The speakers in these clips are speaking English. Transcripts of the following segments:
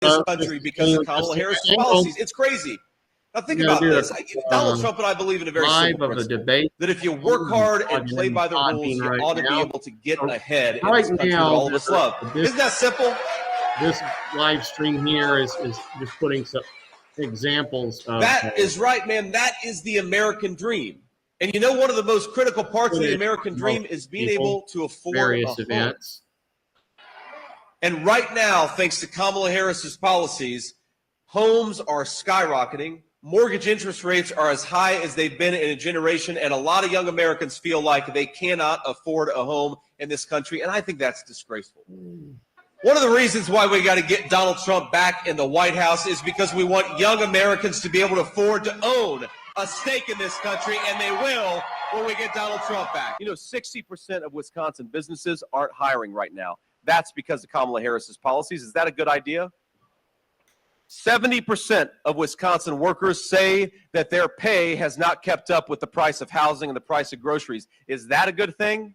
this country because of Kamala Harris's policies. It's crazy. Now think about this. Donald Trump and I believe in a very simple principle, that if you work hard and play by the rules, you ought to be able to get ahead in this country that all of us love. Isn't that simple? This live stream here is just putting some examples of that is right, man. That is the American dream. And you know, one of the most critical parts of the American dream is being able to afford various events. And right now, thanks to Kamala Harris's policies, homes are skyrocketing. Mortgage interest rates are as high as they've been in a generation, and a lot of young Americans feel like they cannot afford a home in this country, and I think that's disgraceful. One of the reasons why we got to get Donald Trump back in the White House is because we want young Americans to be able to afford to own a stake in this country, and they will when we get Donald Trump back. You know, 60% of Wisconsin businesses aren't hiring right now. That's because of Kamala Harris's policies. Is that a good idea? 70% of Wisconsin workers say that their pay has not kept up with the price of housing and the price of groceries. Is that a good thing?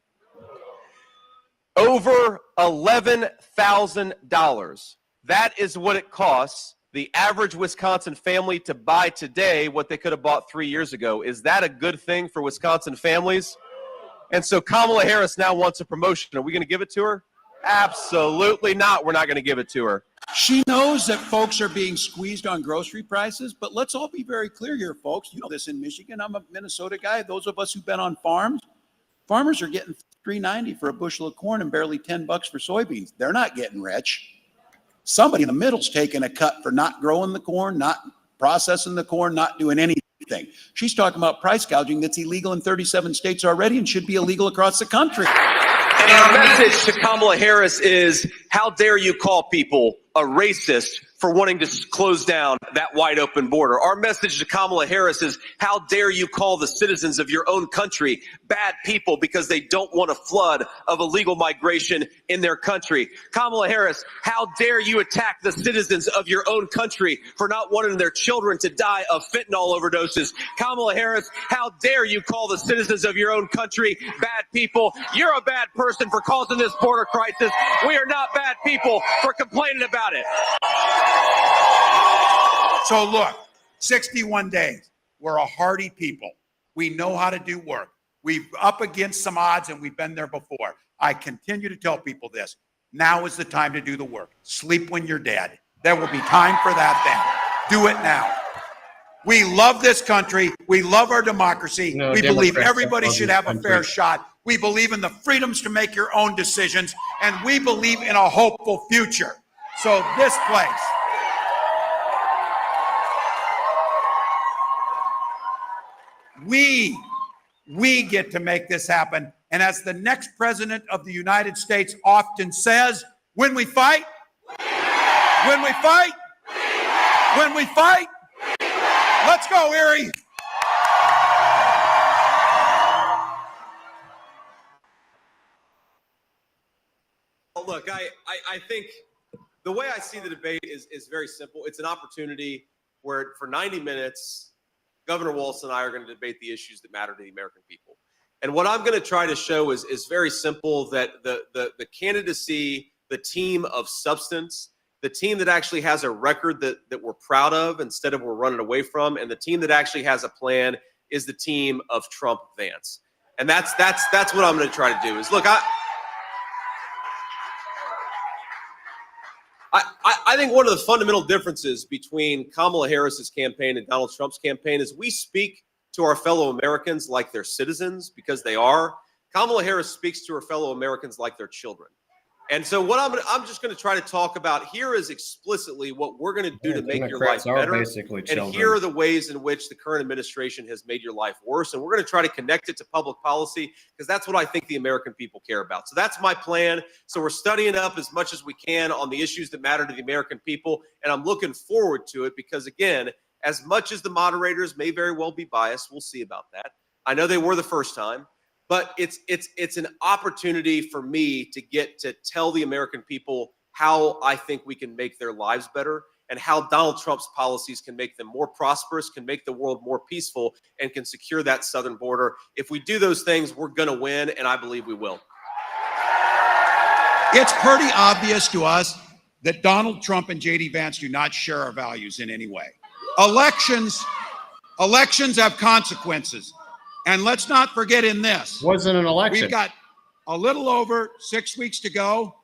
Over $11,000. That is what it costs the average Wisconsin family to buy today what they could have bought 3 years ago. Is that a good thing for Wisconsin families? And so Kamala Harris now wants a promotion. Are we going to give it to her? Absolutely not. We're not going to give it to her. She knows that folks are being squeezed on grocery prices, but let's all be very clear here, folks. You know this in Michigan. I'm a Minnesota guy. Those of us who've been on farms, farmers are getting $3.90 for a bushel of corn and barely $10 for soybeans. They're not getting rich. Somebody in the middle's taking a cut for not growing the corn, not processing the corn, not doing anything. She's talking about price gouging that's illegal in 37 states already and should be illegal across the country. And our message to Kamala Harris is, how dare you call people a racist for wanting to close down that wide open border. Our message to Kamala Harris is, how dare you call the citizens of your own country bad people because they don't want a flood of illegal migration in their country. Kamala Harris, how dare you attack the citizens of your own country for not wanting their children to die of fentanyl overdoses. Kamala Harris, how dare you call the citizens of your own country bad people. You're a bad person for causing this border crisis. We are not bad people for complaining about it. So look, 61 days. We're a hardy people. We know how to do work. We're up against some odds, and we've been there before. I continue to tell people this. Now is the time to do the work. Sleep when you're dead. There will be time for that then. Do it now. We love this country. We love our democracy. We believe everybody should have a fair shot. We believe in the freedoms to make your own decisions, and we believe in a hopeful future. So this place, we get to make this happen. And as the next president of the United States often says, when we fight, when we fight, when we fight, let's go, Erie. Look, I think the way I see the debate is very simple. It's an opportunity where for 90 minutes, Governor Walz and I are going to debate the issues that matter to the American people. And what I'm going to try to show is very simple, that the candidacy, the team of substance, the team that actually has a record that we're proud of instead of we're running away from, and the team that actually has a plan is the team of Trump Vance. And that's what I'm going to try to do is, look, I think one of the fundamental differences between Kamala Harris's campaign and Donald Trump's campaign is we speak to our fellow Americans like they're citizens, because they are. Kamala Harris speaks to her fellow Americans like they're children. And so what I'm just going to try to talk about here is explicitly what we're going to do to make your life better. And here are the ways in which the current administration has made your life worse. And we're going to try to connect it to public policy, because that's what I think the American people care about. So that's my plan. So we're studying up as much as we can on the issues that matter to the American people. And I'm looking forward to it because, again, as much as the moderators may very well be biased, we'll see about that. I know they were the first time. But it's an opportunity for me to get to tell the American people how I think we can make their lives better, and how Donald Trump's policies can make them more prosperous, can make the world more peaceful, and can secure that southern border. If we do those things, we're going to win, and I believe we will. It's pretty obvious to us that Donald Trump and J.D. Vance do not share our values in any way. Elections have consequences. And let's not forget in this. Wasn't an election. We've got a little over 6 weeks to go,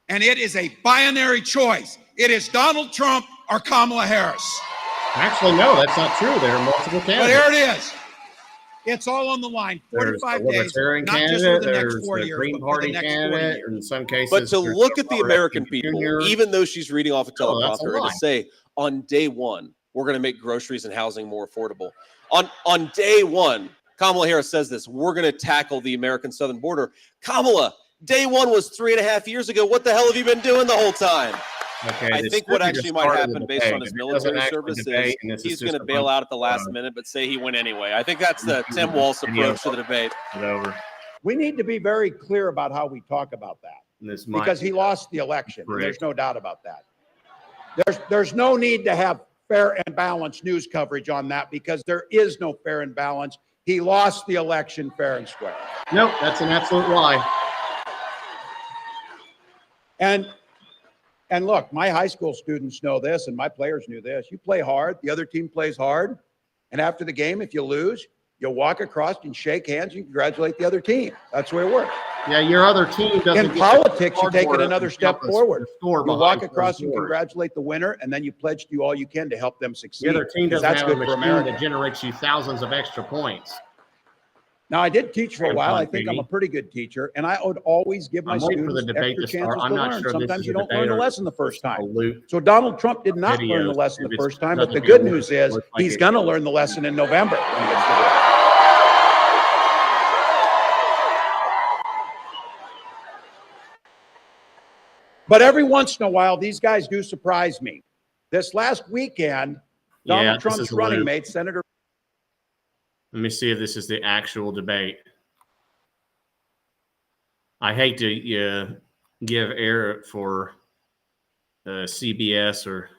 and it is a binary choice. It is Donald Trump or Kamala Harris. Actually, no, that's not true. There are multiple candidates. But here it is. It's all on the line. 45 days, not just for the next 4 years, but for the next 40 years. In some cases, But to look at the American people, Jr. even though she's reading off a that's a teleprompter, and lie. to say on day one, we're going to make groceries and housing more affordable. On day one, Kamala Harris says this, we're going to tackle the American southern border. Kamala, day one was 3.5 years ago. What the hell have you been doing the whole time? Okay, I think what actually might happen based on his military service is he's going to bail out at the last minute, but say he went anyway. I think that's the Tim Walz approach to the debate. Over. We need to be very clear about how we talk about that, because he lost the election. And there's no doubt about that. There's no need to have fair and balanced news coverage on that, because there is no fair and balance. He lost the election fair and square. Nope, that's an absolute lie. And look, my high school students know this, and my players knew this. You play hard, the other team plays hard, and after the game, if you lose, you'll walk across and shake hands and congratulate the other team. That's the way it works. Yeah, your other team doesn't. In politics, you take it another step forward. You walk behind across the and scores. congratulate the winner, and then you pledge to do all you can to help them succeed. The other team because doesn't that's have a good for machine America. that generates you thousands of extra points. Now, I did teach for a Good while. I point, think Katie. I'm a pretty good teacher, and I would always give my I'm waiting for the students debate extra to start. chances I'm to not learn. sure this Sometimes is you a don't debate learn the or lesson the first time. salute So Donald Trump did not learn the videos. lesson If the it's first time, but nothing the good to do news with is it, like he's it- going to learn the lesson in November when he gets to do it. But every once in a while, these guys do surprise me. This last weekend, Donald this is Trump's a running loop. mate, Senator. Let me see if this is the actual debate. I hate to give air for CBS or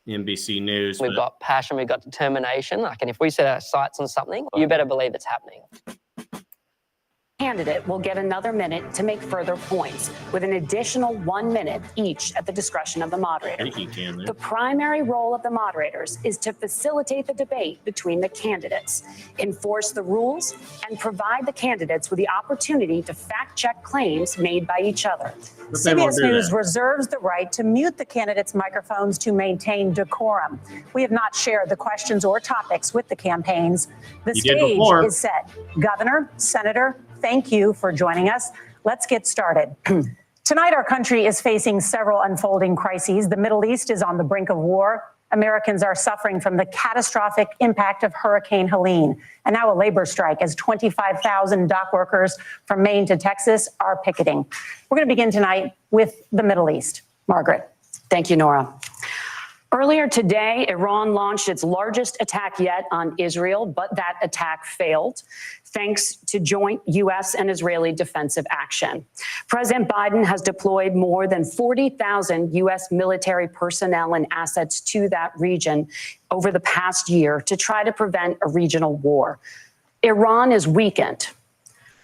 NBC News. We've got passion, we've got determination. Like, and if we set our sights on something, you better believe it's happening. Candidate will get another minute to make further points, with an additional 1 minute each at the discretion of the moderator. I think you can. The primary role of the moderators is to facilitate the debate between the candidates, enforce the rules, and provide the candidates with the opportunity to fact-check claims made by each other. But they won't CBS do News that. reserves the right to mute the candidates' microphones to maintain decorum. We have not shared the questions or topics with the campaigns. The You did stage before. is set. Governor, Senator, thank you for joining us. Let's get started. Tonight, our country is facing several unfolding crises. The Middle East is on the brink of war. Americans are suffering from the catastrophic impact of Hurricane Helene, and now a labor strike as 25,000 dock workers from Maine to Texas are picketing. We're going to begin tonight with the Middle East. Margaret. Thank you, Nora. Earlier today, Iran launched its largest attack yet on Israel, but that attack failed, thanks to joint U.S. and Israeli defensive action. President Biden has deployed more than 40,000 U.S. military personnel and assets to that region over the past year to try to prevent a regional war. Iran is weakened,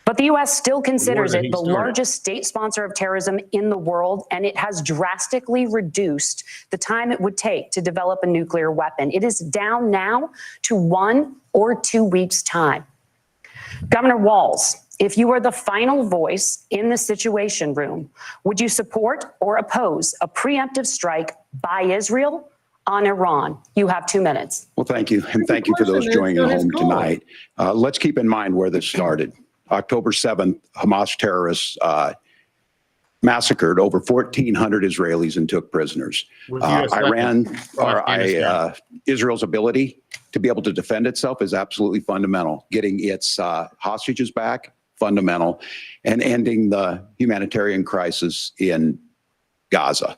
but the U.S. still considers that it he the started. largest state sponsor of terrorism in the world, and it has drastically reduced the time it would take to develop a nuclear weapon. It is down now to 1 or 2 weeks' time. Governor Walz, if you were the final voice in the Situation Room, would you support or oppose a preemptive strike by Israel on Iran? You have 2 minutes. Well, thank you. And thank you for those joining at home tonight. Let's keep in mind where this started. October 7th, Hamas terrorists massacred over 1,400 Israelis and took prisoners. With US Israel's ability to be able to defend itself is absolutely fundamental. Getting its hostages back, fundamental, and ending the humanitarian crisis in Gaza.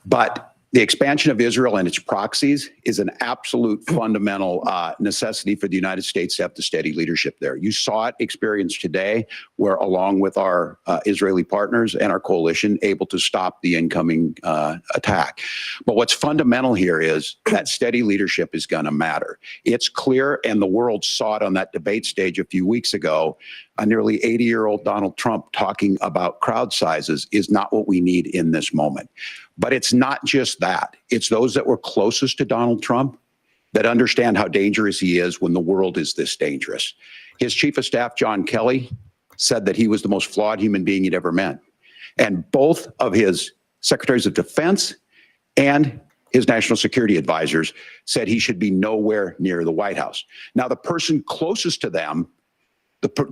But the expansion of Israel and its proxies is an absolute fundamental necessity for the United States to have the steady leadership there. You saw it experienced today, where along with our Israeli partners and our coalition, able to stop the incoming attack. But what's fundamental here is that steady leadership is going to matter. It's clear, and the world saw it on that debate stage a few weeks ago. A nearly 80-year-old Donald Trump talking about crowd sizes is not what we need in this moment. But it's not just that. It's those that were closest to Donald Trump that understand how dangerous he is when the world is this dangerous. His chief of staff, John Kelly, said that he was the most flawed human being he'd ever met. And both of his secretaries of defense and his national security advisors said he should be nowhere near the White House. Now, the person closest to them,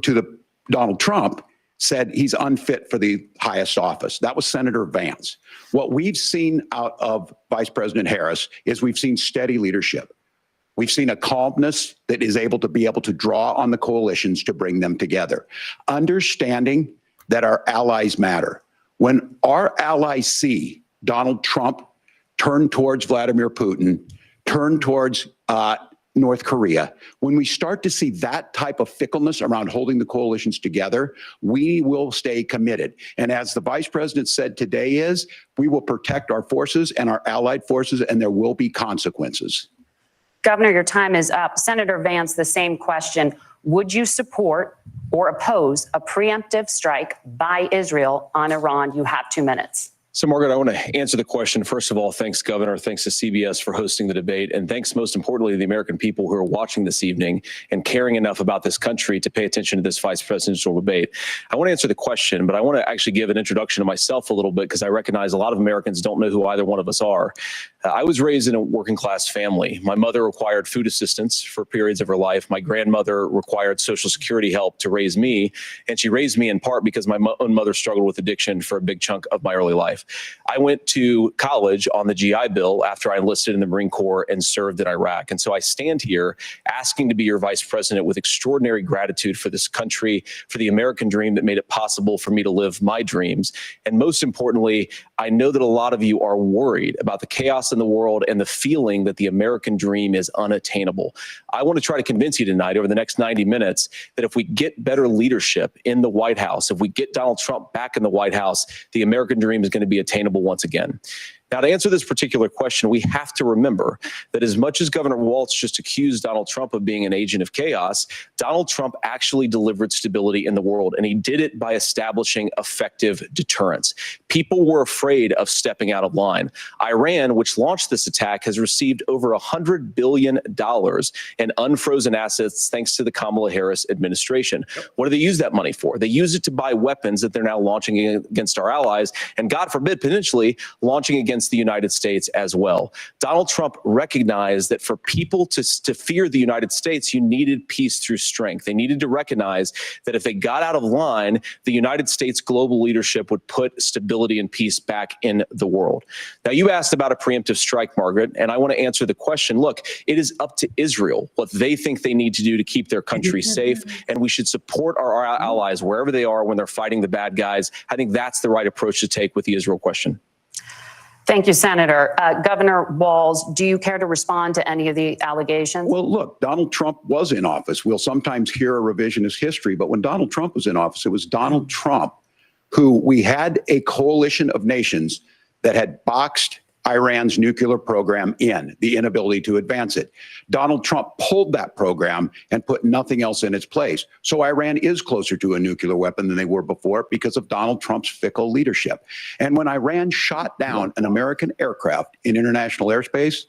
to Donald Trump, said he's unfit for the highest office. That was Senator Vance. What we've seen out of Vice President Harris is we've seen steady leadership. We've seen a calmness that is able to draw on the coalitions to bring them together. Understanding that our allies matter. When our allies see Donald Trump turn towards Vladimir Putin, turn towards North Korea, when we start to see that type of fickleness around holding the coalitions together, we will stay committed. And as the vice president said today we will protect our forces and our allied forces, and there will be consequences. Governor, your time is up. Senator Vance, the same question. Would you support or oppose a preemptive strike by Israel on Iran? You have 2 minutes. So, Margaret, I want to answer the question. First of all, thanks, Governor. Thanks to CBS for hosting the debate. And thanks, most importantly, to the American people who are watching this evening and caring enough about this country to pay attention to this vice presidential debate. I want to answer the question, but I want to actually give an introduction to myself a little bit, because I recognize a lot of Americans don't know who either one of us are. I was raised in a working class family. My mother required food assistance for periods of her life. My grandmother required Social Security help to raise me. And she raised me in part because my own mother struggled with addiction for a big chunk of my early life. I went to college on the GI Bill after I enlisted in the Marine Corps and served in Iraq. And so I stand here asking to be your vice president with extraordinary gratitude for this country, for the American dream that made it possible for me to live my dreams. And most importantly, I know that a lot of you are worried about the chaos in the world and the feeling that the American dream is unattainable. I want to try to convince you tonight over the next 90 minutes that if we get better leadership in the White House, if we get Donald Trump back in the White House, the American dream is going to be attainable once again. Now, to answer this particular question, we have to remember that as much as Governor Walz just accused Donald Trump of being an agent of chaos, Donald Trump actually delivered stability in the world, and he did it by establishing effective deterrence. People were afraid of stepping out of line. Iran, which launched this attack, has received over $100 billion in unfrozen assets thanks to the Kamala Harris administration. What do they use that money for? They use it to buy weapons that they're now launching against our allies, and God forbid, potentially launching against the United States as well. Donald Trump recognized that for people to fear the United States, you needed peace through strength. They needed to recognize that if they got out of line, the United States global leadership would put stability and peace back in the world. Now, you asked about a preemptive strike, Margaret, and I want to answer the question. Look, it is up to Israel what they think they need to do to keep their country safe, and we should support our allies wherever they are when they're fighting the bad guys. I think that's the right approach to take with the Israel question. Thank you, Senator. Governor Walz, do you care to respond to any of the allegations? Well, look, Donald Trump was in office. We'll sometimes hear a revisionist history, but when Donald Trump was in office, it was Donald Trump who we had a coalition of nations that had boxed Iran's nuclear program in, the inability to advance it. Donald Trump pulled that program and put nothing else in its place. So Iran is closer to a nuclear weapon than they were before because of Donald Trump's fickle leadership. And when Iran shot down an American aircraft in international airspace,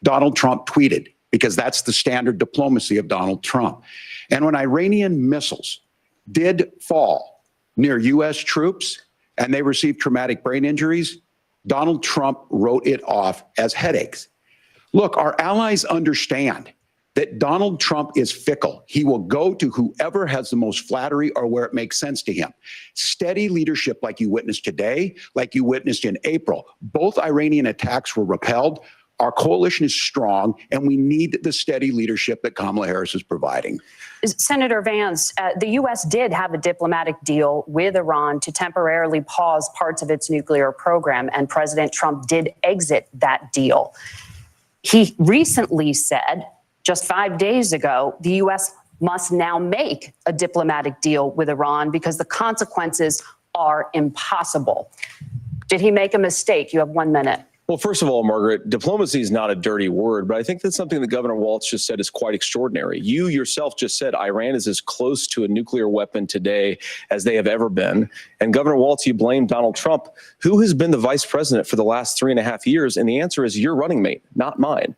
Donald Trump tweeted, because that's the standard diplomacy of Donald Trump. And when Iranian missiles did fall near U.S. troops and they received traumatic brain injuries, Donald Trump wrote it off as headaches. Look, our allies understand that Donald Trump is fickle. He will go to whoever has the most flattery or where it makes sense to him. Steady leadership like you witnessed today, like you witnessed in April. Both Iranian attacks were repelled. Our coalition is strong, and we need the steady leadership that Kamala Harris is providing. Senator Vance, the U.S. did have a diplomatic deal with Iran to temporarily pause parts of its nuclear program, and President Trump did exit that deal. He recently said, just 5 days ago, the U.S. must now make a diplomatic deal with Iran because the consequences are impossible. Did he make a mistake? You have 1 minute. Well, first of all, Margaret, diplomacy is not a dirty word, but I think that's something that Governor Walz just said is quite extraordinary. You yourself just said Iran is as close to a nuclear weapon today as they have ever been. And Governor Walz, you blame Donald Trump, who has been the vice president for the last 3.5 years. And the answer is your running mate, not mine.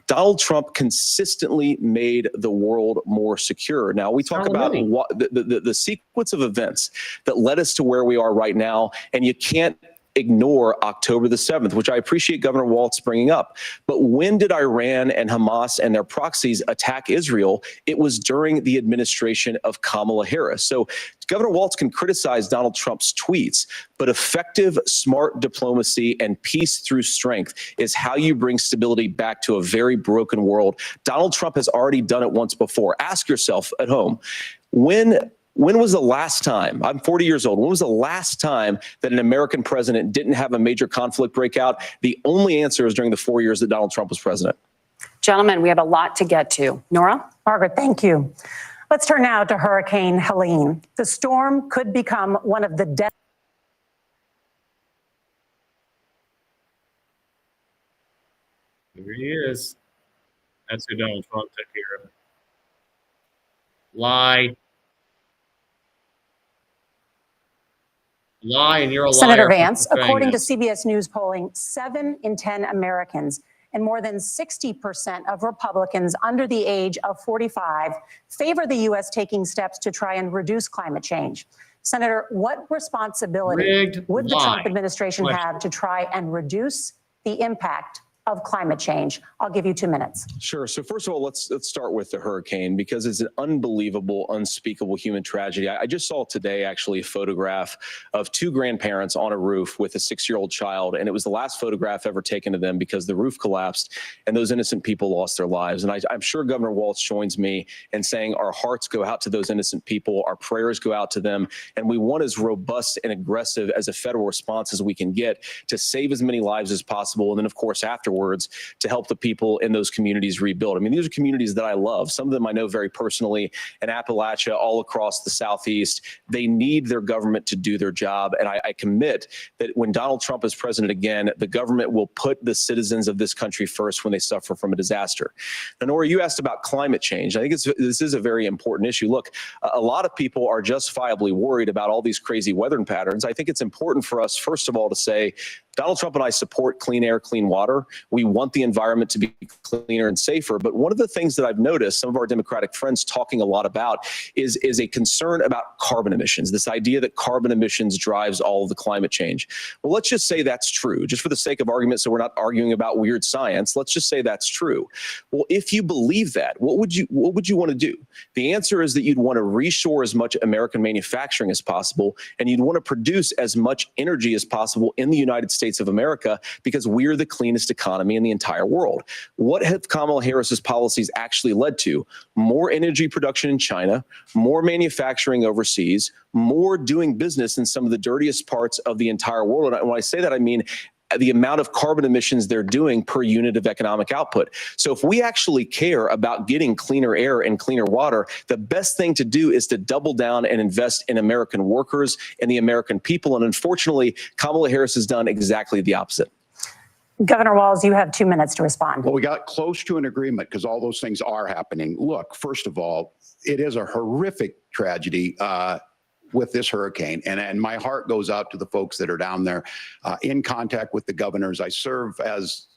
Donald Trump consistently made the world more secure. Now, we talk about the sequence of events that led us to where we are right now, and you can't ignore October the 7th, which I appreciate Governor Walz bringing up. But when did Iran and Hamas and their proxies attack Israel? It was during the administration of Kamala Harris. So Governor Walz can criticize Donald Trump's tweets, but effective, smart diplomacy and peace through strength is how you bring stability back to a very broken world. Donald Trump has already done it once before. Ask yourself at home, when was the last time, I'm 40 years old, when was the last time that an American president didn't have a major conflict break out? The only answer is during the 4 years that Donald Trump was president. Gentlemen, we have a lot to get to. Nora? Margaret, thank you. Let's turn now to Hurricane Helene. The storm could become one of the deadliest. Here he is. That's who Donald Trump took care of it. Lie. And you're a liar. Senator Vance, according to CBS News polling, 7 in 10 Americans and more than 60% of Republicans under the age of 45 favor the U.S. taking steps to try and reduce climate change. Senator, what responsibility would the Trump administration have to try and reduce the impact of climate change? I'll give you 2 minutes. Sure. So first of all, let's start with the hurricane, because it's an unbelievable, unspeakable human tragedy. I just saw today actually a photograph of 2 grandparents on a roof with a 6-year-old child, and it was the last photograph ever taken of them because the roof collapsed and those innocent people lost their lives. And I'm sure Governor Walz joins me in saying our hearts go out to those innocent people, our prayers go out to them, and we want as robust and aggressive as a federal response as we can get to save as many lives as possible. And then, of course, afterwards, to help the people in those communities rebuild. I mean, these are communities that I love. Some of them I know very personally in Appalachia, all across the Southeast. They need their government to do their job. And I commit that when Donald Trump is president again, the government will put the citizens of this country first when they suffer from a disaster. Now, Nora, you asked about climate change. I think this is a very important issue. Look, a lot of people are justifiably worried about all these crazy weather patterns. I think it's important for us, first of all, to say Donald Trump and I support clean air, clean water. We want the environment to be cleaner and safer. But one of the things that I've noticed some of our Democratic friends talking a lot about is a concern about carbon emissions, this idea that carbon emissions drives all of the climate change. Well, let's just say that's true, just for the sake of argument, so we're not arguing about weird science. Let's just say that's true. Well, if you believe that, what would you want to do? The answer is that you'd want to reshore as much American manufacturing as possible, and you'd want to produce as much energy as possible in the United States of America, because we're the cleanest economy in the entire world. What have Kamala Harris's policies actually led to? More energy production in China, more manufacturing overseas, more doing business in some of the dirtiest parts of the entire world. And when I say that, I mean the amount of carbon emissions they're doing per unit of economic output. So if we actually care about getting cleaner air and cleaner water, the best thing to do is to double down and invest in American workers and the American people. And unfortunately, Kamala Harris has done exactly the opposite. Governor Walz, you have 2 minutes to respond. Well, we got close to an agreement because all those things are happening. Look, first of all, it is a horrific tragedy with this hurricane. And my heart goes out to the folks that are down there in contact with the governors. I serve as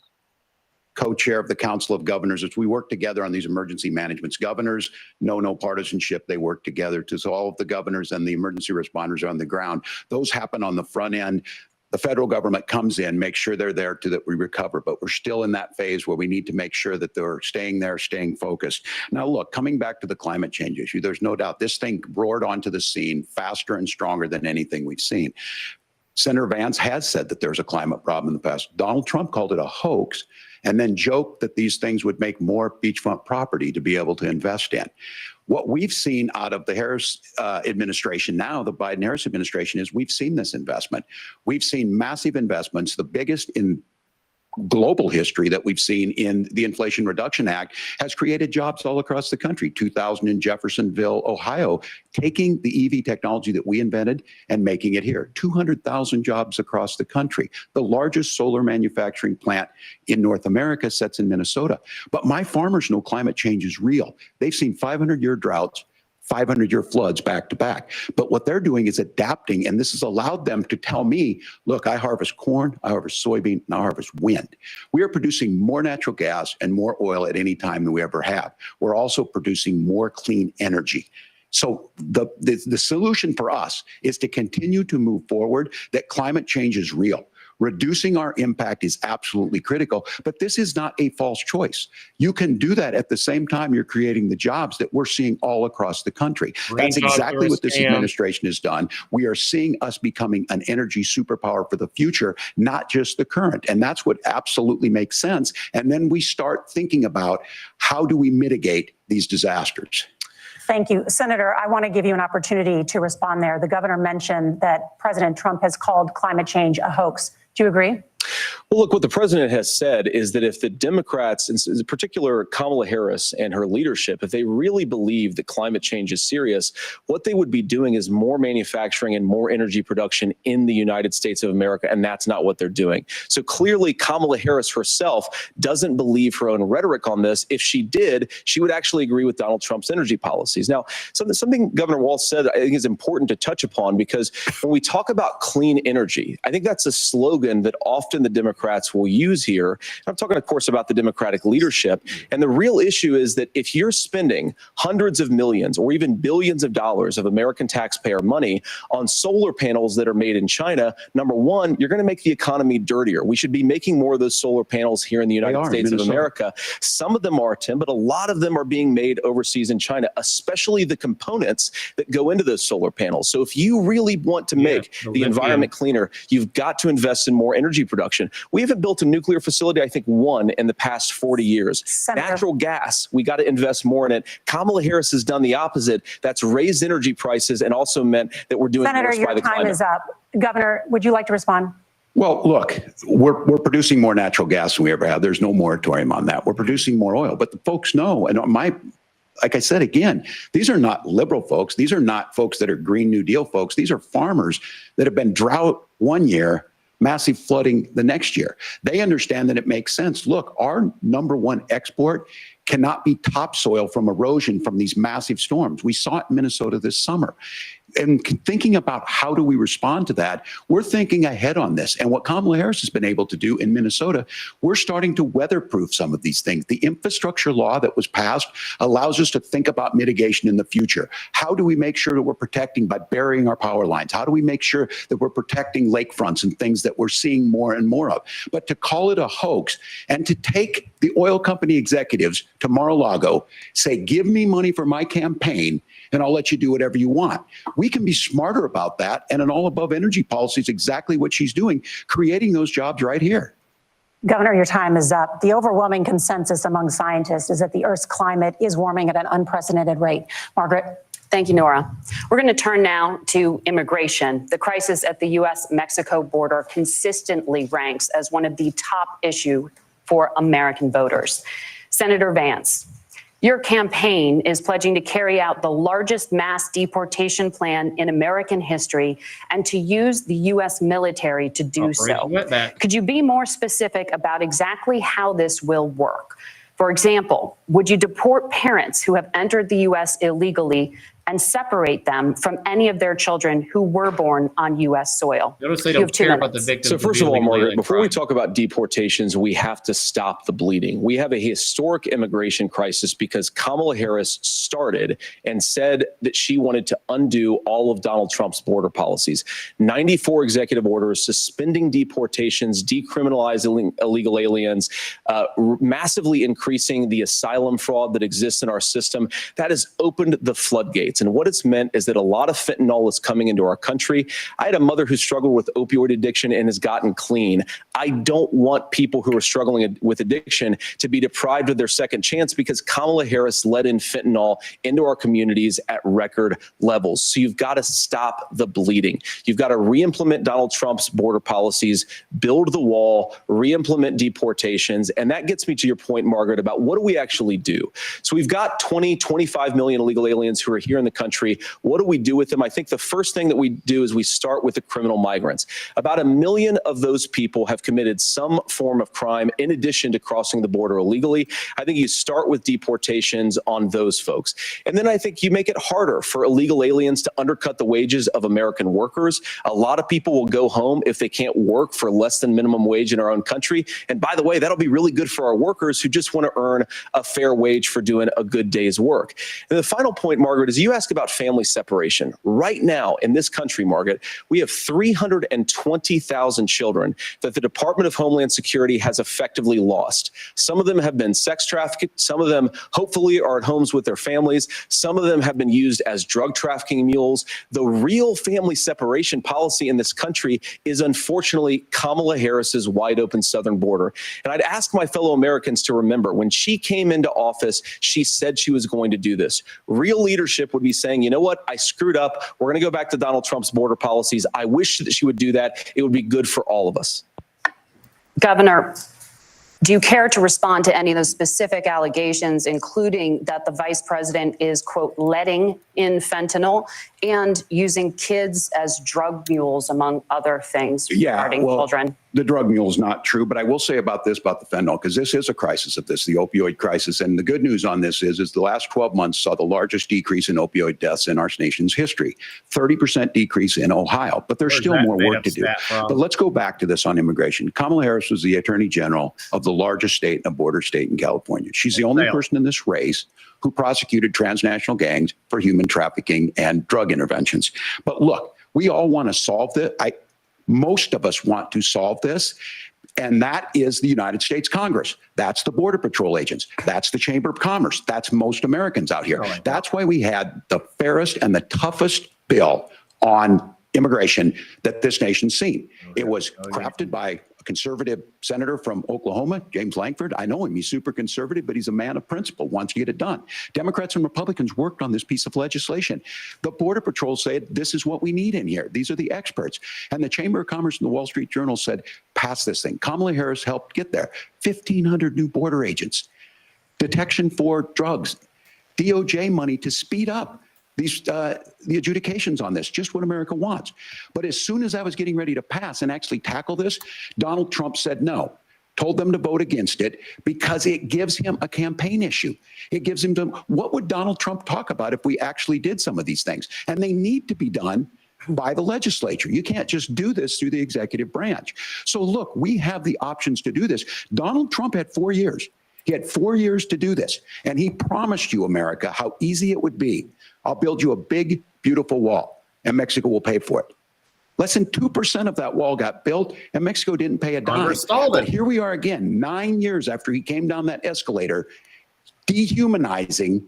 co-chair of the Council of Governors as we work together on these emergency managements. Governors know no partisanship. They work together so all of the governors and the emergency responders are on the ground. Those happen on the front end. The federal government comes in, makes sure they're there so that we recover. But we're still in that phase where we need to make sure that they're staying there, staying focused. Now, look, coming back to the climate change issue, there's no doubt this thing roared onto the scene faster and stronger than anything we've seen. Senator Vance has said that there's a climate problem in the past. Donald Trump called it a hoax and then joked that these things would make more beachfront property to be able to invest in. What we've seen out of the Harris administration now, the Biden-Harris administration, is we've seen this investment. We've seen massive investments, the biggest in global history that we've seen in the Inflation Reduction Act has created jobs all across the country. 2000 in Jeffersonville, Ohio, taking the EV technology that we invented and making it here. 200,000 jobs across the country. The largest solar manufacturing plant in North America sits in Minnesota. But my farmers know climate change is real. They've seen 500-year droughts, 500-year floods back to back. But what they're doing is adapting, and this has allowed them to tell me, look, I harvest corn, I harvest soybean, and I harvest wind. We are producing more natural gas and more oil at any time than we ever have. We're also producing more clean energy. So the solution for us is to continue to move forward, that climate change is real. Reducing our impact is absolutely critical, but this is not a false choice. You can do that at the same time you're creating the jobs that we're seeing all across the country. That's exactly what this administration has done. We are seeing us becoming an energy superpower for the future, not just the current. And that's what absolutely makes sense. And then we start thinking about how do we mitigate these disasters. Thank you. Senator, I want to give you an opportunity to respond there. The governor mentioned that President Trump has called climate change a hoax. Do you agree? Well, look, what the president has said is that if the Democrats, in particular Kamala Harris and her leadership, if they really believe that climate change is serious, what they would be doing is more manufacturing and more energy production in the United States of America, and that's not what they're doing. So clearly, Kamala Harris herself doesn't believe her own rhetoric on this. If she did, she would actually agree with Donald Trump's energy policies. Now, something Governor Walz said I think is important to touch upon, because when we talk about clean energy, I think that's a slogan that often the Democrats will use here. I'm talking, of course, about the Democratic leadership. And the real issue is that if you're spending hundreds of millions or even billions of dollars of American taxpayer money on solar panels that are made in China, number one, you're going to make the economy dirtier. We should be making more of those solar panels here in the United States of America. Some of them are, Tim, but a lot of them are being made overseas in China, especially the components that go into those solar panels. So if you really want to make the environment cleaner, you've got to invest in more energy production. We haven't built a nuclear facility, I think, one in the past 40 years. Senator. Natural gas, we got to invest more in it. Kamala Harris has done the opposite. That's raised energy prices and also meant that we're doing Senator, worse by the climate. your time is up. Governor, would you like to respond? Well, look, we're producing more natural gas than we ever have. There's no moratorium on that. We're producing more oil, but the folks know, and like I said, again, these are not liberal folks. These are not folks that are Green New Deal folks. These are farmers that have been drought one year, massive flooding the next year. They understand that it makes sense. Look, our number one export cannot be topsoil from erosion from these massive storms. We saw it in Minnesota this summer. And thinking about how do we respond to that, we're thinking ahead on this. And what Kamala Harris has been able to do in Minnesota, we're starting to weatherproof some of these things. The infrastructure law that was passed allows us to think about mitigation in the future. How do we make sure that we're protecting by burying our power lines? How do we make sure that we're protecting lakefronts and things that we're seeing more and more of? But to call it a hoax and to take the oil company executives to Mar-a-Lago, say, give me money for my campaign, and I'll let you do whatever you want. We can be smarter about that. And an all above energy policy is exactly what she's doing, creating those jobs right here. Governor, your time is up. The overwhelming consensus among scientists is that the Earth's climate is warming at an unprecedented rate. Margaret? Thank you, Nora. We're going to turn now to immigration. The crisis at the U.S.-Mexico border consistently ranks as one of the top issues for American voters. Senator Vance, your campaign is pledging to carry out the largest mass deportation plan in American history and to use the U.S. military to do so. Could you be more specific about exactly how this will work? For example, would you deport parents who have entered the U.S. illegally and separate them from any of their children who were born on U.S. soil? Notice they don't care about the victims. So first of all, Margaret, before we talk about deportations, we have to stop the bleeding. We have a historic immigration crisis because Kamala Harris started and said that she wanted to undo all of Donald Trump's border policies. 94 executive orders suspending deportations, decriminalizing illegal aliens, massively increasing the asylum fraud that exists in our system. That has opened the floodgates. States. And what it's meant is that a lot of fentanyl is coming into our country. I had a mother who struggled with opioid addiction and has gotten clean. I don't want people who are struggling with addiction to be deprived of their second chance because Kamala Harris let in fentanyl into our communities at record levels. So you've got to stop the bleeding. You've got to re-implement Donald Trump's border policies, build the wall, re-implement deportations. And that gets me to your point, Margaret, about what do we actually do? So we've got 20, 25 million illegal aliens who are here in the country. What do we do with them? I think the first thing that we do is we start with the criminal migrants. About 1 million of those people have committed some form of crime in addition to crossing the border illegally. I think you start with deportations on those folks. And then I think you make it harder for illegal aliens to undercut the wages of American workers. A lot of people will go home if they can't work for less than minimum wage in our own country. And by the way, that'll be really good for our workers who just want to earn a fair wage for doing a good day's work. And the final point, Margaret, is you ask about family separation. Right now in this country, Margaret, we have 320,000 children that the Department of Homeland Security has effectively lost. Some of them have been sex trafficked. Some of them hopefully are at homes with their families. Some of them have been used as drug trafficking mules. The real family separation policy in this country is unfortunately Kamala Harris's wide open southern border. And I'd ask my fellow Americans to remember when she came into office, she said she was going to do this. Real leadership would be saying, you know what, I screwed up. We're going to go back to Donald Trump's border policies. I wish that she would do that. It would be good for all of us. Governor, do you care to respond to any of those specific allegations, including that the vice president is, quote, letting in fentanyl and using kids as drug mules, among other things regarding children? The drug mule is not true, but I will say about this, about the fentanyl, because this is a crisis of this, the opioid crisis. And the good news on this is the last 12 months saw the largest decrease in opioid deaths in our nation's history, 30% decrease in Ohio, but there's still more work to do. But let's go back to this on immigration. Kamala Harris was the attorney general of the largest state and a border state in California. She's the only person in this race who prosecuted transnational gangs for human trafficking and drug interventions. But look, we all want to solve this. Most of us want to solve this, and that is the United States Congress. That's the Border Patrol agents. That's the Chamber of Commerce. That's most Americans out here. That's why we had the fairest and the toughest bill on immigration that this nation's seen. It was crafted by a conservative senator from Oklahoma, James Lankford. I know him. He's super conservative, but he's a man of principle, wants to get it done. Democrats and Republicans worked on this piece of legislation. The Border Patrol said, this is what we need in here. These are the experts. And the Chamber of Commerce and the Wall Street Journal said, pass this thing. Kamala Harris helped get there. 1,500 new border agents, detection for drugs, DOJ money to speed up the adjudications on this, just what America wants. But as soon as I was getting ready to pass and actually tackle this, Donald Trump said no, told them to vote against it because it gives him a campaign issue. It gives him what would Donald Trump talk about if we actually did some of these things? And they need to be done by the legislature. You can't just do this through the executive branch. So look, we have the options to do this. Donald Trump had 4 years. He had 4 years to do this. And he promised you, America, how easy it would be. I'll build you a big, beautiful wall, and Mexico will pay for it. Less than 2% of that wall got built, and Mexico didn't pay a dime. But here we are again, 9 years after he came down that escalator, dehumanizing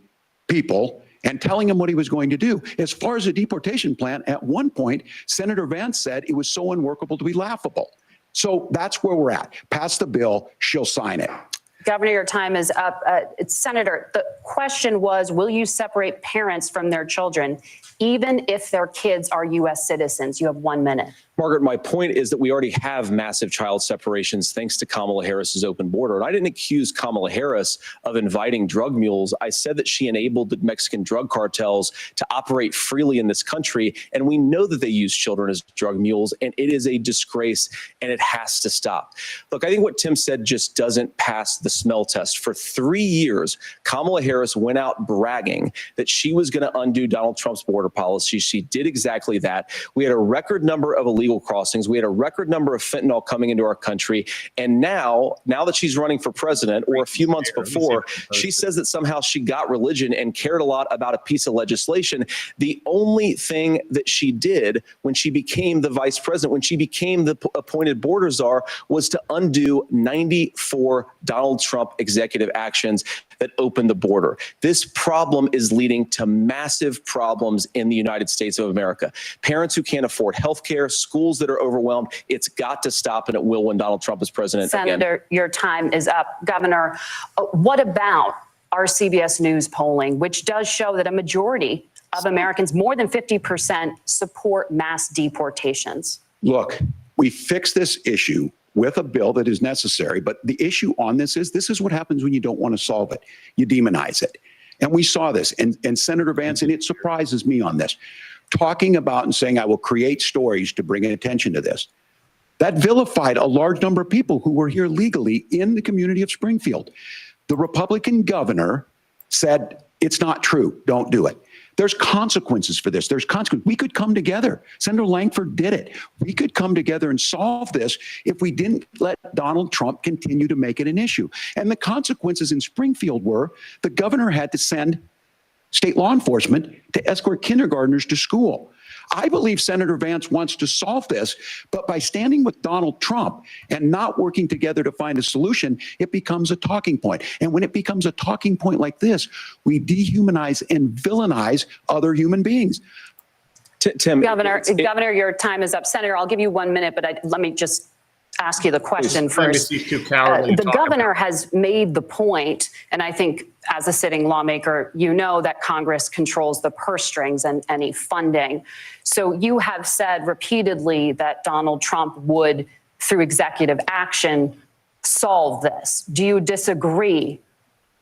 people and telling them what he was going to do. As far as the deportation plan, at one point, Senator Vance said it was so unworkable to be laughable. So that's where we're at. Pass the bill, she'll sign it. Governor, your time is up. Senator, the question was, will you separate parents from their children, even if their kids are U.S. citizens? You have 1 minute. Margaret, my point is that we already have massive child separations thanks to Kamala Harris's open border. And I didn't accuse Kamala Harris of inviting drug mules. I said that she enabled the Mexican drug cartels to operate freely in this country. And we know that they use children as drug mules, and it is a disgrace, and it has to stop. Look, I think what Tim said just doesn't pass the smell test. For 3 years, Kamala Harris went out bragging that she was going to undo Donald Trump's border policy. She did exactly that. We had a record number of illegal illegal crossings. We had a record number of fentanyl coming into our country. And now that she's running for president, or a few months before, she says that somehow she got religion and cared a lot about a piece of legislation. The only thing that she did when she became the vice president, when she became the appointed border czar, was to undo 94 Donald Trump executive actions that opened the border. This problem is leading to massive problems in the United States of America. Parents who can't afford health care, schools that are overwhelmed. It's got to stop, and it will when Donald Trump is president Senator, again. your time is up. Governor, what about our CBS News polling, which does show that a majority of Americans, more than 50%, support mass deportations? Look, we fixed this issue with a bill that is necessary, but the issue on this is what happens when you don't want to solve it. You demonize it. And we saw this, and Senator Vance, and it surprises me on this, talking about and saying, I will create stories to bring attention to this. That vilified a large number of people who were here legally in the community of Springfield. The Republican governor said, it's not true, don't do it. There's consequences for this. There's consequences. We could come together. Senator Langford did it. We could come together and solve this if we didn't let Donald Trump continue to make it an issue. And the consequences in Springfield were the governor had to send state law enforcement to escort kindergartners to school. I believe Senator Vance wants to solve this, but by standing with Donald Trump and not working together to find a solution, it becomes a talking point. And when it becomes a talking point like this, we dehumanize and villainize other human beings. Tim, Governor, your time is up. Senator, I'll give you 1 minute, but let me just ask you the question first. The governor has made the point, and I think as a sitting lawmaker, you know that Congress controls the purse strings and any funding. So you have said repeatedly that Donald Trump would, through executive action, solve this. Do you disagree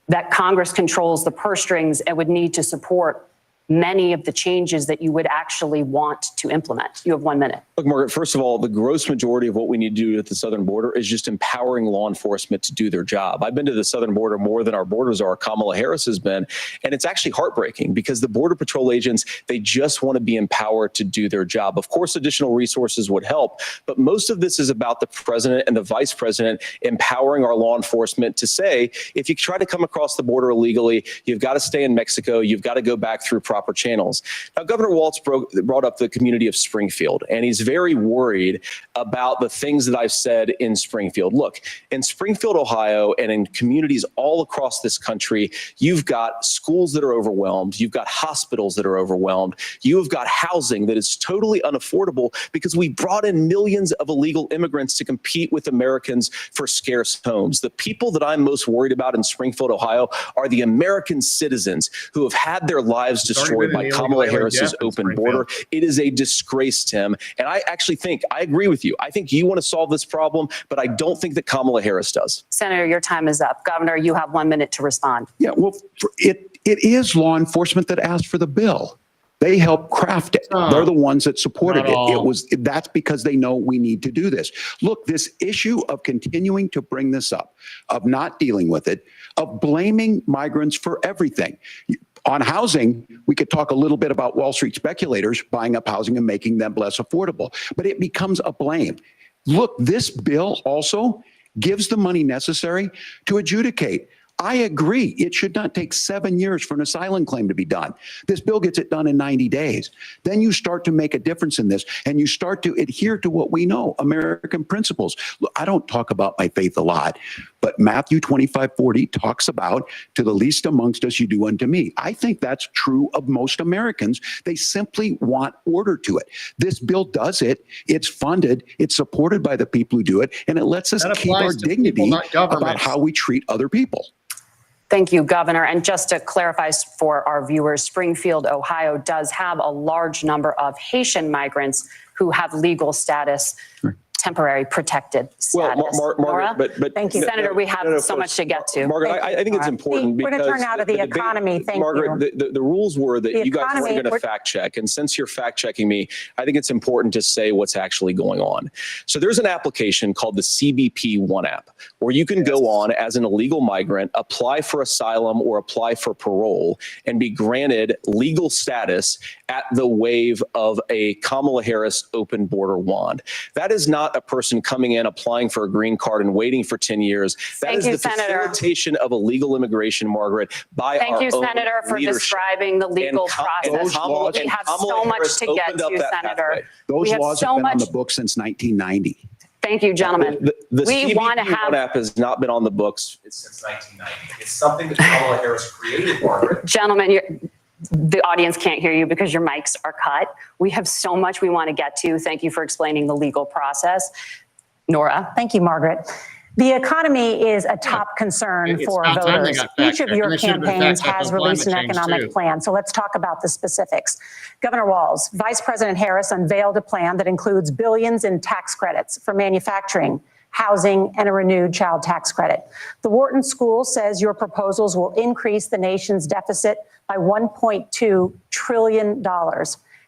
that Congress controls the purse strings and would need to support many of the changes that you would actually want to implement? You have 1 minute. Look, Margaret, first of all, the gross majority of what we need to do at the southern border is just empowering law enforcement to do their job. I've been to the southern border more than our borders are. Kamala Harris has been, and it's actually heartbreaking because the Border Patrol agents, they just want to be empowered to do their job. Of course, additional resources would help, but most of this is about the president and the vice president empowering our law enforcement to say, if you try to come across the border illegally, you've got to stay in Mexico, you've got to go back through proper channels. Now, Governor Walz brought up the community of Springfield, and he's very worried about the things that I've said in Springfield. Look, in Springfield, Ohio, and in communities all across this country, you've got schools that are overwhelmed. You've got hospitals that are overwhelmed. You've got housing that is totally unaffordable because we brought in millions of illegal immigrants to compete with Americans for scarce homes. The people that I'm most worried about in Springfield, Ohio, are the American citizens who have had their lives destroyed by Kamala Harris's open border. It is a disgrace, Tim. And I actually think, I agree with you. I think you want to solve this problem, but I don't think that Kamala Harris does. Senator, your time is up. Governor, you have 1 minute to respond. Yeah, well, it is law enforcement that asked for the bill. They helped craft it. They're the ones that supported it. That's because they know we need to do this. Look, this issue of continuing to bring this up, of not dealing with it, of blaming migrants for everything. On housing, we could talk a little bit about Wall Street speculators buying up housing and making them less affordable, but it becomes a blame. Look, this bill also gives the money necessary to adjudicate. I agree. It should not take 7 years for an asylum claim to be done. This bill gets it done in 90 days. Then you start to make a difference in this, and you start to adhere to what we know, American principles. Look, I don't talk about my faith a lot, but Matthew 25:40 talks about, to the least amongst us you do unto me. I think that's true of most Americans. They simply want order to it. This bill does it. It's funded. It's supported by the people who do it, and it lets us keep our dignity about how we treat other people. Thank you, Governor. And just to clarify for our viewers, Springfield, Ohio does have a large number of Haitian migrants who have legal status, temporary protected status. Well, Margaret, but thank you, Senator. We have so much to get to. Margaret, I think it's important because we're going to turn out of the economy. Thank Margaret, you. the rules were that you guys weren't going to fact check, and since you're fact checking me, I think it's important to say what's actually going on. So there's an application called the CBP One app, where you can go on as an illegal migrant, apply for asylum or apply for parole, and be granted legal status at the wave of a Kamala Harris open border wand. That is not a person coming in, applying for a green card and waiting for 10 years. That is the facilitation of illegal immigration, Margaret, by our own Thank you, Senator, for leadership. describing the legal process. We have so much to get to, Senator. Those We have laws so have been on much. the books since 1990. Thank you, gentlemen. The We want to CBP have app has not been on the books since 1990. It's something that Kamala Harris created, Margaret. Gentlemen, the audience can't hear you because your mics are cut. We have so much we want to get to. Thank you for explaining the legal process. Nora. Thank you, Margaret. The economy is a top concern It's for about time they voters. got Each of fact-checked, your and they should have been campaigns fact-checked has on released an climate change, economic too. plan. So let's talk about the specifics. Governor Walz, Vice President Harris unveiled a plan that includes billions in tax credits for manufacturing, housing, and a renewed child tax credit. The Wharton School says your proposals will increase the nation's deficit by $1.2 trillion.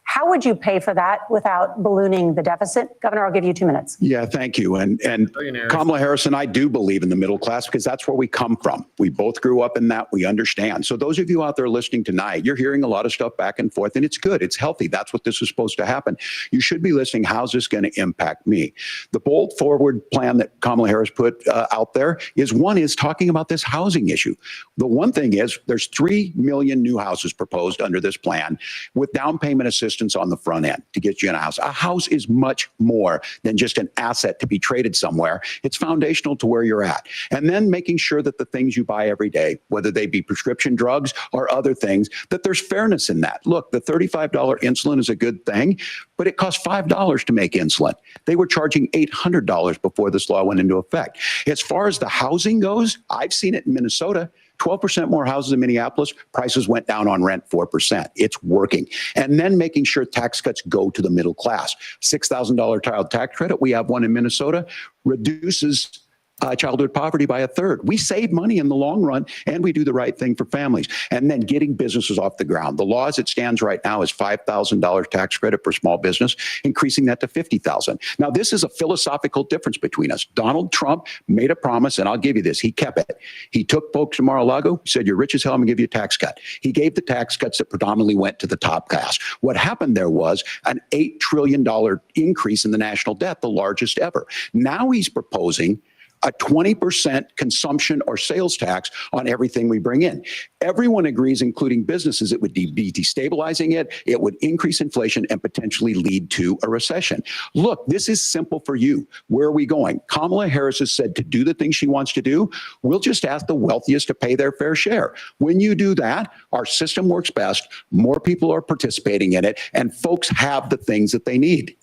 How would you pay for that without ballooning the deficit? Governor, I'll give you 2 minutes. Yeah, thank you. And Billionaires. Kamala Harris and I do believe in the middle class because that's where we come from. We both grew up in that. We understand. So those of you out there listening tonight, you're hearing a lot of stuff back and forth, and it's good. It's healthy. That's what this is supposed to happen. You should be listening. How's this going to impact me? The bold forward plan that Kamala Harris put out there is talking about this housing issue. The one thing is there's 3 million new houses proposed under this plan with down payment assistance on the front end to get you in a house. A house is much more than just an asset to be traded somewhere. It's foundational to where you're at. And then making sure that the things you buy every day, whether they be prescription drugs or other things, that there's fairness in that. Look, the $35 insulin is a good thing, but it costs $5 to make insulin. They were charging $800 before this law went into effect. As far as the housing goes, I've seen it in Minnesota. 12% more houses in Minneapolis, prices went down on rent 4%. It's working. And then making sure tax cuts go to the middle class. $6,000 child tax credit, we have one in Minnesota, reduces childhood poverty by 1/3. We save money in the long run, and we do the right thing for families. And then getting businesses off the ground. The law as it stands right now is $5,000 tax credit for small business, increasing that to $50,000. Now, this is a philosophical difference between us. Donald Trump made a promise, and I'll give you this. He kept it. He took folks to Mar-a-Lago, said, you're rich as hell, I'm going to give you a tax cut. He gave the tax cuts that predominantly went to the top class. What happened there was an $8 trillion increase in the national debt, the largest ever. Now he's proposing a 20% consumption or sales tax on everything we bring in. Everyone agrees, including businesses, it would be destabilizing it. It would increase inflation and potentially lead to a recession. Look, this is simple for you. Where are we going? Kamala Harris has said to do the things she wants to do. We'll just ask the wealthiest to pay their fair share. When you do that, our system works best. More people are participating in it, and folks have the things that they need.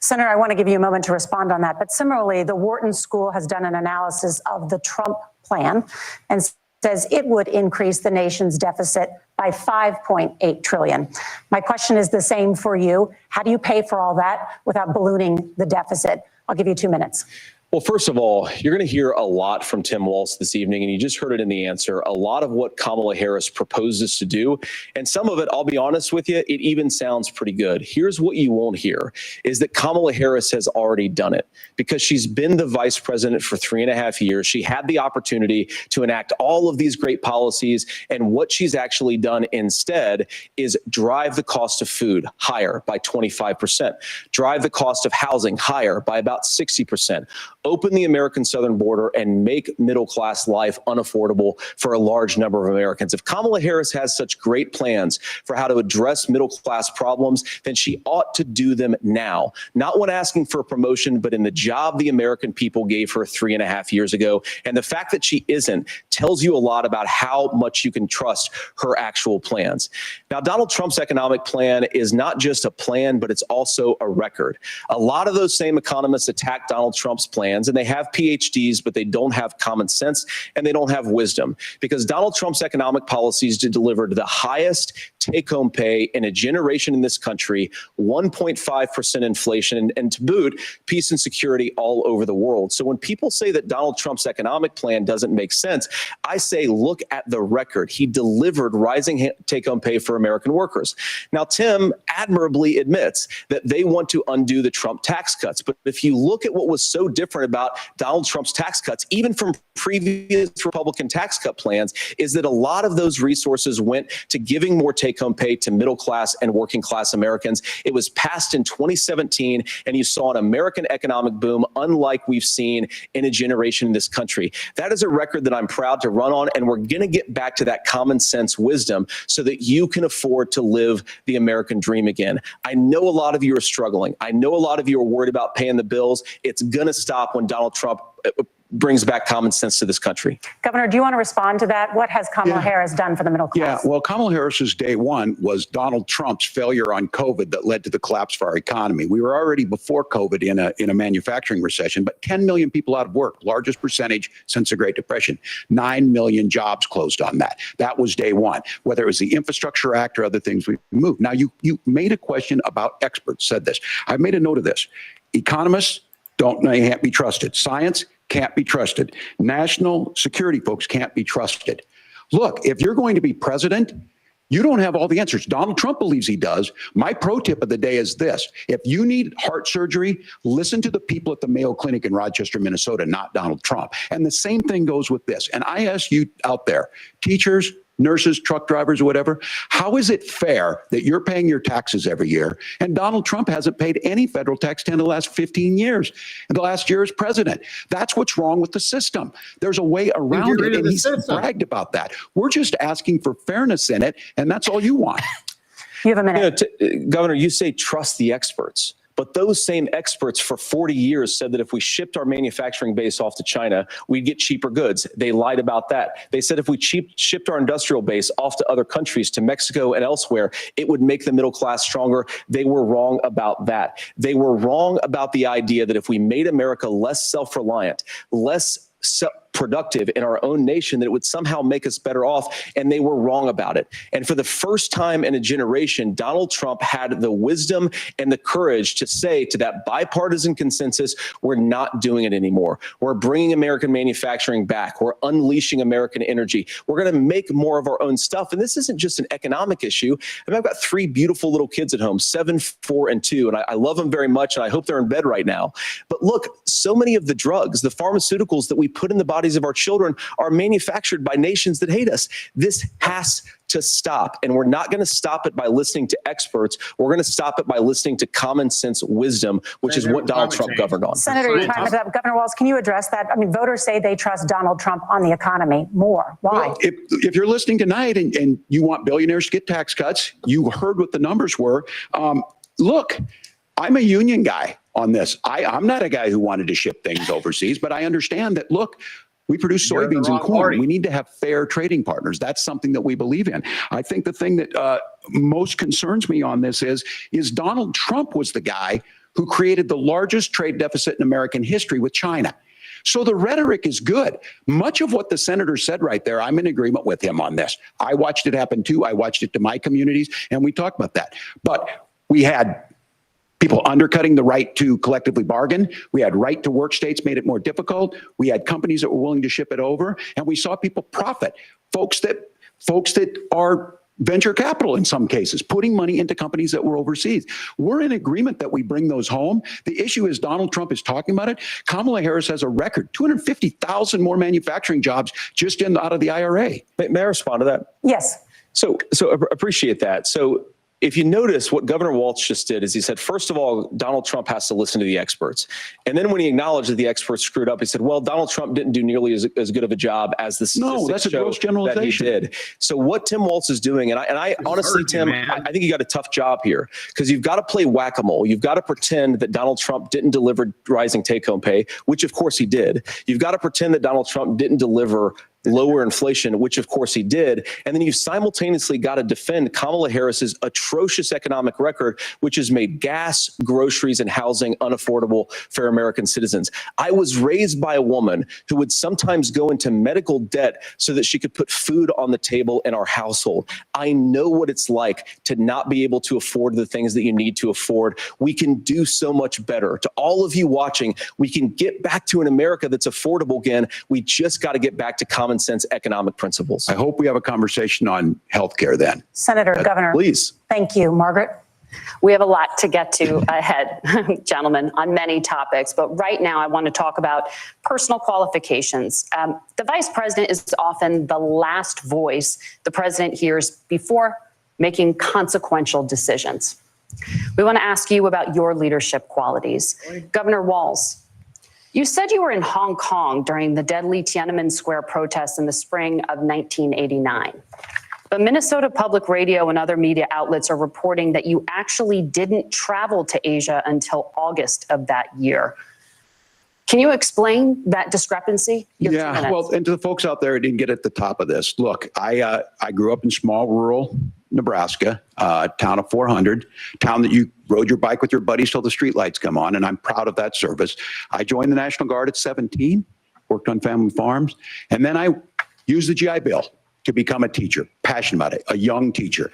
Senator, I want to give you a moment to respond on that. But similarly, the Wharton School has done an analysis of the Trump plan and says it would increase the nation's deficit by $5.8 trillion. My question is the same for you. How do you pay for all that without ballooning the deficit? I'll give you 2 minutes. Well, first of all, you're going to hear a lot from Tim Walz this evening, and you just heard it in the answer, a lot of what Kamala Harris proposes to do. And some of it, I'll be honest with you, it even sounds pretty good. Here's what you won't hear, is that Kamala Harris has already done it because she's been the vice president for 3.5 years. She had the opportunity to enact all of these great policies, and what she's actually done instead is drive the cost of food higher by 25%, drive the cost of housing higher by about 60%, open the American southern border, and make middle-class life unaffordable for a large number of Americans. If Kamala Harris has such great plans for how to address middle-class problems, then she ought to do them now. Not when asking for a promotion, but in the job the American people gave her 3.5 years ago. And the fact that she isn't tells you a lot about how much you can trust her actual plans. Now, Donald Trump's economic plan is not just a plan, but it's also a record. A lot of those same economists attack Donald Trump's plan, and they have PhDs, but they don't have common sense and they don't have wisdom, because Donald Trump's economic policies delivered the highest take-home pay in a generation in this country, 1.5% inflation, and to boot, peace and security all over the world. So when people say that Donald Trump's economic plan doesn't make sense, I say, look at the record. He delivered rising take-home pay for American workers. Now, Tim admirably admits that they want to undo the Trump tax cuts. But if you look at what was so different about Donald Trump's tax cuts, even from previous Republican tax cut plans, is that a lot of those resources went to giving more take-home pay to middle class and working class Americans. It was passed in 2017, and you saw an American economic boom unlike we've seen in a generation in this country. That is a record that I'm proud to run on, and we're going to get back to that common sense wisdom so that you can afford to live the American dream again. I know a lot of you are struggling. I know a lot of you are worried about paying the bills. It's going to stop when Donald Trump brings back common sense to this country. Governor, do you want to respond to that? What has Kamala Harris done for the middle class? Yeah, well, Kamala Harris's day one was Donald Trump's failure on COVID that led to the collapse of our economy. We were already before COVID in a manufacturing recession, but 10 million people out of work, largest percentage since the Great Depression. 9 million jobs closed on that. That was day one, whether it was the Infrastructure Act or other things we moved. Now, you made a question about experts, said this. I've made a note of this. Economists can't be trusted. Science can't be trusted. National security folks can't be trusted. Look, if you're going to be president, you don't have all the answers. Donald Trump believes he does. My pro tip of the day is this. If you need heart surgery, listen to the people at the Mayo Clinic in Rochester, Minnesota, not Donald Trump. And the same thing goes with this. And I ask you out there, teachers, nurses, truck drivers, whatever, how is it fair that you're paying your taxes every year and Donald Trump hasn't paid any federal tax in the last 15 years, and the last year as president? That's what's wrong with the system. There's a way around it, and he's bragged about that. We're just asking for fairness in it, and that's all you want. You have a minute. Governor, you say trust the experts. But those same experts for 40 years said that if we shipped our manufacturing base off to China, we'd get cheaper goods. They lied about that. They said if we shipped our industrial base off to other countries, to Mexico and elsewhere, it would make the middle class stronger. They were wrong about that. They were wrong about the idea that if we made America less self-reliant, less productive in our own nation, that it would somehow make us better off, and they were wrong about it. And for the first time in a generation, Donald Trump had the wisdom and the courage to say to that bipartisan consensus, we're not doing it anymore. We're bringing American manufacturing back. We're unleashing American energy. We're going to make more of our own stuff. And this isn't just an economic issue. I mean, I've got 3 beautiful little kids at home, 7, 4, and 2, and I love them very much, and I hope they're in bed right now. But look, so many of the drugs, the pharmaceuticals that we put in the bodies of our children are manufactured by nations that hate us. This has to stop. And we're not going to stop it by listening to experts. We're going to stop it by listening to common sense wisdom, which is what Donald Trump governed on. Senator, your time is up. Governor Walz, can you address that? I mean, voters say they trust Donald Trump on the economy more. Why? Well, if you're listening tonight and you want billionaires to get tax cuts, you heard what the numbers were. Look, I'm a union guy on this. I'm not a guy who wanted to ship things overseas, but I understand that, look, we produce soybeans and corn. We need to have fair trading partners. That's something that we believe in. I think the thing that most concerns me on this is Donald Trump was the guy who created the largest trade deficit in American history with China. So the rhetoric is good. Much of what the senator said right there, I'm in agreement with him on this. I watched it happen too. I watched it to my communities, and we talked about that. But we had people undercutting the right to collectively bargain. We had right to work states made it more difficult. We had companies that were willing to ship it over, and we saw people profit. Folks that are venture capital in some cases, putting money into companies that were overseas. We're in agreement that we bring those home. The issue is Donald Trump is talking about it. Kamala Harris has a record, 250,000 more manufacturing jobs just out of the IRA. May I respond to that? Yes. So appreciate that. So if you notice, what Governor Walz just did is he said, first of all, Donald Trump has to listen to the experts. And then when he acknowledged that the experts screwed up, he said, well, Donald Trump didn't do nearly as good of a job as the statistics that's a gross generalization. That he did. So what Tim Walz is doing, and I honestly, Tim, I think you got a tough job here, because you've got to play whack-a-mole. You've got to pretend that Donald Trump didn't deliver rising take-home pay, which of course he did. You've got to pretend that Donald Trump didn't deliver lower inflation, which of course he did. And then you've simultaneously got to defend Kamala Harris's atrocious economic record, which has made gas, groceries, and housing unaffordable for American citizens. I was raised by a woman who would sometimes go into medical debt so that she could put food on the table in our household. I know what it's like to not be able to afford the things that you need to afford. We can do so much better. To all of you watching, we can get back to an America that's affordable again. We just got to get back to common common sense economic principles. I hope we have a conversation on healthcare then. Senator, Governor. Please. Thank you. Margaret? We have a lot to get to ahead, gentlemen, on many topics. But right now, I want to talk about personal qualifications. The vice president is often the last voice the president hears before making consequential decisions. We want to ask you about your leadership qualities. Governor Walz, you said you were in Hong Kong during the deadly Tiananmen Square protests in the spring of 1989. But Minnesota Public Radio and other media outlets are reporting that you actually didn't travel to Asia until August of that year. Can you explain that discrepancy? Yeah, well, and to the folks out there who didn't get at the top of this, look, I grew up in small rural Nebraska, town of 400, town that you rode your bike with your buddies till the streetlights come on, and I'm proud of that service. I joined the National Guard at 17, worked on family farms, and then I used the GI Bill to become a teacher, passionate about it, a young teacher.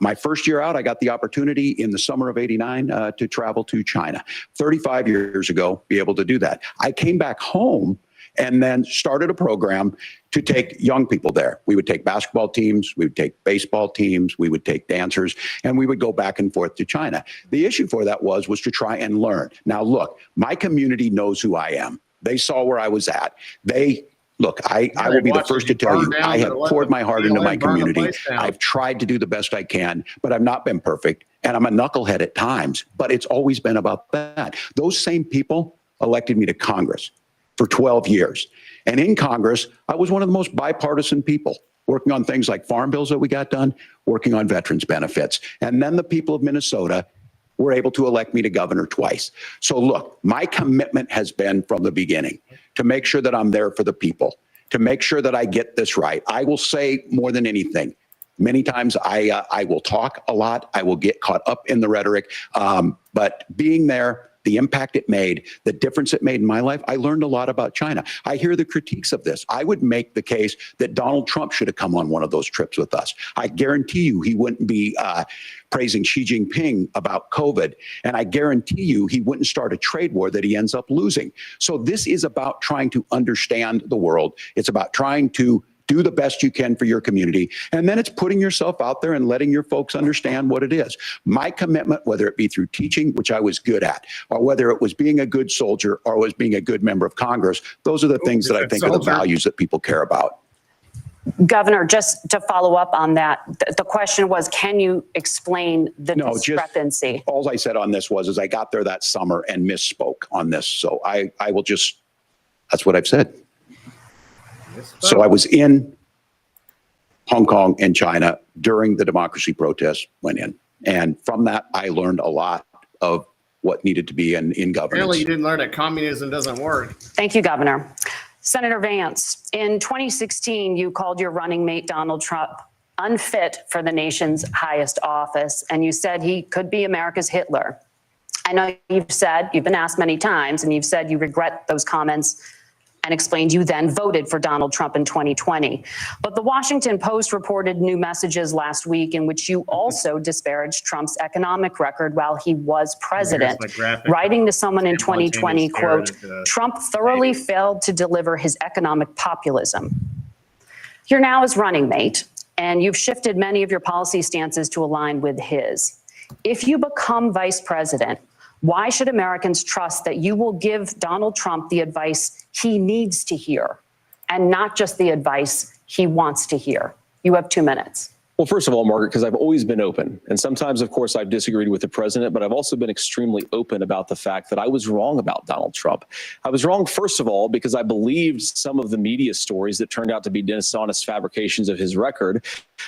My first year out, I got the opportunity in the summer of '89 to travel to China. 35 years ago, be able to do that. I came back home and then started a program to take young people there. We would take basketball teams, we would take baseball teams, we would take dancers, and we would go back and forth to China. The issue for that was to try and learn. Now, look, my community knows who I am. They saw where I was at. Look, I will be the first to tell you, I have poured my heart into my community. I've tried to do the best I can, but I've not been perfect. And I'm a knucklehead at times, but it's always been about that. Those same people elected me to Congress for 12 years. And in Congress, I was one of the most bipartisan people, working on things like farm bills that we got done, working on veterans benefits. And then the people of Minnesota were able to elect me to governor twice. So look, my commitment has been from the beginning to make sure that I'm there for the people, to make sure that I get this right. I will say more than anything, many times I will talk a lot. I will get caught up in the rhetoric, but being there, the impact it made, the difference it made in my life, I learned a lot about China. I hear the critiques of this. I would make the case that Donald Trump should have come on one of those trips with us. I guarantee you he wouldn't be praising Xi Jinping about COVID. And I guarantee you he wouldn't start a trade war that he ends up losing. So this is about trying to understand the world. It's about trying to do the best you can for your community. And then it's putting yourself out there and letting your folks understand what it is. My commitment, whether it be through teaching, which I was good at, or whether it was being a good soldier or was being a good member of Congress, those are the things that I think are the values that people care about. Governor, just to follow up on that, the question was, can you explain the discrepancy? All I said on this was I got there that summer and misspoke on this. So I will just, that's what I've said. So I was in Hong Kong and China during the democracy protests went in. And from that, I learned a lot of what needed to be in governance. Apparently you didn't learn that communism doesn't work. Thank you, Governor. Senator Vance, in 2016, you called your running mate, Donald Trump, unfit for the nation's highest office, and you said he could be America's Hitler. I know you've been asked many times, and you've said you regret those comments and explained you then voted for Donald Trump in 2020. But the Washington Post reported new messages last week in which you also disparaged Trump's economic record while he was president, writing to someone in 2020, quote, Trump thoroughly failed to deliver his economic populism. You're now his running mate, and you've shifted many of your policy stances to align with his. If you become vice president, why should Americans trust that you will give Donald Trump the advice he needs to hear and not just the advice he wants to hear? You have 2 minutes. Well, first of all, Margaret, because I've always been open. And sometimes, of course, I've disagreed with the president, but I've also been extremely open about the fact that I was wrong about Donald Trump. I was wrong, first of all, because I believed some of the media stories that turned out to be dishonest fabrications of his record.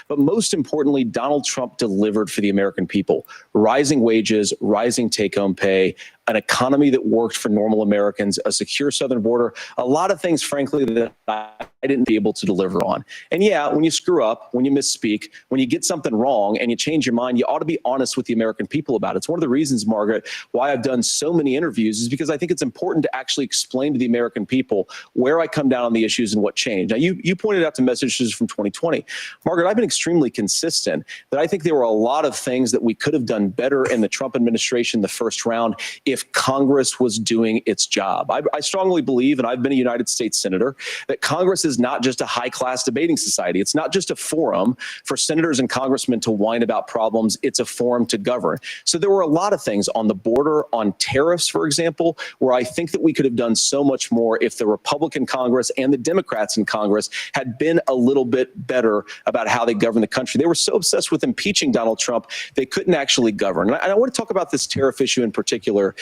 But most importantly, Donald Trump delivered for the American people. Rising wages, rising take-home pay, an economy that worked for normal Americans, a secure southern border, a lot of things, frankly, that I didn't be able to deliver on. And yeah, when you screw up, when you misspeak, when you get something wrong and you change your mind, you ought to be honest with the American people about it. It's one of the reasons, Margaret, why I've done so many interviews is because I think it's important to actually explain to the American people where I come down on the issues and what changed. Now, you pointed out the messages from 2020. Margaret, I've been extremely consistent that I think there were a lot of things that we could have done better in the Trump administration the first round if Congress was doing its job. I strongly believe, and I've been a United States Senator, that Congress is is not just a high-class debating society. It's not just a forum for senators and congressmen to whine about problems. It's a forum to govern. So there were a lot of things on the border, on tariffs, for example, where I think that we could have done so much more if the Republican Congress and the Democrats in Congress had been a little bit better about how they govern the country. They were so obsessed with impeaching Donald Trump, they couldn't actually govern. And I want to talk about this tariff issue in particular,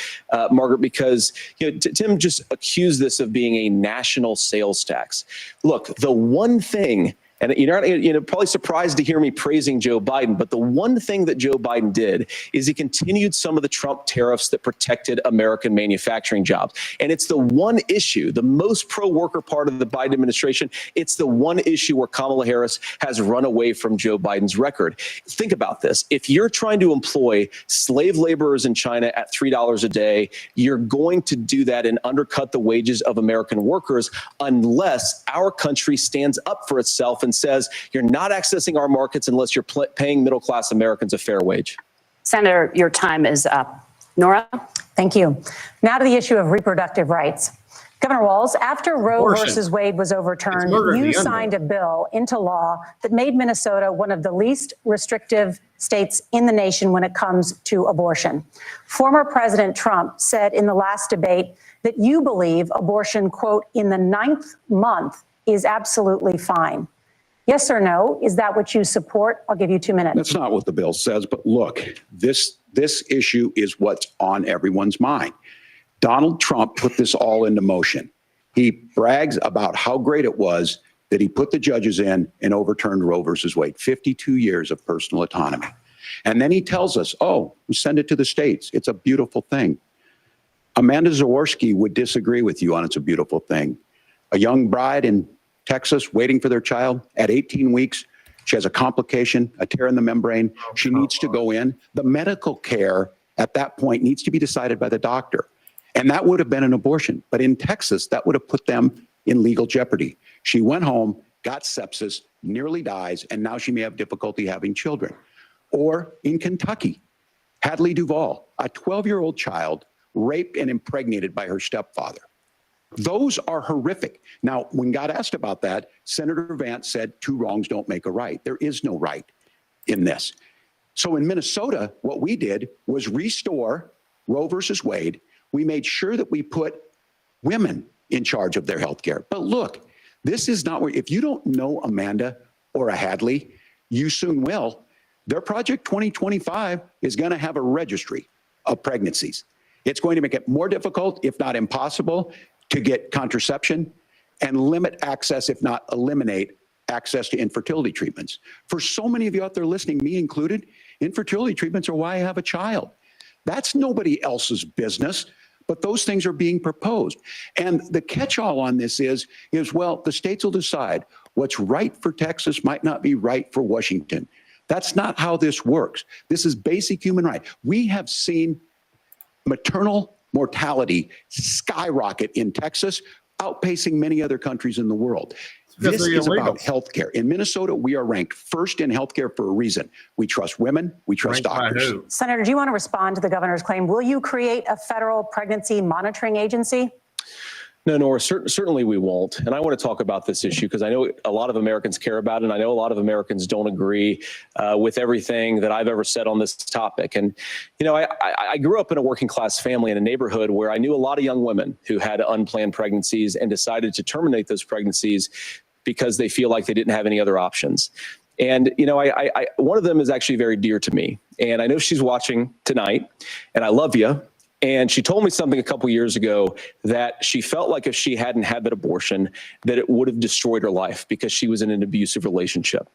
Margaret, because Tim just accused this of being a national sales tax. Look, the one thing, and you're probably surprised to hear me praising Joe Biden, but the one thing that Joe Biden did is he continued some of the Trump tariffs that protected American manufacturing jobs. And it's the one issue, the most pro-worker part of the Biden administration, it's the one issue where Kamala Harris has run away from Joe Biden's record. Think about this. If you're trying to employ slave laborers in China at $3 a day, you're going to do that and undercut the wages of American workers unless our country stands up for itself and says you're not accessing our markets unless you're paying middle-class Americans a fair wage. Senator, your time is up. Nora? Thank you. Now to the issue of reproductive rights. Governor Walz, after Roe Abortion. versus Wade was overturned, murder in you the unborn. signed a bill into law that made Minnesota one of the least restrictive states in the nation when it comes to abortion. Former President Trump said in the last debate that you believe abortion, quote, in the 9th month is absolutely fine. Yes or no? Is that what you support? I'll give you 2 minutes. That's not what the bill says, but look, this issue is what's on everyone's mind. Donald Trump put this all into motion. He brags about how great it was that he put the judges in and overturned Roe versus Wade, 52 years of personal autonomy. And then he tells us, oh, we send it to the states. It's a beautiful thing. Amanda Zaworski would disagree with you on it's a beautiful thing. A young bride in Texas waiting for their child at 18 weeks. She has a complication, a tear in the membrane. She needs to go in. The medical care at that point needs to be decided by the doctor. And that would have been an abortion. But in Texas, that would have put them in legal jeopardy. She went home, got sepsis, nearly dies, and now she may have difficulty having children. Or in Kentucky, Hadley Duvall, a 12-year-old child raped and impregnated by her stepfather. Those are horrific. Now, when God asked about that, Senator Vance said, 2 wrongs don't make a right. There is no right in this. So in Minnesota, what we did was restore Roe versus Wade. We made sure that we put women in charge of their health care. But look, this is not where, if you don't know Amanda or a Hadley, you soon will. Their Project 2025 is going to have a registry of pregnancies. It's going to make it more difficult, if not impossible, to get contraception and limit access, if not eliminate access to infertility treatments. For so many of you out there listening, me included, infertility treatments are why I have a child. That's nobody else's business, but those things are being proposed. And the catch-all on this is, well, the states will decide what's right for Texas might not be right for Washington. That's not how this works. This is basic human right. We have seen maternal mortality skyrocket in Texas, outpacing many other countries in the world. This is about healthcare. In Minnesota, we are ranked first in healthcare for a reason. We trust women, we trust doctors. Senator, do you want to respond to the governor's claim? Will you create a federal pregnancy monitoring agency? No, Nora, certainly we won't. And I want to talk about this issue because I know a lot of Americans care about it, and I know a lot of Americans don't agree with everything that I've ever said on this topic. And, I grew up in a working class family in a neighborhood where I knew a lot of young women who had unplanned pregnancies and decided to terminate those pregnancies because they feel like they didn't have any other options. And, one of them is actually very dear to me. And I know she's watching tonight, and I love you. And she told me something a couple years ago that she felt like if she hadn't had that abortion, that it would have destroyed her life because she was in an abusive relationship.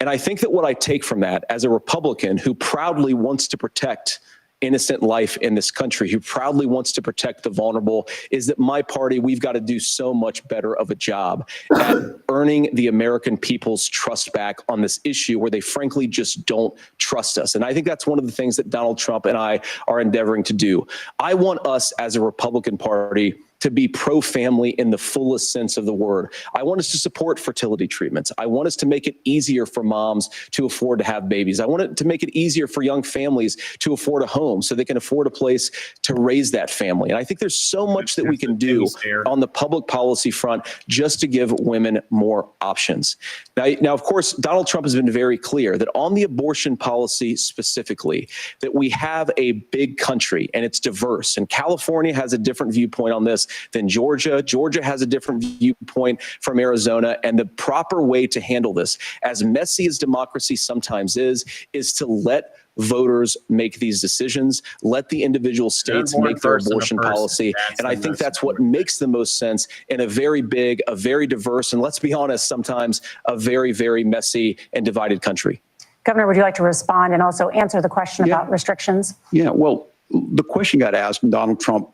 And I think that what I take from that as a Republican who proudly wants to protect innocent life in this country, who proudly wants to protect the vulnerable, is that my party, we've got to do so much better of a job at earning the American people's trust back on this issue where they frankly just don't trust us. And I think that's one of the things that Donald Trump and I are endeavoring to do. I want us as a Republican Party to be pro-family in the fullest sense of the word. I want us to support fertility treatments. I want us to make it easier for moms to afford to have babies. I want it to make it easier for young families to afford a home so they can afford a place to raise that family. And I think there's so much that we can do on the public policy front just to give women more options. Now, of course, Donald Trump has been very clear that on the abortion policy specifically, that we have a big country and it's diverse. And California has a different viewpoint on this than Georgia. Georgia has a different viewpoint from Arizona. And the proper way to handle this, as messy as democracy sometimes is to let voters make these decisions, let the individual states make their abortion policy. And I think that's what makes the most sense in a very big, a very diverse, and let's be honest, sometimes a very, very messy and divided country. Governor, would you like to respond and also answer the question about restrictions? Yeah, well, the question got asked and Donald Trump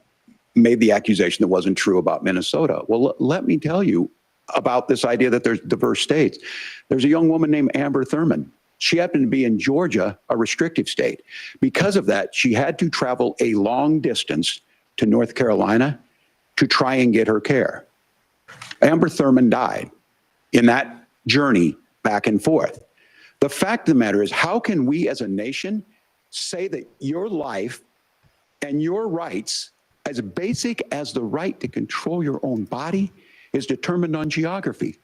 made the accusation that wasn't true about Minnesota. Well, let me tell you about this idea that there's diverse states. There's a young woman named Amber Thurman. She happened to be in Georgia, a restrictive state. Because of that, she had to travel a long distance to North Carolina to try and get her care. Amber Thurman died in that journey back and forth. The fact of the matter is, how can we as a nation say that your life and your rights, as basic as the right to control your own body, is determined on geography?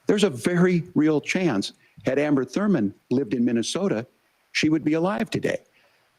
There's a very real chance, had Amber Thurman lived in Minnesota, she would be alive today.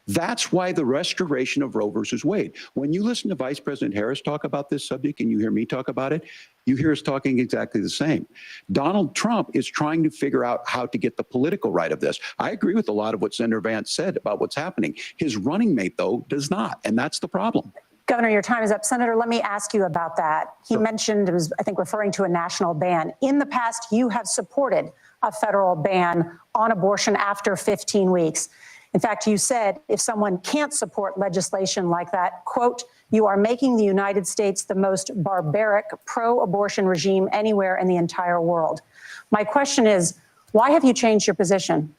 That's why the restoration of Roe versus Wade. When you listen to Vice President Harris talk about this subject and you hear me talk about it, you hear us talking exactly the same. Donald Trump is trying to figure out how to get the political right of this. I agree with a lot of what Senator Vance said about what's happening. His running mate, though, does not, and that's the problem. Governor, your time is up. Senator, let me ask you about that. He mentioned, it was, I think, referring to a national ban. In the past, you have supported a federal ban on abortion after 15 weeks. In fact, you said if someone can't support legislation like that, quote, you are making the United States the most barbaric pro-abortion regime anywhere in the entire world. My question is, why have you changed your position?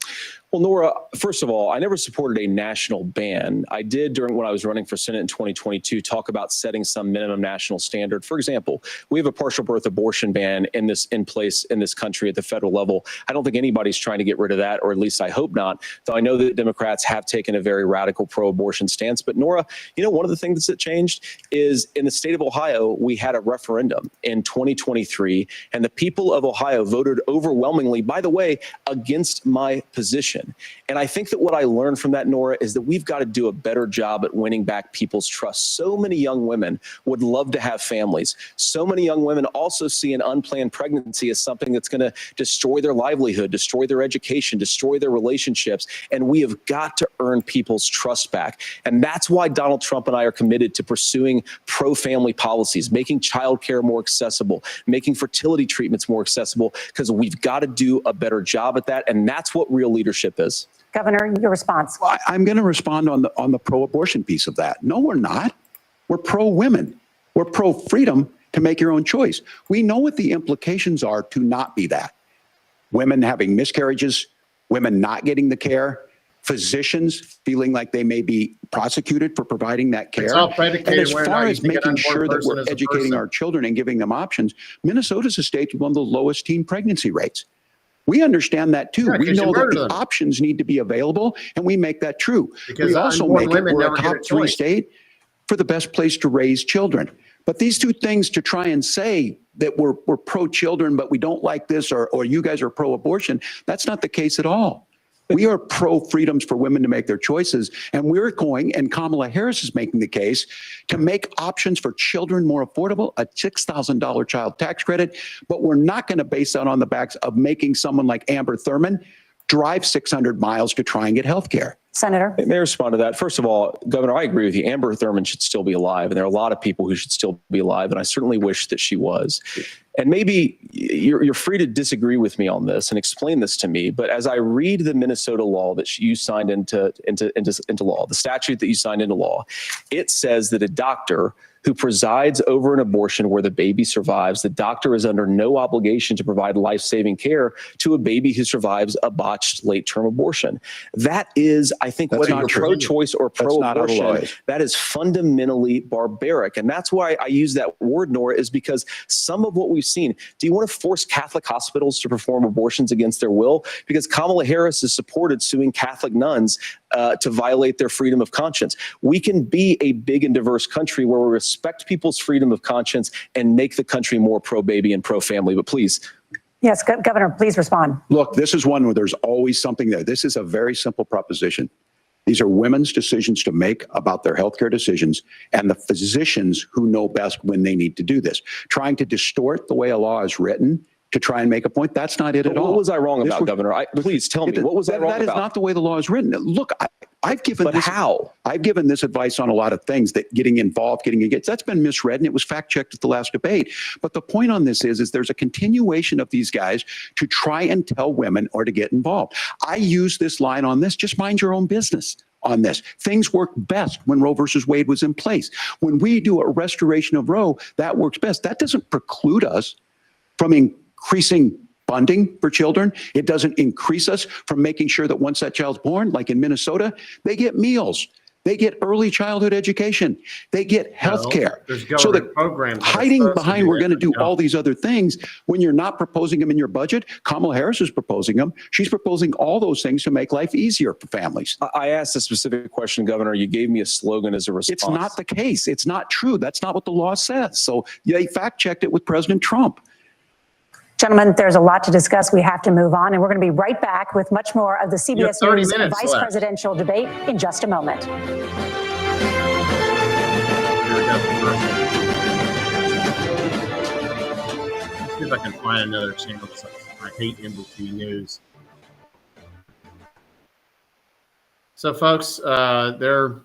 Well, Nora, first of all, I never supported a national ban. I did when I was running for Senate in 2022 talk about setting some minimum national standard. For example, we have a partial birth abortion ban in place in this country at the federal level. I don't think anybody's trying to get rid of that, or at least I hope not, though I know that Democrats have taken a very radical pro-abortion stance. But Nora, you know, one of the things that changed is in the state of Ohio, we had a referendum in 2023, and the people of Ohio voted overwhelmingly, by the way, against my position. And I think that what I learned from that, Nora, is that we've got to do a better job at winning back people's trust. So many young women would love to have families. So many young women also see an unplanned pregnancy as something that's going to destroy their livelihood, destroy their education, destroy their relationships. And we have got to earn people's trust back. And that's why Donald Trump and I are committed to pursuing pro-family policies, making childcare more accessible, making fertility treatments more accessible, because we've got to do a better job at that. And that's what real leadership is. Governor, your response. Well, I'm going to respond on the pro-abortion piece of that. No, we're not. We're pro-women. We're pro-freedom to make your own choice. We know what the implications are to not be that. Women having miscarriages, women not getting the care, physicians feeling like they may be prosecuted for providing that care. And as far as making sure that we're educating our children and giving them options, Minnesota's a state with one of the lowest teen pregnancy rates. We understand that too. We know that the options need to be available, and we make that true. We also make it, we're a top 3 state for the best place to raise children. But these two things, to try and say that we're pro-children, but we don't like this, or you guys are pro-abortion, that's not the case at all. We are pro-freedoms for women to make their choices, and we're going, and Kamala Harris is making the case, to make options for children more affordable, a $6,000 child tax credit, but we're not going to base that on the backs of making someone like Amber Thurman drive 600 miles to try and get health care. Senator. May I respond to that? First of all, Governor, I agree with you. Amber Thurman should still be alive, and there are a lot of people who should still be alive, and I certainly wish that she was. And maybe you're free to disagree with me on this and explain this to me, but as I read the Minnesota law that you signed into law, the statute that you signed into law, it says that a doctor who presides over an abortion where the baby survives, the doctor is under no obligation to provide life-saving care to a baby who survives a botched late-term abortion. That is I think That's whether not you're true. pro-choice or That's not how the law pro-abortion, is. that is fundamentally barbaric. And that's why I use that word, Nora, is because some of what we've seen, do you want to force Catholic hospitals to perform abortions against their will? Because Kamala Harris has supported suing Catholic nuns to violate their freedom of conscience. We can be a big and diverse country where we respect people's freedom of conscience and make the country more pro-baby and pro-family. But please. Yes, Governor, please respond. Look, this is one where there's always something there. This is a very simple proposition. These are women's decisions to make about their healthcare decisions, and the physicians who know best when they need to do this. Trying to distort the way a law is written to try and make a point, that's not it at all. What was I wrong This about, was- Governor? Please tell me, what was I wrong That is about? not the way the law is written. Look, I've given But this, how? I've given this advice on a lot of things, that getting involved, getting engaged, that's been misread, and it was fact-checked at the last debate. But the point on this is there's a continuation of these guys to try and tell women or to get involved. I use this line on this, just mind your own business on this. Things worked best when Roe versus Wade was in place. When we do a restoration of Roe, that works best. That doesn't preclude us from increasing funding for children. It doesn't increase us from making sure that once that child's born, like in Minnesota, they get meals, they get early childhood education, they get health care. There's So government that programs that are hiding supposed to behind do we're going to that, do yeah. all these other things when you're not proposing them in your budget. Kamala Harris is proposing them. She's proposing all those things to make life easier for families. I asked a specific question, Governor. You gave me a slogan as a response. It's not the case. It's not true. That's not what the law says. So they fact-checked it with President Trump. Gentlemen, there's a lot to discuss. We have to move on, and we're going to be right back with much more of the You have CBS 30 News minutes vice left. presidential debate in just a moment. Here we go. Let's see if I can find another channel. I hate NBC News. So, folks, they're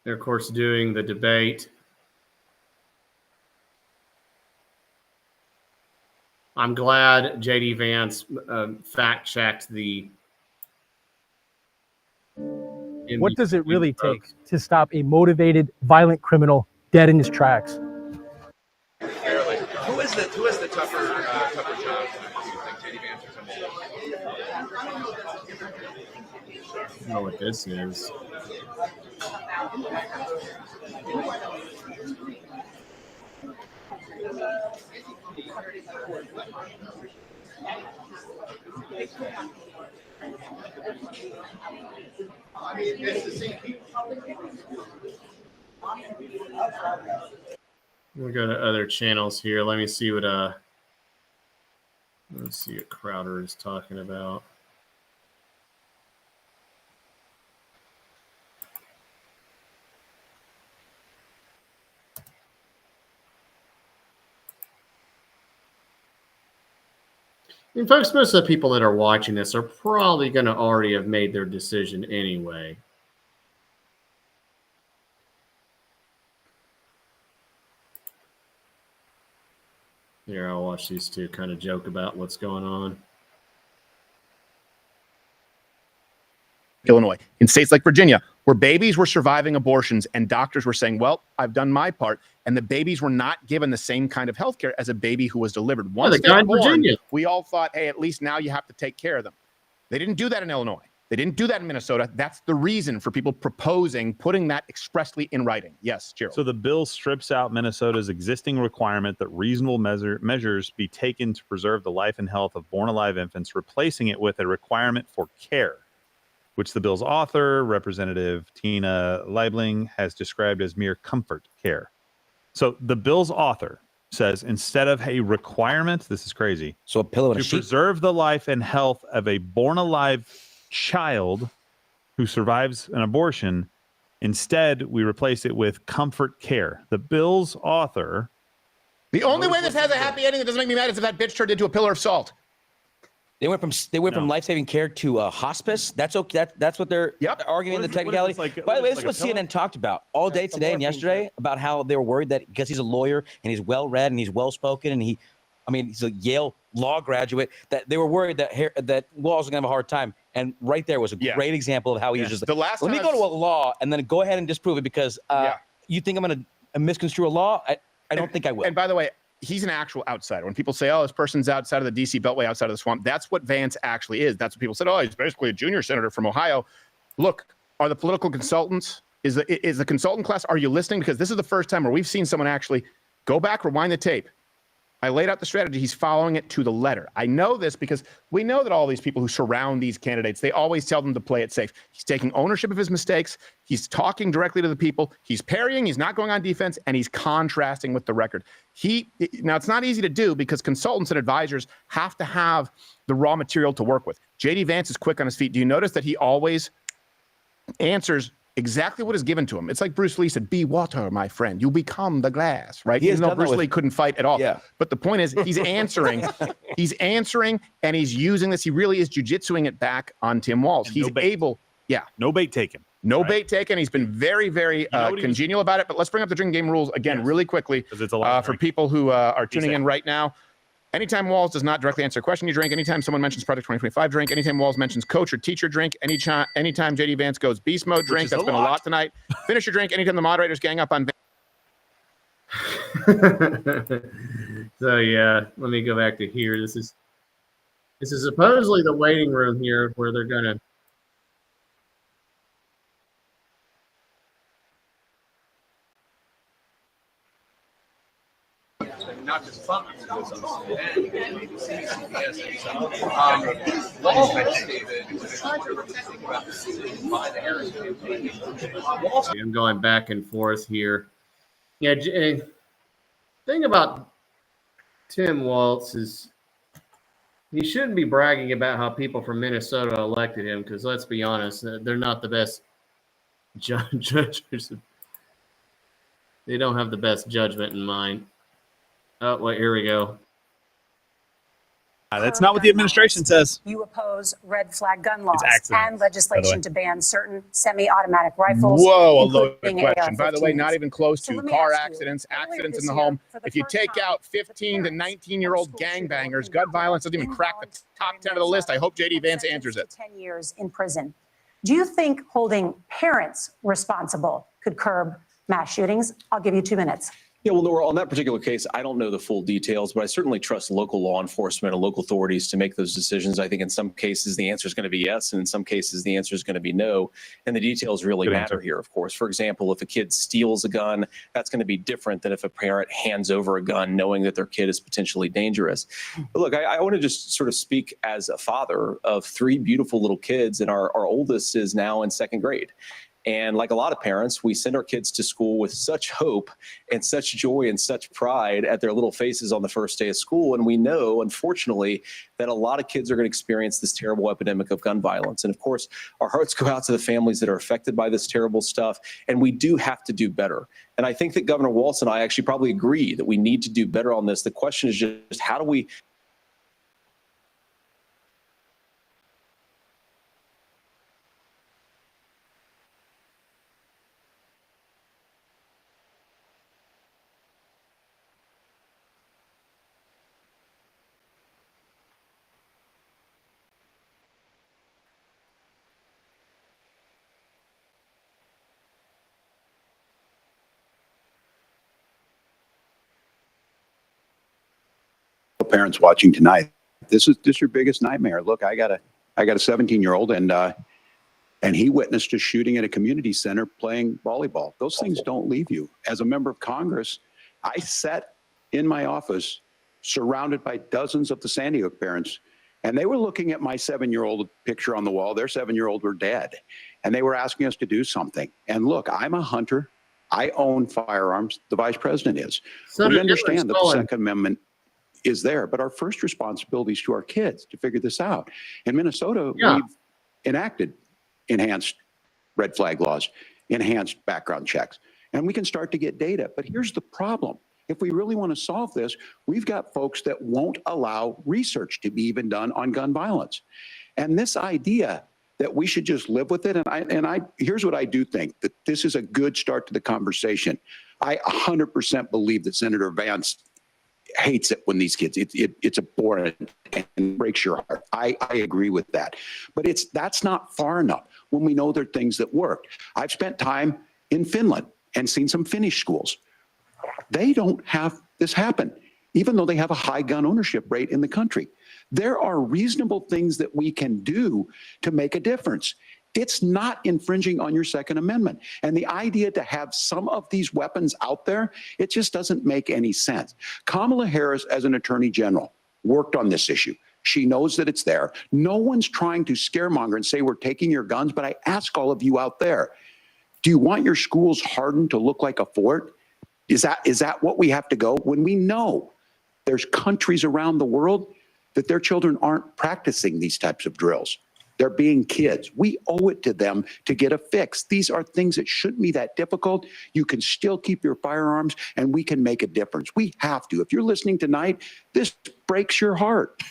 of course doing the debate. I'm glad JD Vance fact-checked the. What does it really take to stop a motivated, violent criminal dead in his tracks? Who is the tougher job? Do you think JD Vance or somebody else? I don't know what this is. I mean, it's the same people. We'll go to other channels here. Let me see what let's see what Crowder is talking about. I mean, folks, most of the people that are watching this are probably going to already have made their decision anyway. Here, I'll watch these two kind of joke about what's going on. Illinois, in states like Virginia, where babies were surviving abortions and doctors were saying, well, I've done my part, and the babies were not given the same kind of health care as a baby who was delivered. Once the guy they're in born, Virginia. we all thought, hey, at least now you have to take care of them. They didn't do that in Illinois. They didn't do that in Minnesota. That's the reason for people proposing putting that expressly in writing. Yes, Gerald. So the bill strips out Minnesota's existing requirement that reasonable measures be taken to preserve the life and health of born alive infants, replacing it with a requirement for care, which the bill's author, Representative Tina Liebling, has described as mere comfort care. So the bill's author says instead of a requirement, this is crazy, so a pillow and to a sheet. preserve the life and health of a born alive child who survives an abortion, instead we replace it with comfort care. The bill's author. The only way this has a happy ending that doesn't make me mad is if that bitch turned into a pillar of salt. They went from life-saving care to hospice. That's okay. That's what they're arguing the technicality. By the way, this is what CNN talked about all day today and yesterday about how they were worried that because he's a lawyer and he's well-read and he's well-spoken and he's a Yale law graduate, that they were worried that Walz was gonna have a hard time. And right there was a great example of how he was just like, let me go to a law and then go ahead and disprove it because you think I'm gonna misconstrue a law? I don't think I will. And by the way, he's an actual outsider. When people say, oh, this person's outside of the DC Beltway, outside of the swamp, that's what Vance actually is. That's what people said. Oh, he's basically a junior senator from Ohio. Look, are the political consultants, is the consultant class, are you listening? Because this is the first time where we've seen someone actually go back, rewind the tape. I laid out the strategy. He's following it to the letter. I know this because we know that all these people who surround these candidates, they always tell them to play it safe. He's taking ownership of his mistakes. He's talking directly to the people. He's parrying. He's not going on defense, and he's contrasting with the record. Now, it's not easy to do because consultants and advisors have to have the raw material to work with. J.D. Vance is quick on his feet. Do you notice that he always answers exactly what is given to him? It's like Bruce Lee said, be water, my friend. You become the glass, right? Even though Bruce Lee couldn't fight at all. Yeah. But the point is, he's answering, and he's using this. He really is jujitsuing it back on Tim Walz. He's able, no bait taken. No bait taken. He's been very, very congenial about it. But let's bring up the drinking game rules again really quickly it's a lot for people who are tuning in right now. Anytime Walz does not directly answer a question, you drink. Anytime someone mentions Project 2025, drink. Anytime Walz mentions coach or teacher, drink. Anytime JD Vance goes beast mode, drink. That's been a lot tonight. Finish your drink. Anytime the moderators gang up on So yeah, let me go back to here. This is supposedly the waiting room here where they're gonna. Not just fun. I'm going back and forth here. Yeah, thing about Tim Walz is he shouldn't be bragging about how people from Minnesota elected him because let's be honest, they're not the best judges. They don't have the best judgment in mind. Oh, wait, here we go. That's not what the administration says. You oppose red flag gun laws accidents, and legislation to ban certain semi-automatic rifles. Whoa, a loaded including question. By the way, not even close So to let me car ask you, accidents, accidents this in the year, home. for the If you first take time, out 15 to 19-year-old gangbangers, gun violence doesn't even crack the top 10 of the list. I hope JD Vance answers it. 10 years in prison. Do you think holding parents responsible could curb mass shootings? I'll give you 2 minutes. Yeah, well, Nora, on that particular case, I don't know the full details, but I certainly trust local law enforcement and local authorities to make those decisions. I think in some cases the answer is going to be yes, and in some cases the answer is going to be no. And the details really matter here, of course. For example, if a kid steals a gun, that's going to be different than if a parent hands over a gun knowing that their kid is potentially dangerous. But look, I want to just sort of speak as a father of 3 beautiful little kids, and our oldest is now in 2nd grade. And like a lot of parents, we send our kids to school with such hope and such joy and such pride at their little faces on the first day of school. And we know, unfortunately, that a lot of kids are going to experience this terrible epidemic of gun violence. And of course, our hearts go out to the families that are affected by this terrible stuff. And we do have to do better. And I think that Governor Walz and I actually probably agree that we need to do better on this. The question is just how do we parents watching tonight, this is your biggest nightmare. Look, I got a 17-year-old and he witnessed a shooting at a community center playing volleyball. Those things don't leave you. As a member of Congress, I sat in my office surrounded by dozens of the Sandy Hook parents, and they were looking at my 7-year-old picture on the wall. Their 7-year-old were dead, and they were asking us to do something. And look, I'm a hunter. I own firearms. The vice president is. We understand that the Second Amendment is there, but our first responsibility is to our kids to figure this out. In Minnesota, we've enacted enhanced red flag laws, enhanced background checks, and we can start to get data. But here's the problem. If we really want to solve this, we've got folks that won't allow research to be even done on gun violence. And this idea that we should just live with it, here's what I do think, that this is a good start to the conversation. I 100% believe that Senator Vance hates it when these kids, it's abhorrent and breaks your heart. I agree with that. But that's not far enough when we know there are things that worked. I've spent time in Finland and seen some Finnish schools. They don't have this happen. even though they have a high gun ownership rate in the country. There are reasonable things that we can do to make a difference. It's not infringing on your Second Amendment. And the idea to have some of these weapons out there, it just doesn't make any sense. Kamala Harris, as an attorney general, worked on this issue. She knows that it's there. No one's trying to scaremonger and say we're taking your guns, but I ask all of you out there, do you want your schools hardened to look like a fort? Is that what we have to go when we know there's countries around the world that their children aren't practicing these types of drills? They're being kids. We owe it to them to get a fix. These are things that shouldn't be that difficult. You can still keep your firearms and we can make a difference. We have to. If you're listening tonight, this breaks your heart.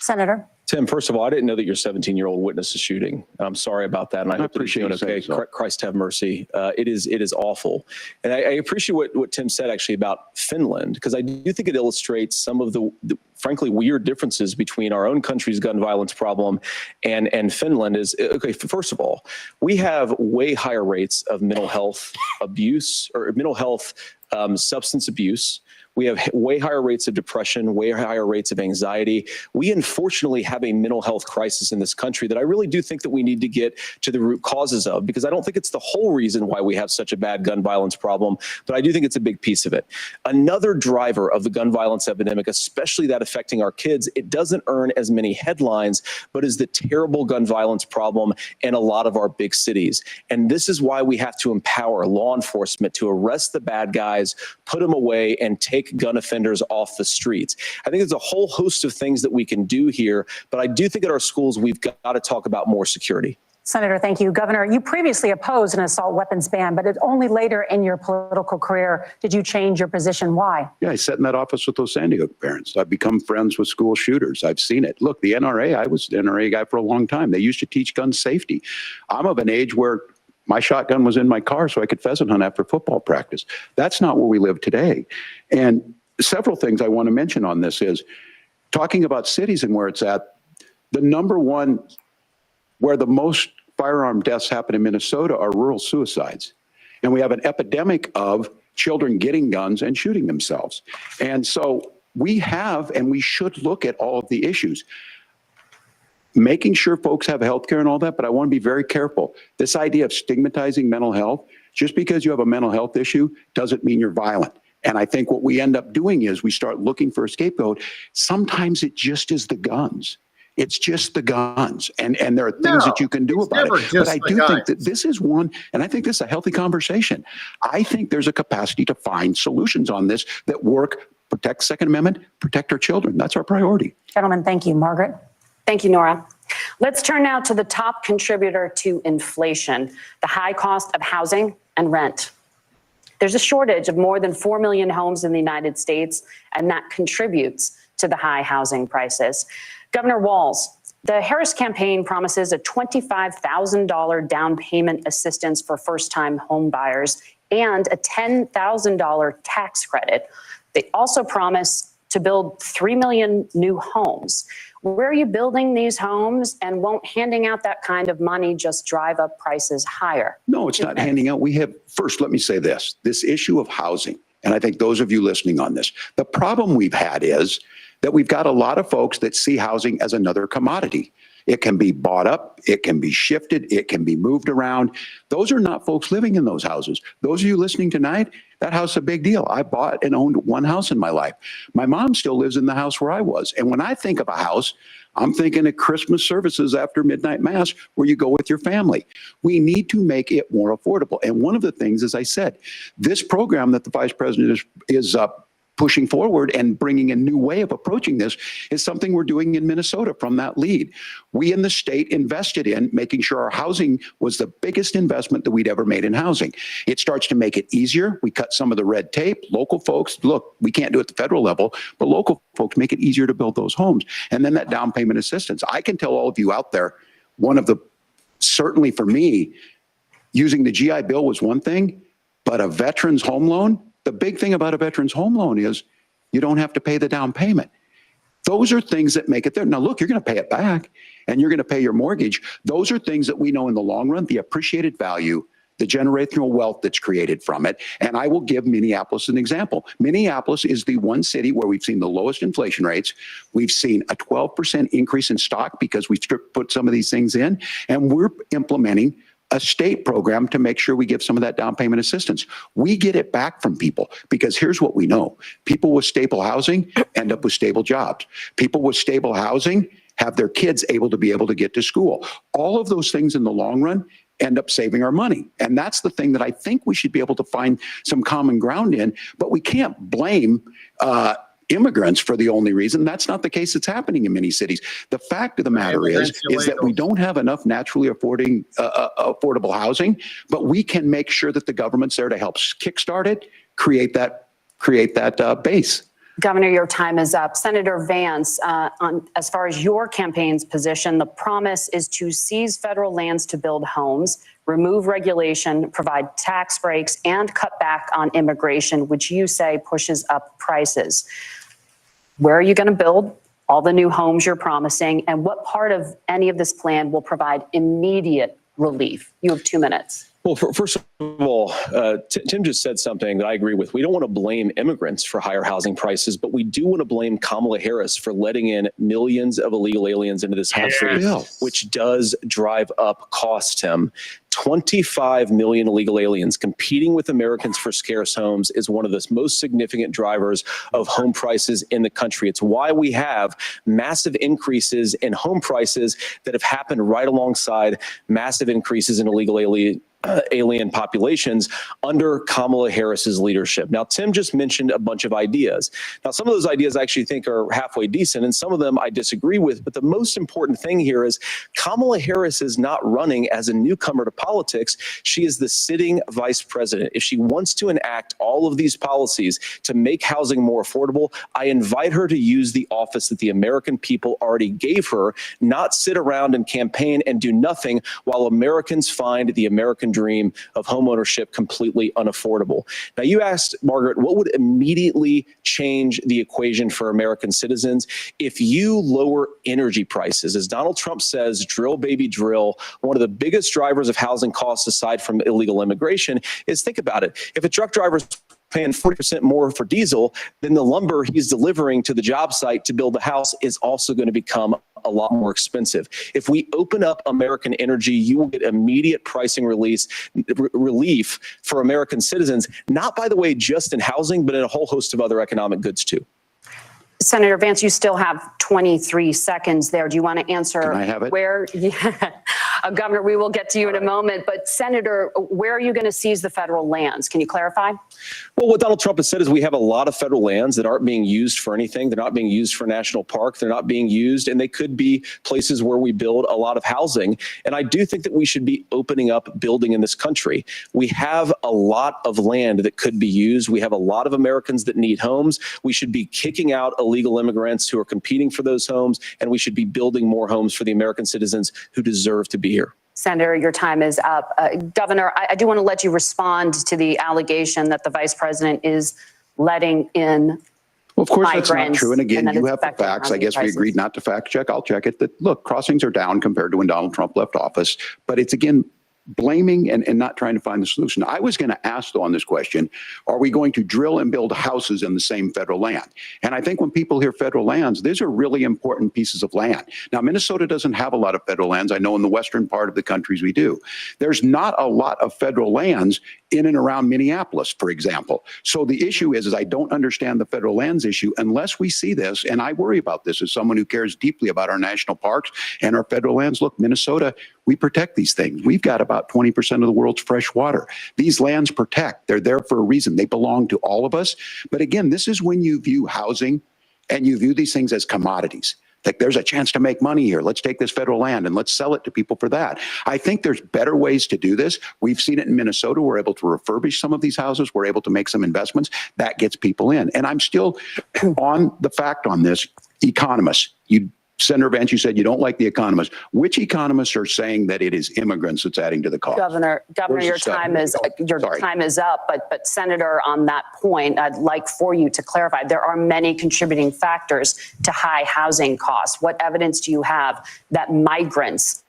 Senator. Tim, first of all, I didn't know that your 17-year-old witnessed a shooting. I'm sorry about that, and I hope that you're doing okay. Christ have mercy. It is awful. And I appreciate what Tim said actually about Finland, because I do think it illustrates some of the frankly weird differences between our own country's gun violence problem and Finland. Is okay, first of all, we have way higher rates of mental health abuse or mental health substance abuse. We have way higher rates of depression, way higher rates of anxiety. We unfortunately have a mental health crisis in this country that I really do think that we need to get to the root causes of, because I don't think it's the whole reason why we have such a bad gun violence problem, but I do think it's a big piece of it. Another driver of the gun violence epidemic, especially that affecting our kids, it doesn't earn as many headlines, but is the terrible gun violence problem in a lot of our big cities. And this is why we have to empower law enforcement to arrest the bad guys, put them away, and take gun offenders off the streets. I think there's a whole host of things that we can do here, but I do think at our schools we've got to talk about more security. Senator, thank you. Governor, you previously opposed an assault weapons ban, but it only later in your political career did you change your position. Why? Yeah, I sat in that office with those Sandy Hook parents. I've become friends with school shooters. I've seen it. Look, the NRA, I was the NRA guy for a long time. They used to teach gun safety. I'm of an age where my shotgun was in my car so I could pheasant hunt after football practice. That's not where we live today. And several things I want to mention on this is talking about cities and where it's at. The number one where the most firearm deaths happen in Minnesota are rural suicides. And we have an epidemic of children getting guns and shooting themselves. And so we have, and we should look at all of the issues. Making sure folks have health care and all that, but I want to be very careful. This idea of stigmatizing mental health, just because you have a mental health issue doesn't mean you're violent. And I think what we end up doing is we start looking for a scapegoat. Sometimes it just is the guns. It's just the guns. And there are things that you can do about it. But I do think that this is one, and I think this is a healthy conversation. I think there's a capacity to find solutions on this that work, protect Second Amendment, protect our children. That's our priority. Gentlemen, thank you. Margaret. Thank you, Nora. Let's turn now to the top contributor to inflation, the high cost of housing and rent. There's a shortage of more than 4 million homes in the United States, and that contributes to the high housing prices. Governor Walz, the Harris campaign promises a $25,000 down payment assistance for first-time home buyers and a $10,000 tax credit. They also promise to build 3 million new homes. Where are you building these homes, and won't handing out that kind of money just drive up prices higher? No, it's not handing out. We have, first, let me say this issue of housing, and I think those of you listening on this, the problem we've had is that we've got a lot of folks that see housing as another commodity. It can be bought up, it can be shifted, it can be moved around. Those are not folks living in those houses. Those of you listening tonight, that house is a big deal. I bought and owned one house in my life. My mom still lives in the house where I was. And when I think of a house, I'm thinking of Christmas services after midnight mass where you go with your family. We need to make it more affordable. And one of the things, as I said, this program that the vice president is pushing forward and bringing a new way of approaching this is something we're doing in Minnesota from that lead. We in the state invested in making sure our housing was the biggest investment that we'd ever made in housing. It starts to make it easier. We cut some of the red tape. Local folks, look, we can't do it at the federal level, but local folks make it easier to build those homes. And then that down payment assistance. I can tell all of you out there, one of the, certainly for me, using the GI Bill was one thing, but a veteran's home loan, the big thing about a veteran's home loan is you don't have to pay the down payment. Those are things that make it there. Now, look, you're going to pay it back and you're going to pay your mortgage. Those are things that we know in the long run, the appreciated value the generational wealth that's created from it. And I will give Minneapolis an example. Minneapolis is the one city where we've seen the lowest inflation rates. We've seen a 12% increase in stock because we put some of these things in, and we're implementing a state program to make sure we give some of that down payment assistance. We get it back from people because here's what we know. People with stable housing end up with stable jobs. People with stable housing have their kids able to get to school. All of those things in the long run end up saving our money. And that's the thing that I think we should be able to find some common ground in, but we can't blame immigrants for the only reason. That's not the case that's happening in many cities. The fact of the matter is that we don't have enough naturally affordable housing, but we can make sure that the government's there to help kickstart it, create that base. Governor, your time is up. Senator Vance, as far as your campaign's position, the promise is to seize federal lands to build homes, remove regulation, provide tax breaks, and cut back on immigration, which you say pushes up prices. Where are you going to build all the new homes you're promising, and what part of any of this plan will provide immediate relief? You have 2 minutes. Well, first of all, Tim just said something that I agree with. We don't want to blame immigrants for higher housing prices, but we do want to blame Kamala Harris for letting in millions of illegal aliens into this country, which does drive up costs, Tim. 25 million illegal aliens competing with Americans for scarce homes is one of the most significant drivers of home prices in the country. It's why we have massive increases in home prices that have happened right alongside massive increases in illegal alien populations under Kamala Harris's leadership. Now, Tim just mentioned a bunch of ideas. Now, some of those ideas I actually think are halfway decent, and some of them I disagree with. But the most important thing here is Kamala Harris is not running as a newcomer to politics. She is the sitting vice president. If she wants to enact all of these policies to make housing more affordable, I invite her to use the office that the American people already gave her, not sit around and campaign and do nothing while Americans find the American dream of homeownership completely unaffordable. Now, you asked, Margaret, what would immediately change the equation for American citizens? If you lower energy prices, as Donald Trump says, drill, baby, drill, one of the biggest drivers of housing costs aside from illegal immigration is, think about it. If a truck driver's paying 40% more for diesel, then the lumber he's delivering to the job site to build the house is also going to become a lot more expensive. If we open up American energy, you will get immediate pricing relief for American citizens, not, by the way, just in housing, but in a whole host of other economic goods too. Senator Vance, you still have 23 seconds there. Do you want to answer? Can I have it? Where, Governor, we will get to you in a moment, but Senator, where are you going to seize the federal lands? Can you clarify? Well, what Donald Trump has said is we have a lot of federal lands that aren't being used for anything. They're not being used for national park. They're not being used, and they could be places where we build a lot of housing. And I do think that we should be opening up building in this country. We have a lot of land that could be used. We have a lot of Americans that need homes. We should be kicking out illegal immigrants who are competing for those homes, and we should be building more homes for the American citizens who deserve to be here. Senator, your time is up. Governor, I do want to let you respond to the allegation that the vice president is letting in. Well, of course, that's not migrants, true. And again, and you have the facts. I guess we agreed not to fact check. I'll check it. That, look, crossings are down compared to when Donald Trump left office. But it's, again, blaming and not trying to find the solution. I was going to ask, though, on this question, are we going to drill and build houses in the same federal land? And I think when people hear federal lands, these are really important pieces of land. Now, Minnesota doesn't have a lot of federal lands. I know in the western part of the countries we do. There's not a lot of federal lands in and around Minneapolis, for example. So the issue is I don't understand the federal lands issue unless we see this, and I worry about this as someone who cares deeply about our national parks and our federal lands. Look, Minnesota, we protect these things. We've got about 20% of the world's fresh water. These lands protect. They're there for a reason. They belong to all of us. But again, this is when you view housing and you view these things as commodities. Like, there's a chance to make money here. Let's take this federal land and let's sell it to people for that. I think there's better ways to do this. We've seen it in Minnesota. We're able to refurbish some of these houses. We're able to make some investments. That gets people in. And I'm still on the fact on this. Economists, Senator Vance, you said you don't like the economists. Which economists are saying that it is immigrants that's adding to the cost? Governor, your time is up. But Senator, on that point, I'd like for you to clarify. There are many contributing factors to high housing costs. What evidence do you have that migrants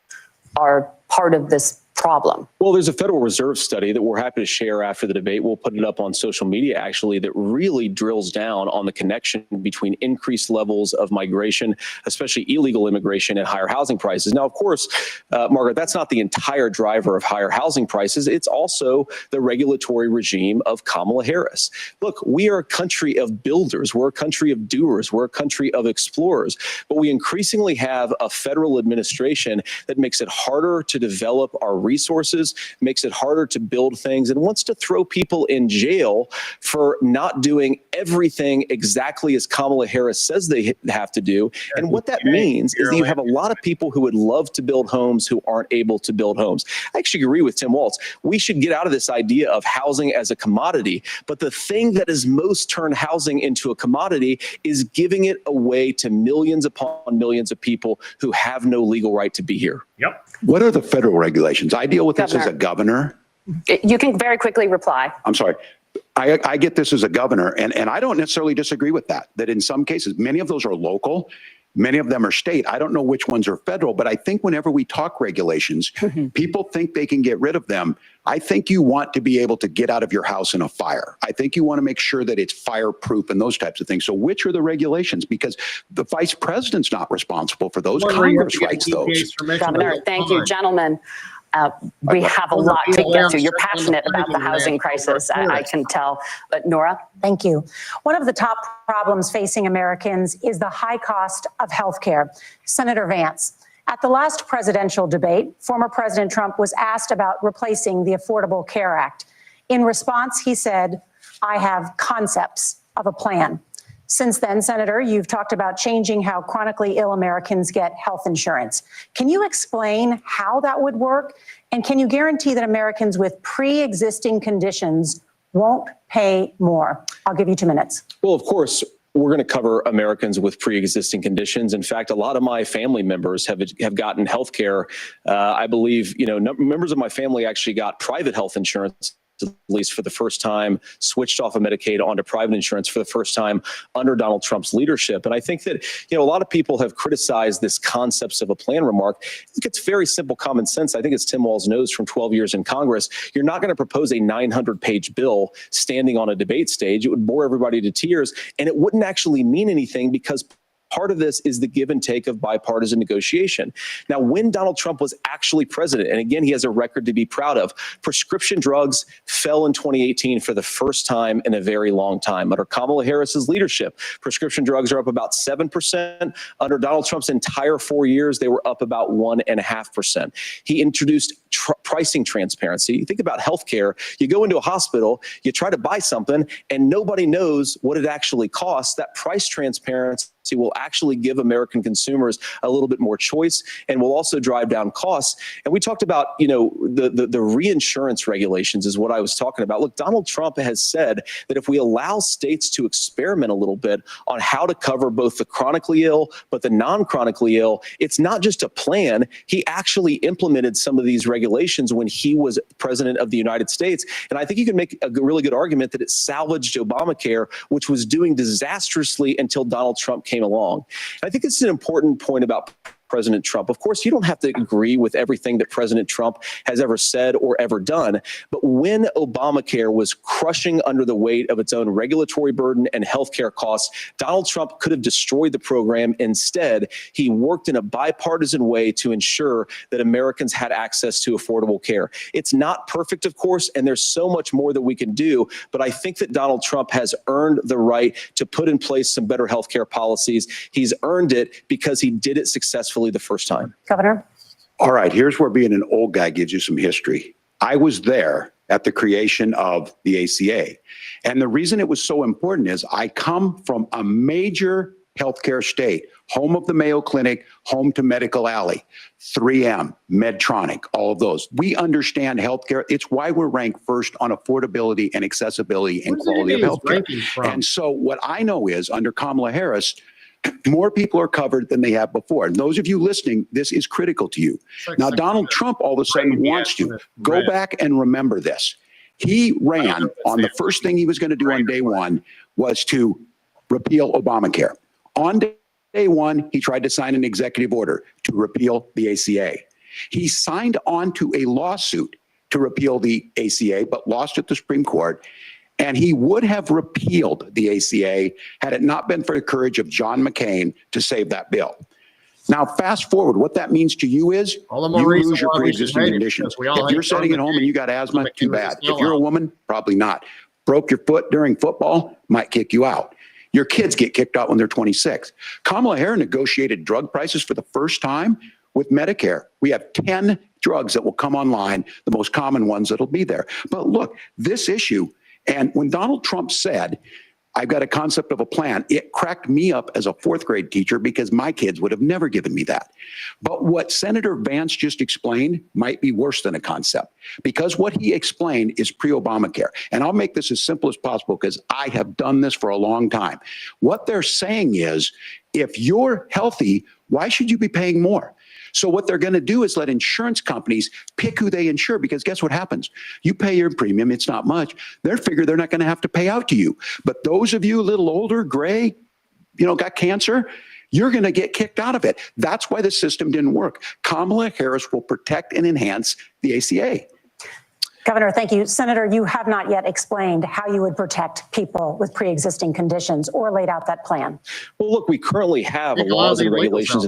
are part of this problem? Well, there's a Federal Reserve study that we're happy to share after the debate. We'll put it up on social media, actually, that really drills down on the connection between increased levels of migration, especially illegal immigration, and higher housing prices. Now, of course, Margaret, that's not the entire driver of higher housing prices. It's also the regulatory regime of Kamala Harris. Look, we are a country of builders. We're a country of doers. We're a country of explorers. But we increasingly have a federal administration that makes it harder to develop our resources, makes it harder to build things, and wants to throw people in jail for not doing everything exactly as Kamala Harris says they have to do. And what that means is that you have a lot of people who would love to build homes who aren't able to build homes. I actually agree with Tim Walz. We should get out of this idea of housing as a commodity. But the thing that has most turned housing into a commodity is giving it away to millions upon millions of people who have no legal right to be here. Yep. What are the federal regulations? I deal with this as a governor. You can very quickly reply. I'm sorry. I get this as a governor, and I don't necessarily disagree with that in some cases, many of those are local, many of them are state. I don't know which ones are federal, but I think whenever we talk regulations, people think they can get rid of them. I think you want to be able to get out of your house in a fire. I think you want to make sure that it's fireproof and those types of things. So which are the regulations? Because the vice president's not responsible for those. Congress writes those. Governor, thank you, gentlemen. We have a lot to get to. You're passionate about the housing crisis, I can tell. But Nora? Thank you. One of the top problems facing Americans is the high cost of health care. Senator Vance, at the last presidential debate, former President Trump was asked about replacing the Affordable Care Act. In response, he said, "I have concepts of a plan." Since then, Senator, you've talked about changing how chronically ill Americans get health insurance. Can you explain how that would work? And can you guarantee that Americans with pre-existing conditions won't pay more? I'll give you 2 minutes. Well, of course, we're going to cover Americans with pre-existing conditions. In fact, a lot of my family members have gotten health care. I believe, members of my family actually got private health insurance, at least for the first time, switched off of Medicaid onto private insurance for the first time under Donald Trump's leadership. And I think that, a lot of people have criticized this concepts of a plan remark. I think it's very simple common sense. I think it's Tim Walz knows from 12 years in Congress. You're not going to propose a 900-page bill standing on a debate stage. It would bore everybody to tears, and it wouldn't actually mean anything because part of this is the give and take of bipartisan negotiation. Now, when Donald Trump was actually president, and again, he has a record to be proud of, prescription drugs fell in 2018 for the first time in a very long time. Under Kamala Harris's leadership, prescription drugs are up about 7%. Under Donald Trump's entire 4 years, they were up about 1.5%. He introduced pricing transparency. Think about healthcare. You go into a hospital, you try to buy something, and nobody knows what it actually costs. That price transparency will actually give American consumers a little bit more choice and will also drive down costs. And we talked about, the reinsurance regulations is what I was talking about. Look, Donald Trump has said that if we allow states to experiment a little bit on how to cover both the chronically ill, but the non-chronically ill, it's not just a plan. He actually implemented some of these regulations when he was president of the United States. And I think you can make a really good argument that it salvaged Obamacare, which was doing disastrously until Donald Trump came along. I think this is an important point about President Trump. Of course, you don't have to agree with everything that President Trump has ever said or ever done. But when Obamacare was crushing under the weight of its own regulatory burden and healthcare costs, Donald Trump could have destroyed the program. Instead, he worked in a bipartisan way to ensure that Americans had access to affordable care. It's not perfect, of course, and there's so much more that we can do. But I think that Donald Trump has earned the right to put in place some better healthcare policies. He's earned it because he did it successfully the first time. Governor? All right, here's where being an old guy gives you some history. I was there at the creation of the ACA. And the reason it was so important is I come from a major healthcare state, home of the Mayo Clinic, home to Medical Alley, 3M, Medtronic, all of those. We understand healthcare. It's why we're ranked first on affordability and accessibility and quality of healthcare. And so what I know is under Kamala Harris, more people are covered than they have before. And those of you listening, this is critical to you. Now, Donald Trump all of a sudden wants to go back and remember this. He ran on the first thing he was going to do on day one was to repeal Obamacare. On day one, he tried to sign an executive order to repeal the ACA. He signed on to a lawsuit to repeal the ACA, but lost at the Supreme Court. And he would have repealed the ACA had it not been for the courage of John McCain to save that bill. Now, fast forward, what that means to you is you lose your pre-existing conditions. If you're sitting at home and you got asthma, too bad. If you're a woman, probably not. Broke your foot during football, might kick you out. Your kids get kicked out when they're 26. Kamala Harris negotiated drug prices for the first time with Medicare. We have 10 drugs that will come online, the most common ones that'll be there. But look, this issue, and when Donald Trump said, I've got a concept of a plan, it cracked me up as a fourth grade teacher because my kids would have never given me that. But what Senator Vance just explained might be worse than a concept, because what he explained is pre-Obamacare. And I'll make this as simple as possible because I have done this for a long time. What they're saying is, if you're healthy, why should you be paying more? So what they're going to do is let insurance companies pick who they insure, because guess what happens? You pay your premium, it's not much. They figure they're not going to have to pay out to you. But those of you a little older, gray, got cancer, you're going to get kicked out of it. That's why the system didn't work. Kamala Harris will protect and enhance the ACA. Governor, thank you. Senator, you have not yet explained how you would protect people with pre-existing conditions or laid out that plan. Well, look, we currently have laws and regulations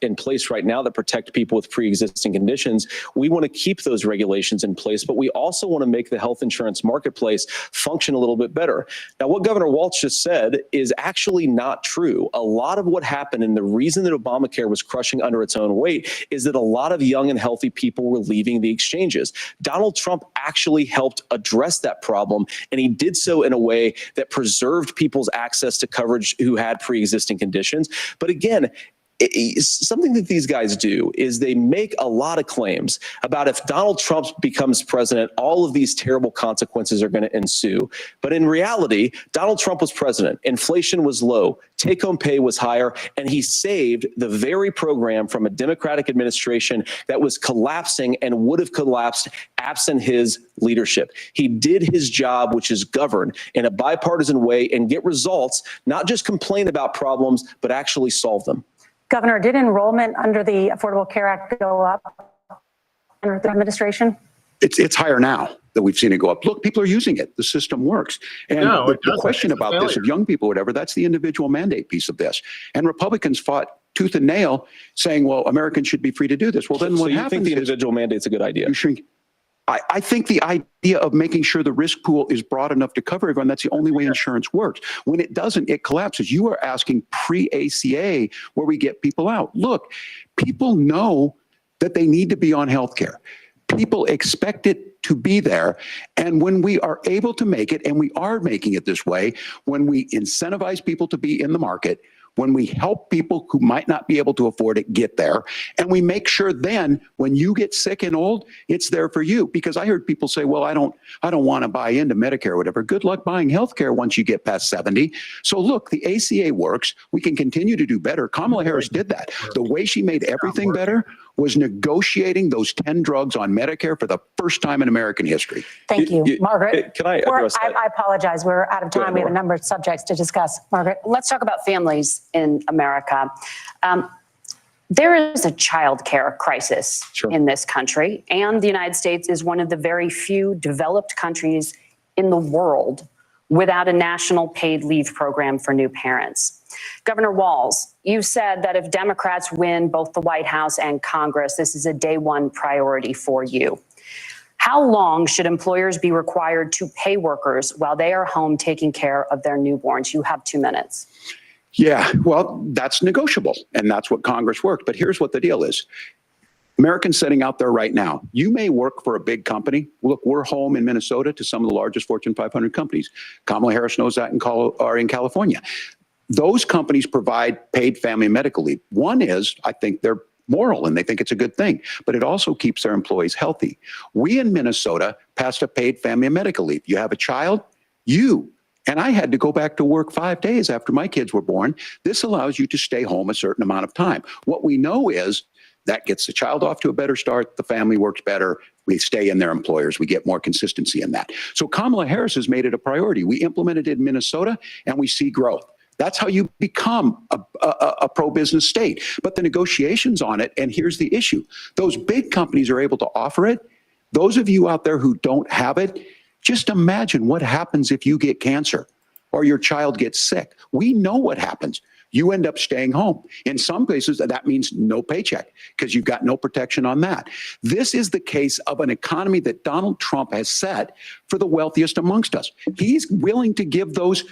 in place right now that protect people with pre-existing conditions. We want to keep those regulations in place, but we also want to make the health insurance marketplace function a little bit better. Now, what Governor Walz just said is actually not true. A lot of what happened, and the reason that Obamacare was crushing under its own weight, is that a lot of young and healthy people were leaving the exchanges. Donald Trump actually helped address that problem, and he did so in a way that preserved people's access to coverage who had pre-existing conditions. But again, something that these guys do is they make a lot of claims about if Donald Trump becomes president, all of these terrible consequences are going to ensue. But in reality, Donald Trump was president. Inflation was low. Take-home pay was higher. And he saved the very program from a Democratic administration that was collapsing and would have collapsed absent his leadership. He did his job, which is govern in a bipartisan way and get results, not just complain about problems, but actually solve them. Governor, did enrollment under the Affordable Care Act go up under the administration? It's higher now that we've seen it go up. Look, people are using it. The system works. And the question about this of young people, whatever, that's the individual mandate piece of this. And Republicans fought tooth and nail saying, well, Americans should be free to do this. Well, then what happens is— So you think the individual mandate's a good idea? You shrink. I think the idea of making sure the risk pool is broad enough to cover everyone, that's the only way insurance works. When it doesn't, it collapses. You are asking pre-ACA where we get people out. Look, people know that they need to be on health care. People expect it to be there. And when we are able to make it, and we are making it this way, when we incentivize people to be in the market, when we help people who might not be able to afford it get there, and we make sure then when you get sick and old, it's there for you. Because I heard people say, well, I don't want to buy into Medicare or whatever. Good luck buying health care once you get past 70. So look, the ACA works. We can continue to do better. Kamala Harris did that. The way she made everything better was negotiating those 10 drugs on Medicare for the first time in American history. Thank you. Margaret, can I address that? I apologize. We're out of time. We have a number of subjects to discuss. Margaret. Let's talk about families in America. There is a child care crisis in this country, and the United States is one of the very few developed countries in the world without a national paid leave program for new parents. Governor Walz, you said that if Democrats win both the White House and Congress, this is a day one priority for you. How long should employers be required to pay workers while they are home taking care of their newborns? You have 2 minutes. Yeah, well, that's negotiable, and that's what Congress worked. But here's what the deal is. Americans sitting out there right now, you may work for a big company. Look, we're home in Minnesota to some of the largest Fortune 500 companies. Kamala Harris knows that in California. Those companies provide paid family and medical leave. One is, I think they're moral and they think it's a good thing, but it also keeps their employees healthy. We in Minnesota passed a paid family and medical leave. You have a child, and I had to go back to work 5 days after my kids were born. This allows you to stay home a certain amount of time. What we know is that gets the child off to a better start. The family works better. We stay in their employers. We get more consistency in that. So Kamala Harris has made it a priority. We implemented it in Minnesota and we see growth. That's how you become a pro-business state. But the negotiations on it, and here's the issue. Those big companies are able to offer it. Those of you out there who don't have it, just imagine what happens if you get cancer or your child gets sick. We know what happens. You end up staying home. In some cases, that means no paycheck because you've got no protection on that. This is the case of an economy that Donald Trump has set for the wealthiest amongst us. He's willing to give those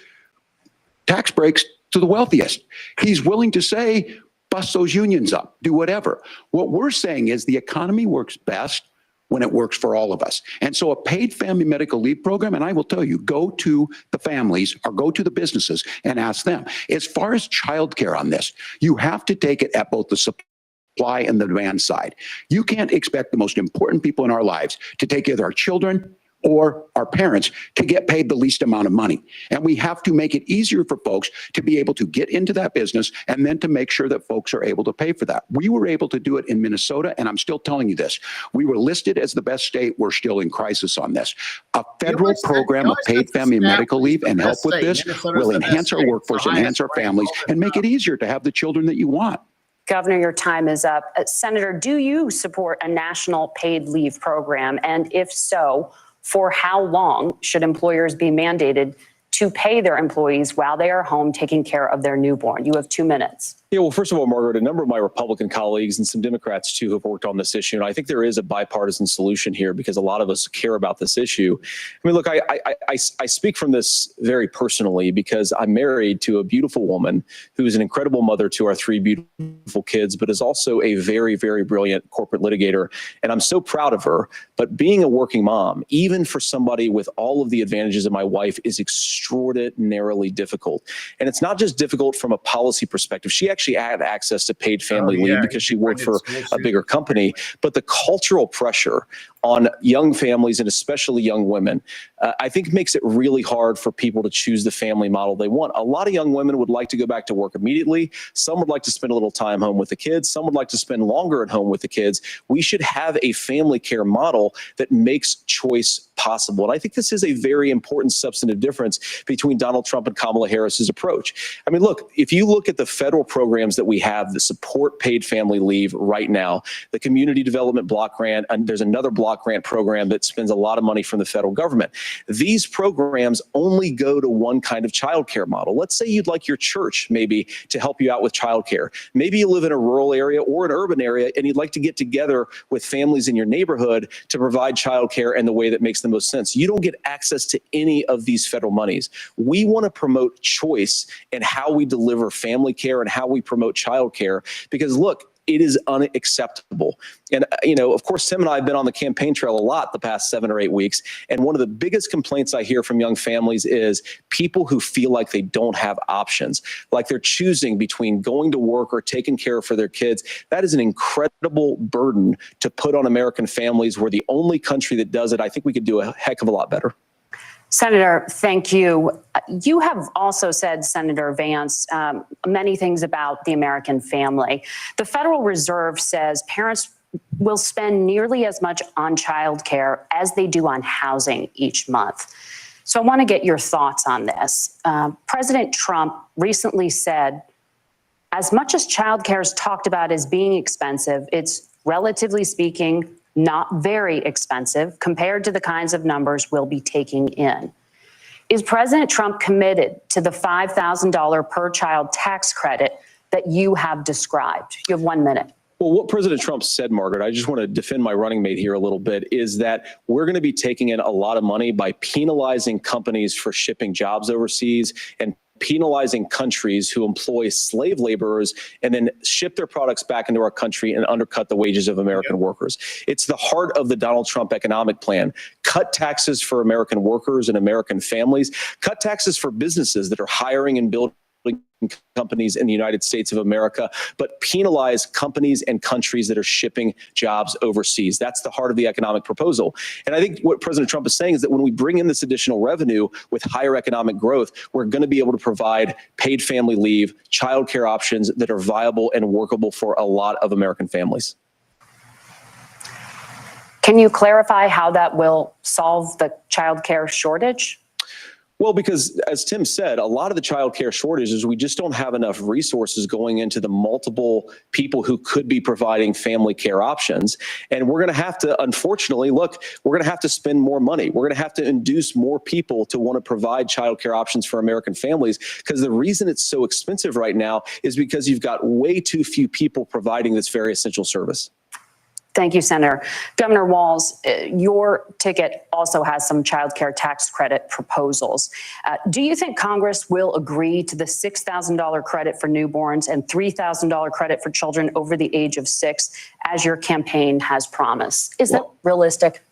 tax breaks to the wealthiest. He's willing to say, bust those unions up, do whatever. What we're saying is the economy works best when it works for all of us. And so a paid family medical leave program, and I will tell you, go to the families or go to the businesses and ask them. As far as childcare on this, you have to take it at both the supply and the demand side. You can't expect the most important people in our lives to take care of our children or our parents to get paid the least amount of money. And we have to make it easier for folks to be able to get into that business and then to make sure that folks are able to pay for that. We were able to do it in Minnesota, and I'm still telling you this. We were listed as the best state. We're still in crisis on this. A federal program of paid family medical leave and help with this will enhance our workforce, enhance our families, and make it easier to have the children that you want. Governor, your time is up. Senator, do you support a national paid leave program? And if so, for how long should employers be mandated to pay their employees while they are home taking care of their newborn? You have 2 minutes. Yeah, well, first of all, Margaret, a number of my Republican colleagues and some Democrats, too, have worked on this issue. And I think there is a bipartisan solution here because a lot of us care about this issue. I mean, look, I speak from this very personally because I'm married to a beautiful woman who is an incredible mother to our 3 beautiful kids, but is also a very, very brilliant corporate litigator. And I'm so proud of her. But being a working mom, even for somebody with all of the advantages of my wife, is extraordinarily difficult. And it's not just difficult from a policy perspective. She actually had access to paid family leave because she worked for a bigger company. But the cultural pressure on young families and especially young women, I think makes it really hard for people to choose the family model they want. A lot of young women would like to go back to work immediately. Some would like to spend a little time home with the kids. Some would like to spend longer at home with the kids. We should have a family care model that makes choice possible. And I think this is a very important substantive difference between Donald Trump and Kamala Harris's approach. I mean, look, if you look at the federal programs that we have that support paid family leave right now, the Community Development Block Grant, and there's another block grant program that spends a lot of money from the federal government. These programs only go to one kind of childcare model. Let's say you'd like your church maybe to help you out with childcare. Maybe you live in a rural area or an urban area and you'd like to get together with families in your neighborhood to provide childcare in the way that makes the most sense. You don't get access to any of these federal monies. We want to promote choice in how we deliver family care and how we promote childcare because look, it is unacceptable. And, you know, of course, Tim and I have been on the campaign trail a lot the past 7 or 8 weeks. And one of the biggest complaints I hear from young families is people who feel like they don't have options, like they're choosing between going to work or taking care for their kids. That is an incredible burden to put on American families. We're the only country that does it. I think we could do a heck of a lot better. Senator, thank you. You have also said, Senator Vance, many things about the American family. The Federal Reserve says parents will spend nearly as much on childcare as they do on housing each month. So I want to get your thoughts on this. President Trump recently said, as much as childcare is talked about as being expensive, it's relatively speaking not very expensive compared to the kinds of numbers we'll be taking in. Is President Trump committed to the $5,000 per child tax credit that you have described? You have 1 minute. Well, what President Trump said, Margaret, I just want to defend my running mate here a little bit, is that we're going to be taking in a lot of money by penalizing companies for shipping jobs overseas and penalizing countries who employ slave laborers and then ship their products back into our country and undercut the wages of American workers. It's the heart of the Donald Trump economic plan. Cut taxes for American workers and American families. Cut taxes for businesses that are hiring and building companies in the United States of America, but penalize companies and countries that are shipping jobs overseas. That's the heart of the economic proposal. And I think what President Trump is saying is that when we bring in this additional revenue with higher economic growth, we're going to be able to provide paid family leave, childcare options that are viable and workable for a lot of American families. Can you clarify how that will solve the childcare shortage? Well, because as Tim said, a lot of the child care shortages, we just don't have enough resources going into the multiple people who could be providing family care options. And we're going to have to, unfortunately, look, we're going to have to spend more money. We're going to have to induce more people to want to provide child care options for American families, because the reason it's so expensive right now is because you've got way too few people providing this very essential service. Thank you, Senator. Governor Walz, your ticket also has some child care tax credit proposals. Do you think Congress will agree to the $6,000 credit for newborns and $3,000 credit for children over the age of 6, as your campaign has promised? Is that realistic?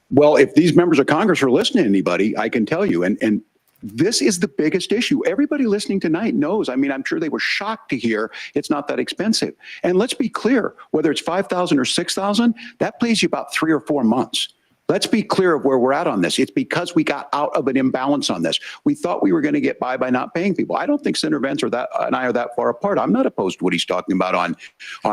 Well, if these members of Congress are listening to anybody, I can tell you, and this is the biggest issue. Everybody listening tonight knows. I mean, I'm sure they were shocked to hear it's not that expensive. And let's be clear, whether it's $5,000 or $6,000, that pays you about 3 or 4 months. Let's be clear of where we're at on this. It's because we got out of an imbalance on this. We thought we were going to get by not paying people. I don't think Senator Vance and I are that far apart. I'm not opposed to what he's talking about on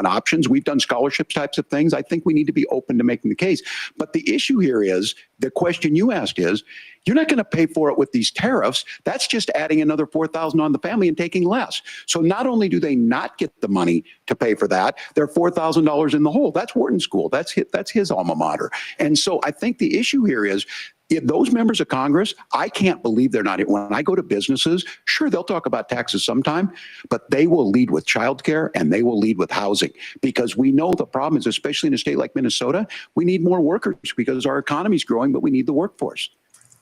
options. We've done scholarships types of things. I think we need to be open to making the case. But the issue here is, the question you asked is, you're not going to pay for it with these tariffs. That's just adding another $4,000 on the family and taking less. So not only do they not get the money to pay for that, they're $4,000 in the hole. That's Wharton School. That's his alma mater. And so I think the issue here is, if those members of Congress, I can't believe they're not. When I go to businesses, sure, they'll talk about taxes sometime, but they will lead with childcare and they will lead with housing, because we know the problem is, especially in a state like Minnesota, we need more workers because our economy is growing, but we need the workforce.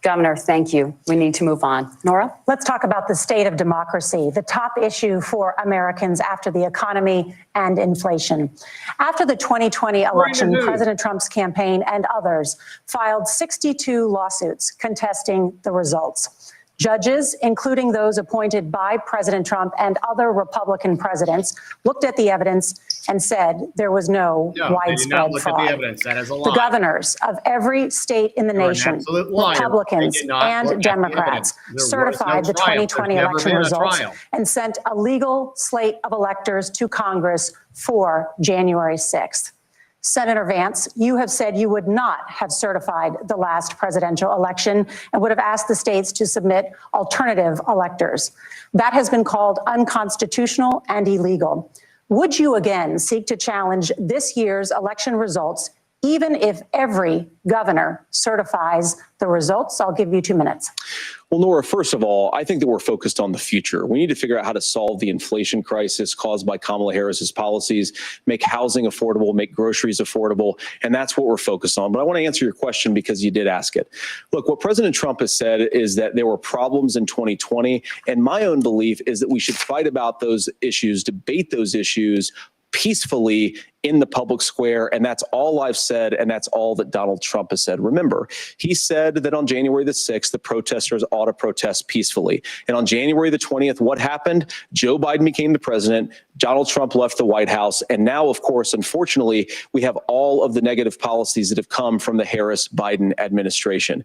Governor, thank you. We need to move on. Nora? Let's talk about the state of democracy, the top issue for Americans after the economy and inflation. After the 2020 election, President Trump's campaign and others filed 62 lawsuits contesting the results. Judges, including those appointed by President Trump and other Republican presidents, looked at the evidence and said there was no widespread fraud. That is a lie. The governors of every state in the nation, Republicans and Democrats, certified the 2020 election results and sent a legal slate of electors to Congress for January 6th. Senator Vance, you have said you would not have certified the last presidential election and would have asked the states to submit alternative electors. That has been called unconstitutional and illegal. Would you again seek to challenge this year's election results, even if every governor certifies the results? I'll give you 2 minutes. Well, Nora, first of all, I think that we're focused on the future. We need to figure out how to solve the inflation crisis caused by Kamala Harris's policies, make housing affordable, make groceries affordable, and that's what we're focused on. But I want to answer your question because you did ask it. Look, what President Trump has said is that there were problems in 2020, and my own belief is that we should fight about those issues, debate those issues peacefully in the public square. And that's all I've said. And that's all that Donald Trump has said. Remember, he said that on January the 6th, the protesters ought to protest peacefully. And on January the 20th, what happened? Joe Biden became the president. Donald Trump left the White House. And now, of course, unfortunately, we have all of the negative policies that have come from the Harris-Biden administration.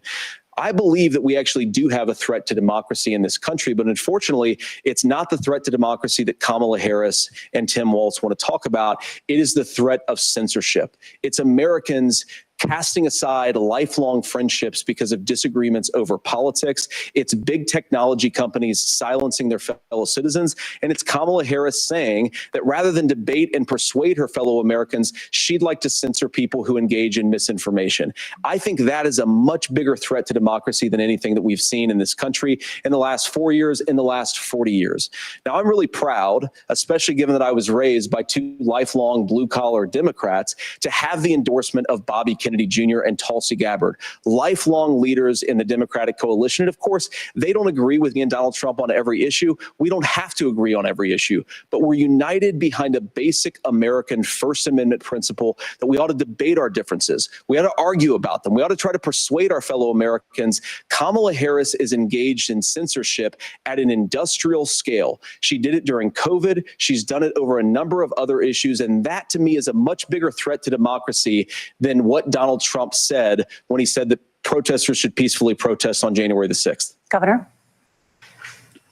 I believe that we actually do have a threat to democracy in this country, but unfortunately, it's not the threat to democracy that Kamala Harris and Tim Walz want to talk about. It is the threat of censorship. It's Americans casting aside lifelong friendships because of disagreements over politics. It's big technology companies silencing their fellow citizens. And it's Kamala Harris saying that rather than debate and persuade her fellow Americans, she'd like to censor people who engage in misinformation. I think that is a much bigger threat to democracy than anything that we've seen in this country in the last 4 years, in the last 40 years. Now, I'm really proud, especially given that I was raised by 2 lifelong blue-collar Democrats, to have the endorsement of Bobby Kennedy Jr. and Tulsi Gabbard, lifelong leaders in the Democratic coalition. And of course, they don't agree with me and Donald Trump on every issue. We don't have to agree on every issue, but we're united behind a basic American First Amendment principle that we ought to debate our differences. We ought to argue about them. We ought to try to persuade our fellow Americans. Kamala Harris is engaged in censorship at an industrial scale. She did it during COVID. She's done it over a number of other issues. And that, to me, is a much bigger threat to democracy than what Donald Trump said when he said that protesters should peacefully protest on January the 6th. Governor?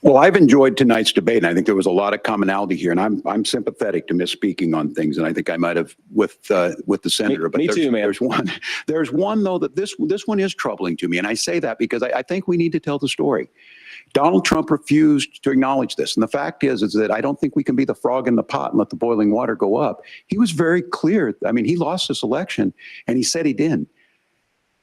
Well, I've enjoyed tonight's debate, and I think there was a lot of commonality here. And I'm sympathetic to misspeaking on things, and I think I might have with the senator. But me too, man. There's one though that this one is troubling to me, and I say that because I think we need to tell the story. Donald Trump refused to acknowledge this, and the fact is that I don't think we can be the frog in the pot and let the boiling water go up. He was very clear. I mean, he lost this election, and he said he didn't.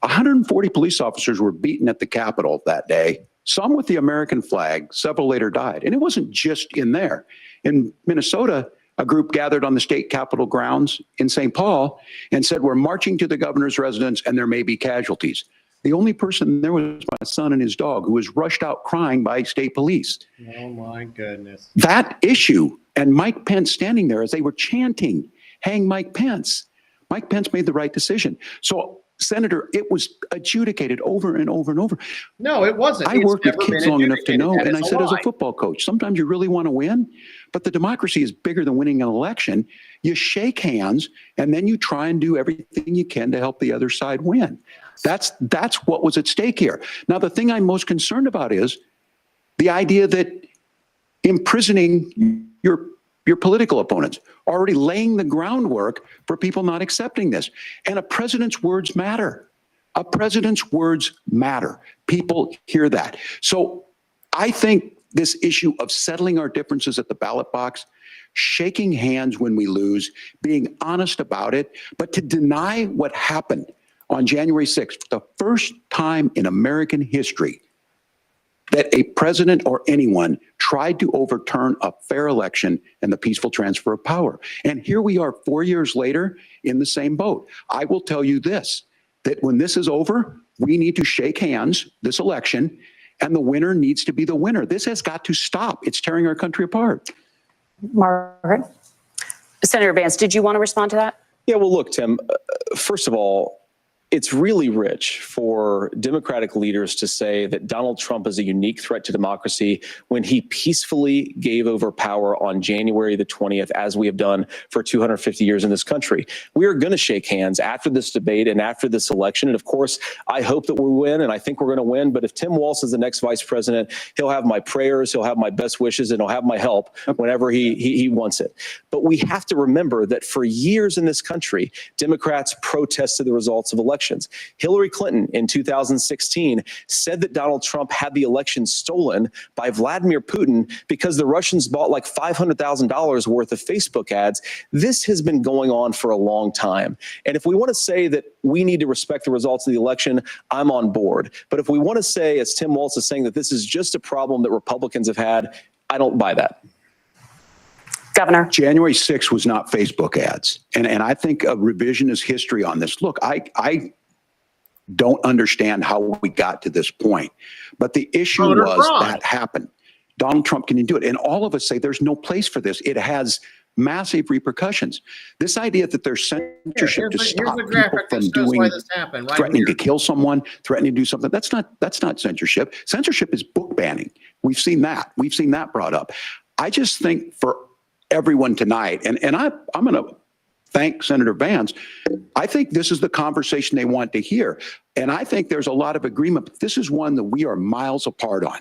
140 police officers were beaten at the Capitol that day. Some with the American flag, several later died. And it wasn't just in there. In Minnesota, a group gathered on the state capitol grounds in St. Paul and said, we're marching to the governor's residence and there may be casualties. The only person there was my son and his dog, who was rushed out crying by state police. Oh my goodness. That issue, and Mike Pence standing there as they were chanting, hang Mike Pence. Mike Pence made the right decision. So, Senator, it was adjudicated over and over and over. No, it wasn't. I worked with kids long enough to know, and I said as a football coach, sometimes you really want to win, but the democracy is bigger than winning an election. You shake hands, and then you try and do everything you can to help the other side win. That's what was at stake here. Now, the thing I'm most concerned about is the idea that imprisoning your political opponents, already laying the groundwork for people not accepting this. And a president's words matter. A president's words matter. People hear that. So I think this issue of settling our differences at the ballot box, shaking hands when we lose, being honest about it, but to deny what happened on January 6th, the first time in American history that a president or anyone tried to overturn a fair election and the peaceful transfer of power. And here we are 4 years later in the same boat. I will tell you this, that when this is over, we need to shake hands this election, and the winner needs to be the winner. This has got to stop. It's tearing our country apart. Margaret? Senator Vance, did you want to respond to that? Yeah, well, look, Tim, first of all, it's really rich for Democratic leaders to say that Donald Trump is a unique threat to democracy when he peacefully gave over power on January the 20th, as we have done for 250 years in this country. We are going to shake hands after this debate and after this election. And of course, I hope that we win, and I think we're going to win. But if Tim Walz is the next vice president, he'll have my prayers, he'll have my best wishes, and he'll have my help whenever he wants it. But we have to remember that for years in this country, Democrats protested the results of elections. Hillary Clinton in 2016 said that Donald Trump had the election stolen by Vladimir Putin because the Russians bought like $500,000 worth of Facebook ads. This has been going on for a long time. And if we want to say that we need to respect the results of the election, I'm on board. But if we want to say, as Tim Walz is saying, that this is just a problem that Republicans have had, I don't buy that. Governor. January 6th was not Facebook ads. And I think a revisionist history on this. Look, I don't understand how we got to this point. But the issue was that happened. Donald Trump can do it. And all of us say there's no place for this. It has massive repercussions. This idea that there's censorship to stop people from doing, threatening to kill someone, threatening to do something, that's not censorship. Censorship is book banning. We've seen that. We've seen that brought up. I just think for everyone tonight, and I'm going to thank Senator Vance. I think this is the conversation they want to hear. And I think there's a lot of agreement, but this is one that we are miles apart on.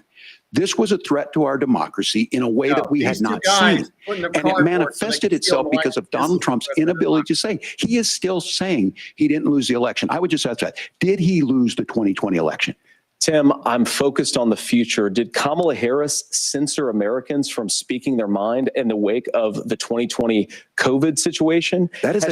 This was a threat to our democracy in a way that we had not seen. And it manifested itself because of Donald Trump's inability to say. He is still saying he didn't lose the election. I would just ask that. Did he lose the 2020 election? Tim, I'm focused on the future. Did Kamala Harris censor Americans from speaking their mind in the wake of the 2020 COVID situation? That is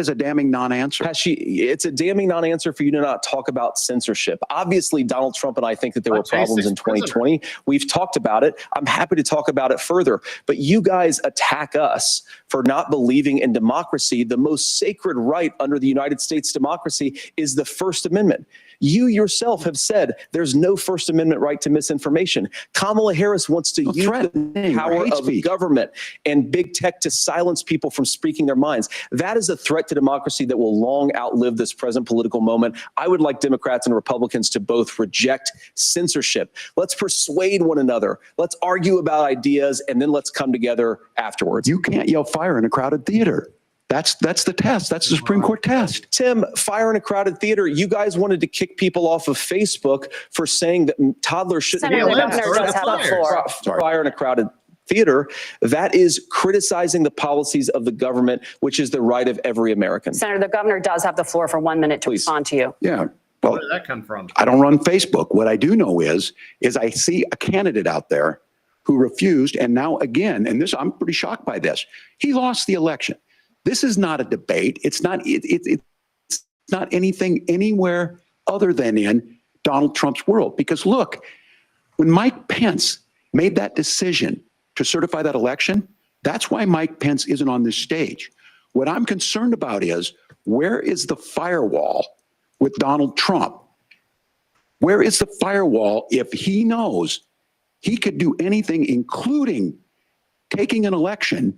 a damning non-answer. It's a damning non-answer for you to not talk about censorship. Obviously, Donald Trump and I think that there were problems in 2020. We've talked about it. I'm happy to talk about it further. But you guys attack us for not believing in democracy. The most sacred right under the United States democracy is the First Amendment. You yourself have said there's no First Amendment right to misinformation. Kamala Harris wants to use the power of government and big tech to silence people from speaking their minds. That is a threat to democracy that will long outlive this present political moment. I would like Democrats and Republicans to both reject censorship. Let's persuade one another. Let's argue about ideas, and then let's come together afterwards. You can't yell fire in a crowded theater. That's the test. That's the Supreme Court test. Tim, fire in a crowded theater. You guys wanted to kick people off of Facebook for saying that toddlers shouldn't Senator, be the governor does have the floor. Fire in a crowded theater. That is criticizing the policies of the government, which is the right of every American. Senator, the governor does have the floor for 1 minute to respond to you. Yeah. Where Well, did that come from? I don't run Facebook. What I do know is I see a candidate out there who refused, and now again, and this I'm pretty shocked by this. He lost the election. This is not a debate. It's not. It's not anything anywhere other than in Donald Trump's world. Because look, when Mike Pence made that decision to certify that election, that's why Mike Pence isn't on this stage. What I'm concerned about is, where is the firewall with Donald Trump? Where is the firewall if he knows he could do anything, including taking an election,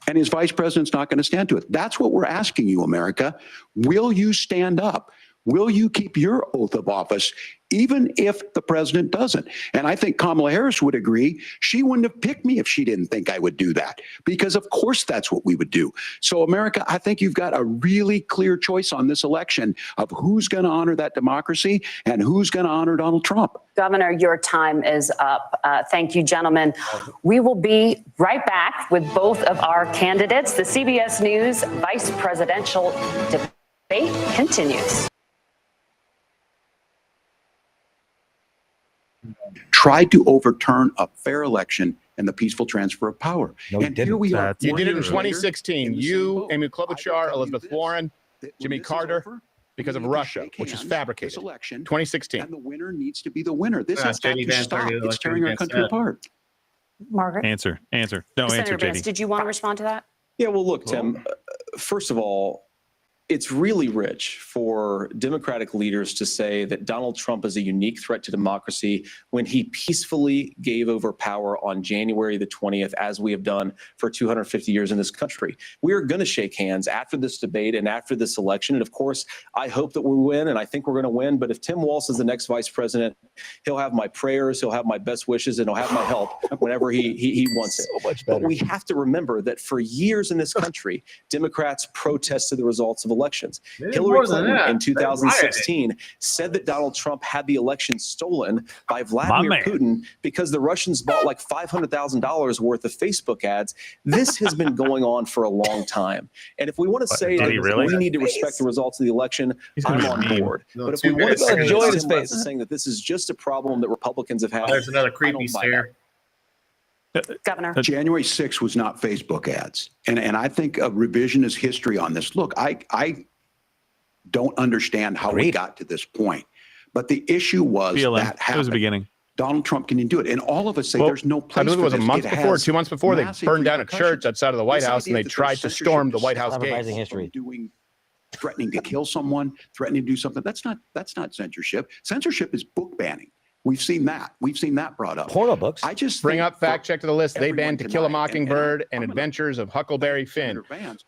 and his vice president's not going to stand to it? That's what we're asking you, America. Will you stand up? Will you keep your oath of office, even if the president doesn't? And I think Kamala Harris would agree. She wouldn't have picked me if she didn't think I would do that, because of course that's what we would do. So America, I think you've got a really clear choice on this election of who's going to honor that democracy and who's going to honor Donald Trump. Governor, your time is up. Thank you, gentlemen. We will be right back with both of our candidates. The CBS News vice presidential debate continues. Tried to overturn a fair election and the peaceful transfer of power. No, you and here we are. You did it in 4 years later, 2016. in the You, same boat. Amy I Klobuchar, will Elizabeth tell you Warren, that when Jimmy this is Carter, over, because we of need to Russia, shake which is hands, fabricated. this election, 2016. and the winner needs to be the winner. This Yeah, has got JD to Vance stop. argued the It's election tearing our against country that. apart. Margaret? Answer. No, Senator answer, Vance, JD. did you want to respond to that? Yeah, well, look, Tim, first of all, it's really rich for Democratic leaders to say that Donald Trump is a unique threat to democracy when he peacefully gave over power on January the 20th, as we have done for 250 years in this country. We are going to shake hands after this debate and after this election. And of course, I hope that we win, and I think we're going to win. But if Tim Walz is the next vice president, he'll have my prayers, he'll have my best wishes, and he'll have my help whenever he wants it. So much better. But we have to remember that for years in this country, Democrats protested the results of elections. They did Hillary more than Clinton that. in They 2016 said that Donald Trump had the election stolen by Vladimir man. Putin because the Russians bought like $500,000 worth of Facebook ads. This has been going on for a long time. And if we want to say did that he really? we need to respect the results of the election, He's gonna I'm be on mean. board. No, But if we two want to minutes. say Enjoy that his Tim face. Walz is saying that this is just a problem that Republicans have had, There's another I creepy don't buy that. stare. Governor. January 6th was not Facebook ads. And I think a revisionist history on this. Look, I don't understand how we Agreed. got to this point. But the issue was BLM. that It was the happened. beginning. Donald Trump can do it. And all of us say Well, there's no place I believe it for was a this. month It before, has 2 months before, they massive burned down a repercussions. church outside of the White This House, and idea they that tried there's to censorship storm the is White House Televising gates. history. Threatening to kill someone, threatening to do something. That's not censorship. Censorship is book banning. We've seen that. We've seen that brought up. Porno books. I just Bring think up fact check to the list. They everyone banned To Kill a tonight, Mockingbird and I'm gonna- Adventures of Huckleberry Finn. Senator Vance,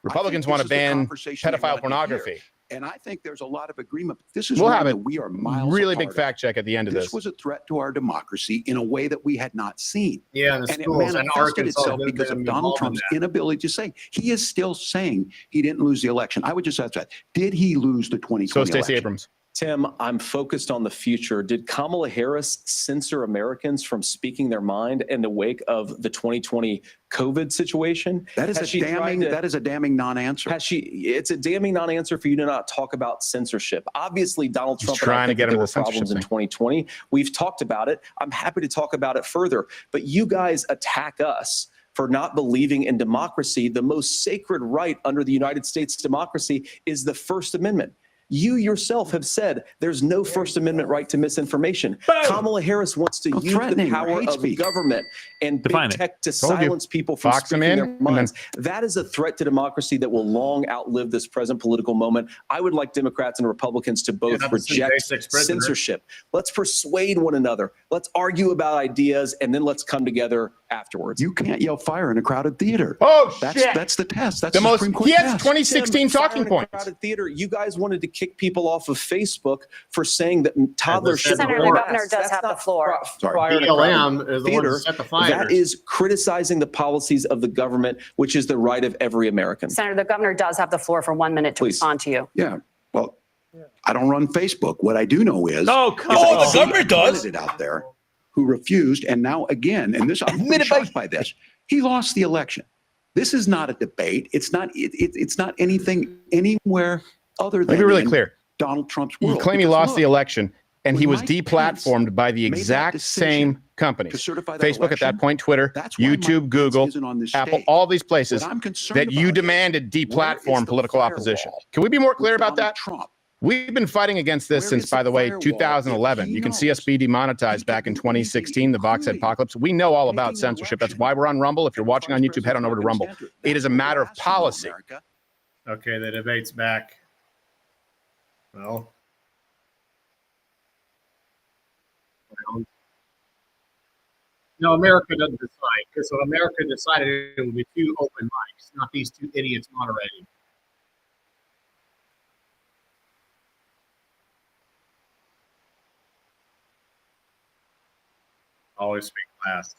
Republicans I think want to this is the ban conversation they pedophile wanted to pornography. hear. And I think there's a lot of agreement. This is We'll one have that it. we are miles Really big apart fact check at the end of. of This this. was a threat to our democracy in a way that we had not seen. Yeah, and the And it schools and manifested Arkansas itself have because been of Donald involved in Trump's that. inability to say. He is still saying he didn't lose the election. I would just ask that. Did he lose the 2020 So Stacey election? Abrams. Tim, I'm focused on the future. Did Kamala Harris censor Americans from speaking their mind in the wake of the 2020 COVID situation? That is Has she tried to- a damning non-answer. It's a damning non-answer for you to not talk about censorship. Obviously, Donald He's Trump trying and I to think get that him there to the were problems in censorship 2020. We've talked about it. I'm happy to talk about it further. But you guys attack us for not believing in democracy. The most sacred right under the United States democracy is the First Amendment. You yourself have said there's no First Amendment right to misinformation. Kamala Harris wants to use the threatening or power hate of speech. government and Define big it. tech to Told you. silence people from Box 'em speaking in, their and then- minds. That is a threat to democracy that will long outlive this present political moment. I would like Democrats and Republicans to both not the same reject basic prisoner. censorship. Let's persuade one another. Let's argue about ideas, and then let's come together afterwards. You can't yell fire in a crowded theater. Oh, That's shit. that's the test. That's The most. Supreme Court He has test. 2016 talking Fire in a points. crowded theater. You guys wanted to kick people off of Facebook for saying that toddlers should Senator, the governor does have the floor. Prior to BLM crowded is the one theater. that set the fires. That is criticizing the policies of the government, which is the right of every American. Senator, the governor does have the floor for 1 minute to Please. respond to you. Yeah. Well, I don't run Facebook. What I do know is the governor does. Candidate out there who refused, and now again, and this I'm really shocked by this. He lost the election. This is not a debate. It's not. It's not anything anywhere other than. Let me be really in clear. Donald Trump's world. You claim he Because lost look, the election, and he when was Mike deplatformed by the made that exact decision same companies. to certify that Facebook at that election, point, Twitter, that's why Mike YouTube, Pence Google, isn't on this Apple, stage. all these places What I'm concerned that you about is, demanded where is deplatform the political firewall opposition. Can we be more clear with about Donald that? Trump? We've been fighting against this Where since, is by the the way, firewall? 2011. If he You can see us knows, be demonetized back in 2016, the Vox including apocalypse. We know all about making an censorship. That's election why we're on Rumble. If you're watching on YouTube, head on over to Rumble. It is a matter of policy. Okay, the debate's back. Well, no, America doesn't decide. Because so America decided it would be two open mics, not these two idiots moderating. Always speak last.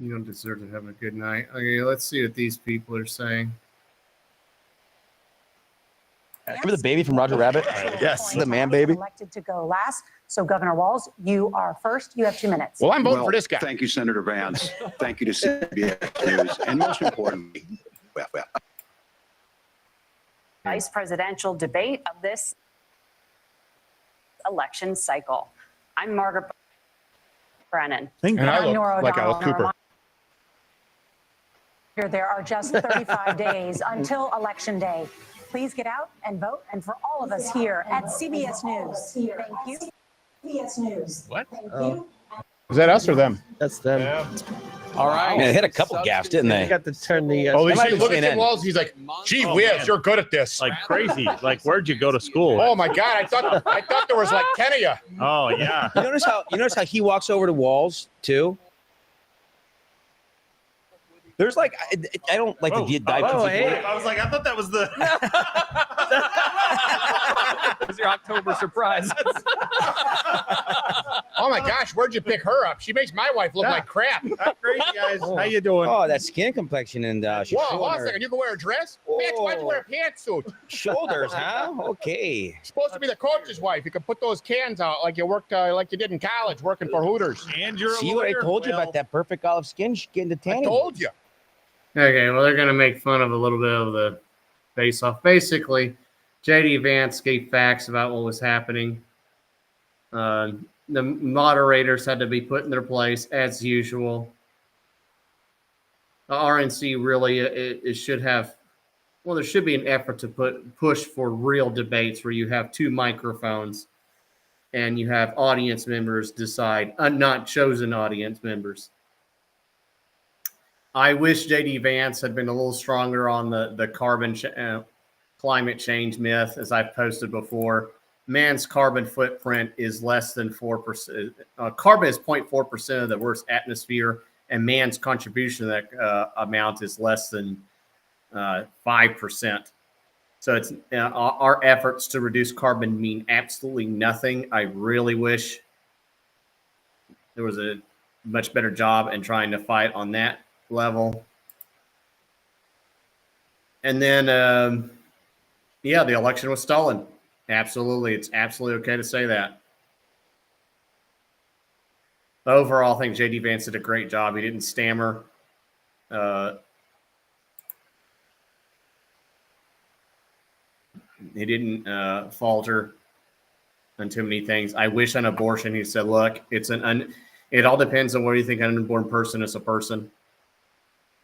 You don't deserve to have a good night. Okay, let's see what these people are saying. Remember the baby from Roger Rabbit? Yes, the man baby. Elected to go last. So Governor Walz, you are first. You have 2 minutes. Well, I'm voting for this guy. Thank you, Senator Vance. Thank you to CBS News. And most importantly, Vice presidential debate of this election cycle. I'm Margaret Brennan. And I I'm look Nora like O'Donnell. Alice Cooper. There are just 35 days until Election Day. Please get out and vote. And for all of us here at CBS News, thank you. CBS News. What? Thank you. Is that us or them? That's them. All right. Man, they hit a couple gaps, didn't they? Got to turn the. Oh, That might look be at Tim CNN. Walz. He's like, gee Oh, whiz, man. you're good at this. Like crazy. Like, where'd you go to school? Oh my God, I thought there was like 10 of you. Oh, yeah. You notice how he walks over to Walz too? There's like I don't like to dive too deep. I was like, I thought that was the. That was your October surprise. Oh my gosh, where'd you pick her up? She makes my wife look like crap. Great, guys. How you doing? Oh, that skin complexion and she's Whoa, showing hold on a her second. You can wear a dress? Bitch, why'd you wear a pantsuit? shoulders, huh? Okay. Supposed to be the coach's wife. You can put those cans out like you worked, like you did in college, working for Hooters. And you're See what I told you about that perfect olive skin getting the I tanning? told you. Okay, well, they're going to make fun of a little bit of the face-off. Basically, J.D. Vance gave facts about what was happening. The moderators had to be put in their place, as usual. The RNC really it should have, well, there should be an effort to push for real debates where you have 2 microphones and you have audience members decide, not chosen audience members. I wish J.D. Vance had been a little stronger on the climate change myth, as I've posted before. Man's carbon footprint is less than 4%. Carbon is 0.4% of the Earth's atmosphere, and man's contribution to that amount is less than 5%. So it's our efforts to reduce carbon mean absolutely nothing. I really wish there was a much better job in trying to fight on that level. And then, the election was stolen. Absolutely. It's absolutely okay to say that. But overall, I think J.D. Vance did a great job. He didn't stammer. He didn't falter on too many things. I wish on abortion, he said, look, it all depends on whether you think an unborn person is a person.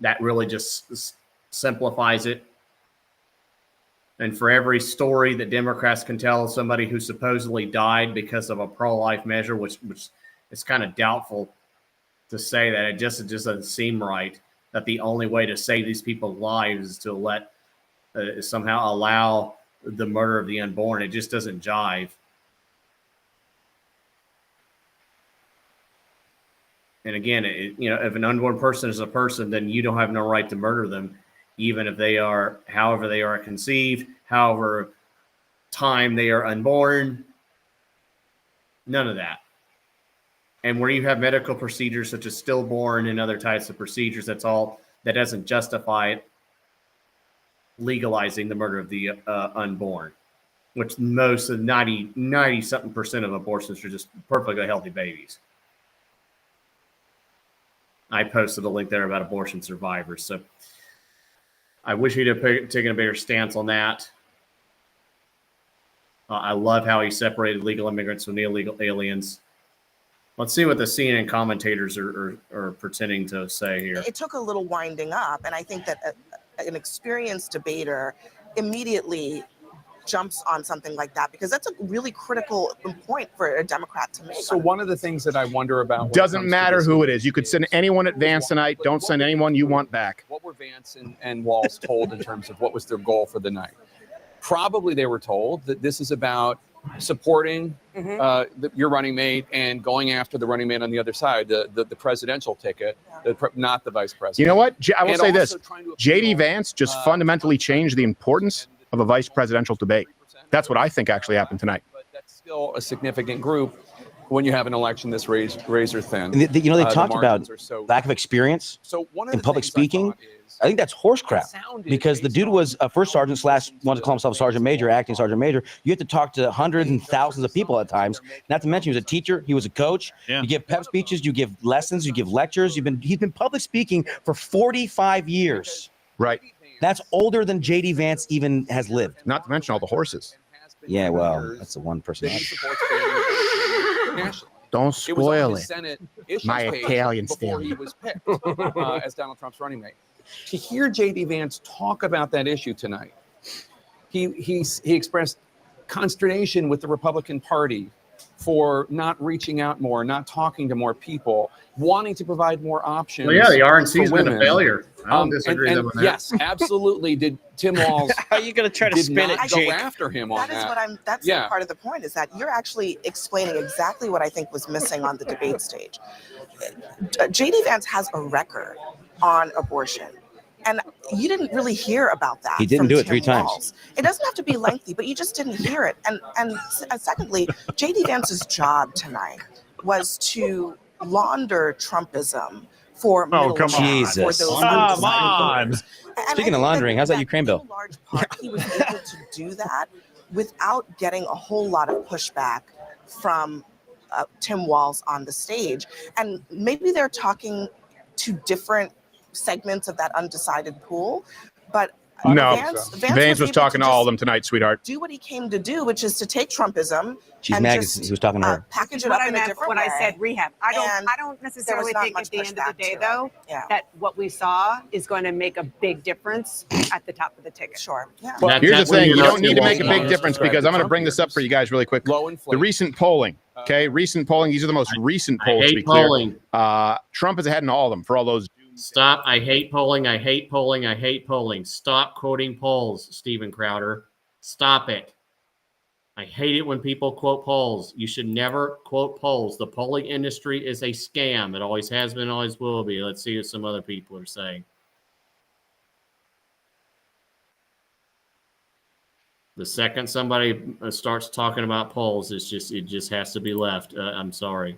That really just simplifies it. And for every story that Democrats can tell of somebody who supposedly died because of a pro-life measure, which is kind of doubtful to say that, it just doesn't seem right that the only way to save these people's lives is to somehow allow the murder of the unborn. It just doesn't jive. And again, if an unborn person is a person, then you don't have no right to murder them, even if they are, however they are conceived, however time they are unborn. None of that. And where you have medical procedures such as stillborn and other types of procedures, that doesn't justify legalizing the murder of the unborn, which most of 90-something% of abortions are just perfectly healthy babies. I posted a link there about abortion survivors. So I wish he'd have taken a bigger stance on that. I love how he separated legal immigrants from illegal aliens. Let's see what the CNN commentators are pretending to say here. It took a little winding up, and I think that an experienced debater immediately jumps on something like that, because that's a really critical point for a Democrat to make. So one of the things that I wonder about doesn't matter who it is. You could send anyone at Vance tonight. Don't send anyone you want back. What were Vance and Walz told in terms of what was their goal for the night? Probably they were told that this is about supporting your running mate and going after the running mate on the other side, the presidential ticket, not the vice president. You know what? I will say this. J.D. Vance just fundamentally changed the importance of a vice presidential debate. That's what I think actually happened tonight. But that's still a significant group. when you have an election this razor thin. And they talked about margins are so lack of experience So one of in the public things I speaking. thought is I think that's horse crap sounded because the dude was a first sergeant / wanted to call himself sergeant major, acting sergeant major. You have to talk to hundreds and thousands of people at times. Not to mention he was a teacher, he was a coach. Yeah. You give pep speeches, you give lessons, you give lectures. He's been public speaking for 45 years. Right. That's older than JD Vance even has lived. Not to mention all the horses. Yeah, well, that's the one person. that he supports banning abortion nationally. Don't It was on spoil his it. Senate issues My page Italian before stallion. he was picked as Donald Trump's running mate. To hear JD Vance talk about that issue tonight, he expressed consternation with the Republican Party for not reaching out more, not talking to more people, wanting to provide more options. Well, yeah, the RNC has for been a women. failure. I don't disagree and with them on that. Yes, absolutely. Did Tim Walz? How are you going to try to did spin not it, go Jake? after him on That is what I'm. That's Yeah. part of the point is that you're actually explaining exactly what I think was missing on the debate stage. JD Vance has a record on abortion. And you didn't really hear about that. He didn't from do it Tim 3 times. Walz. It doesn't have to be lengthy, but you just didn't hear it. And secondly, JD Vance's job tonight was to launder Trumpism for middle come on. America, for Jesus. those Come undecided on. voters. And I Speaking think of laundering, how's that in Ukraine bill? large part, he was able to do that without getting a whole lot of pushback from Tim Walz on the stage. And maybe they're talking to different segments of that undecided pool, but No, Vance was able talking to just all of them tonight, sweetheart. do what he came to do, which is to take Trumpism She's and mad just 'cause he was talking to her. package it What up I in a meant different when way. I said rehab. I And don't necessarily not think much at the end of the pushback day, to it. though, Yeah. that what we saw is going to make a big difference at the top of the ticket. Sure. Yeah. Well, here's the That's when thing. you're You not don't need to seeing make a Walz big on difference describe because the I'm going to Trump bring this up for you guys really quick. Low The inflation. recent polling, okay? Recent polling. These are the most recent I polls, to hate be clear. polling. Trump is ahead in all of them for all those. Stop. I hate polling. I hate polling. I hate polling. Stop quoting polls, Steven Crowder. Stop it. I hate it when people quote polls. You should never quote polls. The polling industry is a scam. It always has been, always will be. Let's see what some other people are saying. The second somebody starts talking about polls, it just has to be left. I'm sorry.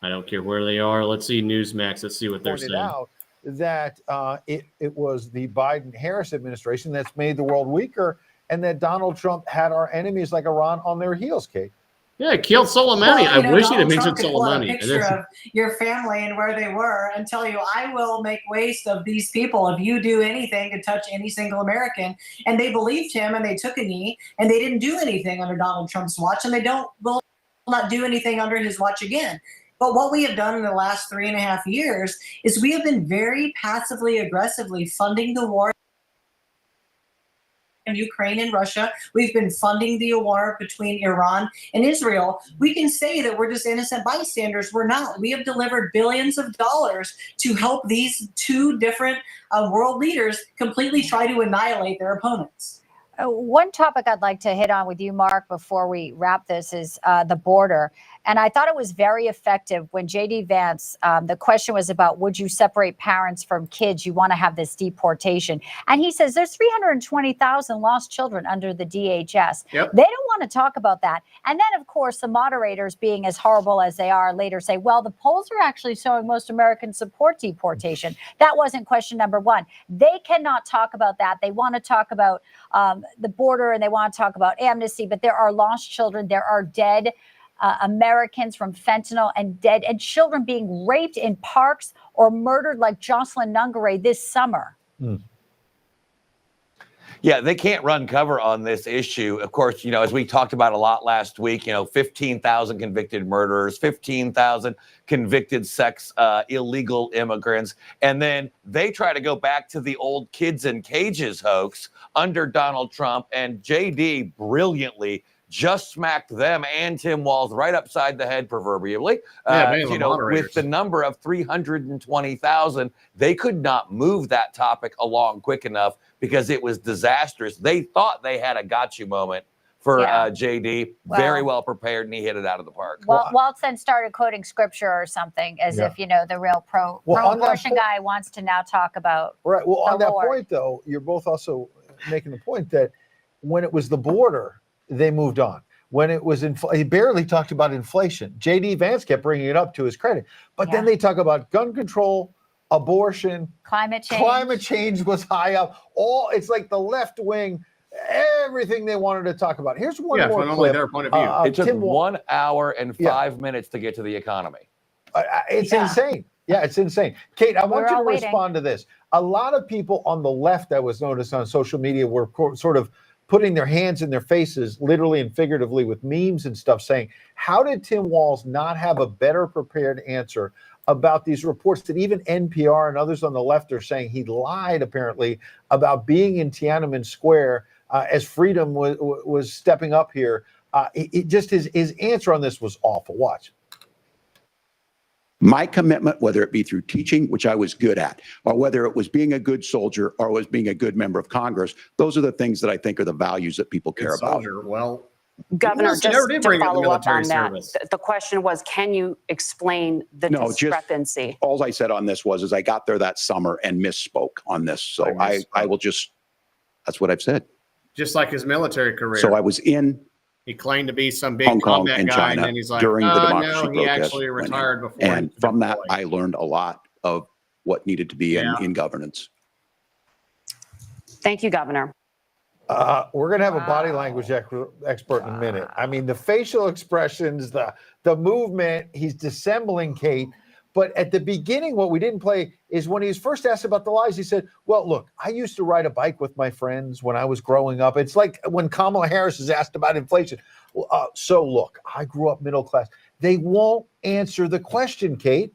I don't care where they are. Let's see Newsmax. Let's see what they're pointed saying. out that it was the Biden-Harris administration that's made the world weaker, and that Donald Trump had our enemies like Iran on their heels, Kate. Yeah, it killed Soleimani. Well, I wish he'd have Donald mentioned Trump could pull out a Soleimani. picture of your family and where they were and tell you, I will make waste of these people if you do anything to touch any single American. And they believed him and they took a knee and they didn't do anything under Donald Trump's watch, and they will not do anything under his watch again. But what we have done in the last 3.5 years is we have been very passively, aggressively funding the war in Ukraine and Russia. We've been funding the war between Iran and Israel. We can say that we're just innocent bystanders. We're not. We have delivered billions of dollars to help these two different world leaders completely try to annihilate their opponents. One topic I'd like to hit on with you, Mark, before we wrap this is the border. And I thought it was very effective when JD Vance, the question was about, would you separate parents from kids? You want to have this deportation. And he says there's 320,000 lost children under the DHS. Yep. They don't want to talk about that. And then, of course, the moderators, being as horrible as they are, later say, well, the polls are actually showing most Americans support deportation. That wasn't question number one. They cannot talk about that. They want to talk about the border, and they want to talk about amnesty, but there are lost children. There are dead Americans from fentanyl, and dead and children being raped in parks or murdered like Jocelyn Nungare this summer. Yeah, they can't run cover on this issue. Of course, you know, as we talked about a lot last week, you know, 15,000 convicted murderers, 15,000 convicted sex illegal immigrants. And then they try to go back to the old kids in cages hoax under Donald Trump, and JD brilliantly just smacked them and Tim Walz right upside the head, proverbially. You know, with the number of 320,000, they could not move that topic along quick enough because it was disastrous. They thought they had a got you moment for JD, very well prepared, and he hit it out of the park. Well, Waltz then started quoting scripture or something, as if, you know, the real pro-abortion guy wants to now talk about Right. Well, the on that Lord. point, though, you're both also making the point that when it was the border, they moved on. When it was he barely talked about inflation. J.D. Vance kept bringing it up to his credit. But then they talk about gun control, abortion, climate change. Climate change was high up. It's like the left wing, everything they wanted to talk about. Here's one more clip. Their point of view. It took 1 hour and 5 minutes to get to the economy. It's insane. Yeah, it's insane. Kate, I want you to respond to this. A lot of people on the left, I was noticed on social media, were sort of putting their hands in their faces, literally and figuratively, with memes and stuff, saying, how did Tim Walz not have a better prepared answer about these reports that even NPR and others on the left are saying he lied, apparently, about being in Tiananmen Square as freedom was stepping up here. His answer on this was awful. Watch. My commitment, whether it be through teaching, which I was good at, or whether it was being a good soldier or was being a good member of Congress, those are the things that I think are the values that people care about. Well, Governor, just to follow up on that, service. the question was, can you explain the discrepancy? All I said on this was I got there that summer and misspoke on this. So I will just, that's what I've said. Just like his military career. So I was in He claimed to be some big Hong Kong combat and guy, China and then he's like, during the democracy no, he protest actually went retired in. before. And from that, I learned a lot of what needed to be in governance. Thank you, Governor. We're going to have a body language expert in a minute. I mean, the facial expressions, the movement, he's dissembling, Kate. But at the beginning, what we didn't play is when he was first asked about the lies, he said, well, look, I used to ride a bike with my friends when I was growing up. It's like when Kamala Harris is asked about inflation. So look, I grew up middle class. They won't answer the question, Kate.